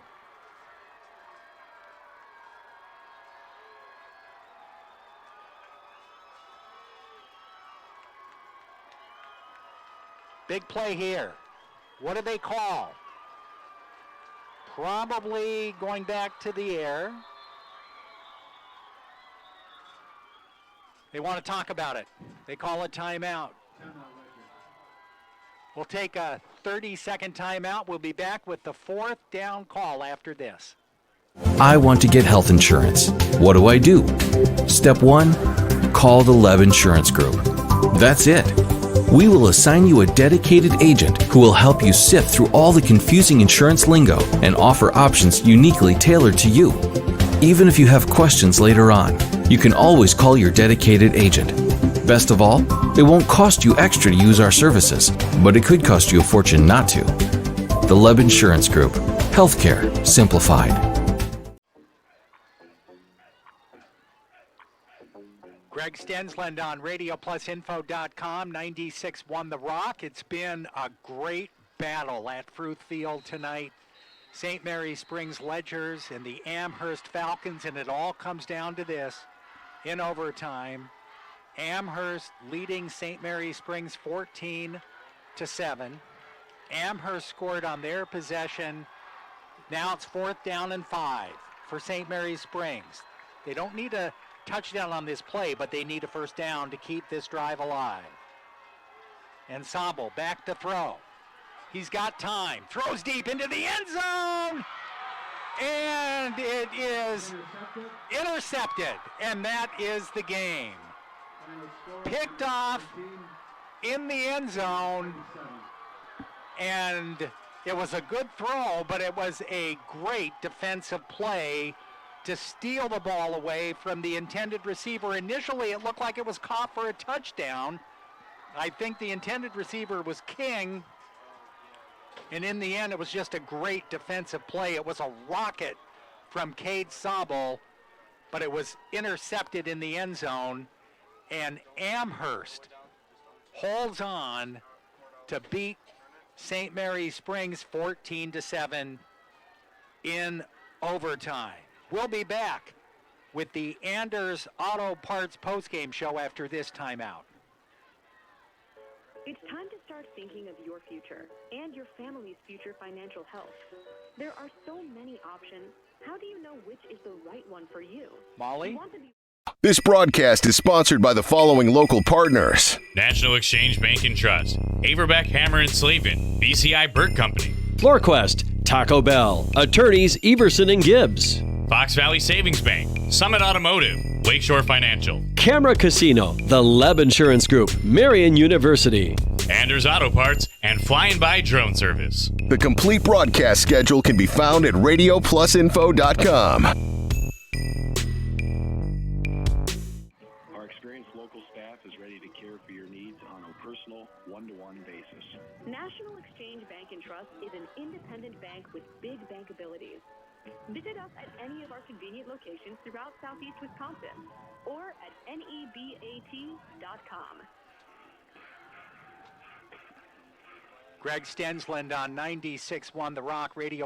Big play here. What do they call? Probably going back to the air. They want to talk about it. They call a timeout. We'll take a 30-second timeout. We'll be back with the 4th down call after this. I want to get health insurance. What do I do? Step 1, call the Leb Insurance Group. That's it. We will assign you a dedicated agent who will help you sift through all the confusing insurance lingo and offer options uniquely tailored to you. Even if you have questions later on, you can always call your dedicated agent. Best of all, it won't cost you extra to use our services, but it could cost you a fortune not to. The Leb Insurance Group. Healthcare simplified. Greg Stensland on RadioPlusInfo.com, 96.1 The Rock. It's been a great battle at Fruit Field tonight. St. Mary Springs Ledgers and the Amherst Falcons, and it all comes down to this in overtime. Amherst leading St. Mary Springs 14-7. Amherst scored on their possession. Now it's 4th down and 5 for St. Mary Springs. They don't need a touchdown on this play, but they need a 1st down to keep this drive alive. And Sobel back to throw. He's got time. Throws deep into the end zone. And it is intercepted. And that is the game. Picked off in the end zone. And it was a good throw, but it was a great defensive play to steal the ball away from the intended receiver. Initially, it looked like it was caught for a touchdown. I think the intended receiver was King. And in the end, it was just a great defensive play. It was a rocket from Cade Sobel, but it was intercepted in the end zone. And Amherst holds on to beat St. Mary Springs 14-7 in overtime. We'll be back with the Anders Auto Parts postgame show after this timeout. It's time to start thinking of your future and your family's future financial health. There are so many options. How do you know which is the right one for you? Molly? This broadcast is sponsored by the following local partners. National Exchange Bank and Trust, Averbeck Hammer and Slavin, BCI Burt Company, FloorQuest, Taco Bell, Attorneys Everson and Gibbs, Fox Valley Savings Bank, Summit Automotive, Lakeshore Financial, Camera Casino, the Leb Insurance Group, Marion University, Anders Auto Parts, and Flying By Drone Service. The complete broadcast schedule can be found at RadioPlusInfo.com. Our experienced local staff is ready to care for your needs on a personal, one-to-one basis. National Exchange Bank and Trust is an independent bank with big bank abilities. Visit us at any of our convenient locations throughout southeast Wisconsin or at nebat.com. Greg Stensland on 96.1 The Rock Radio.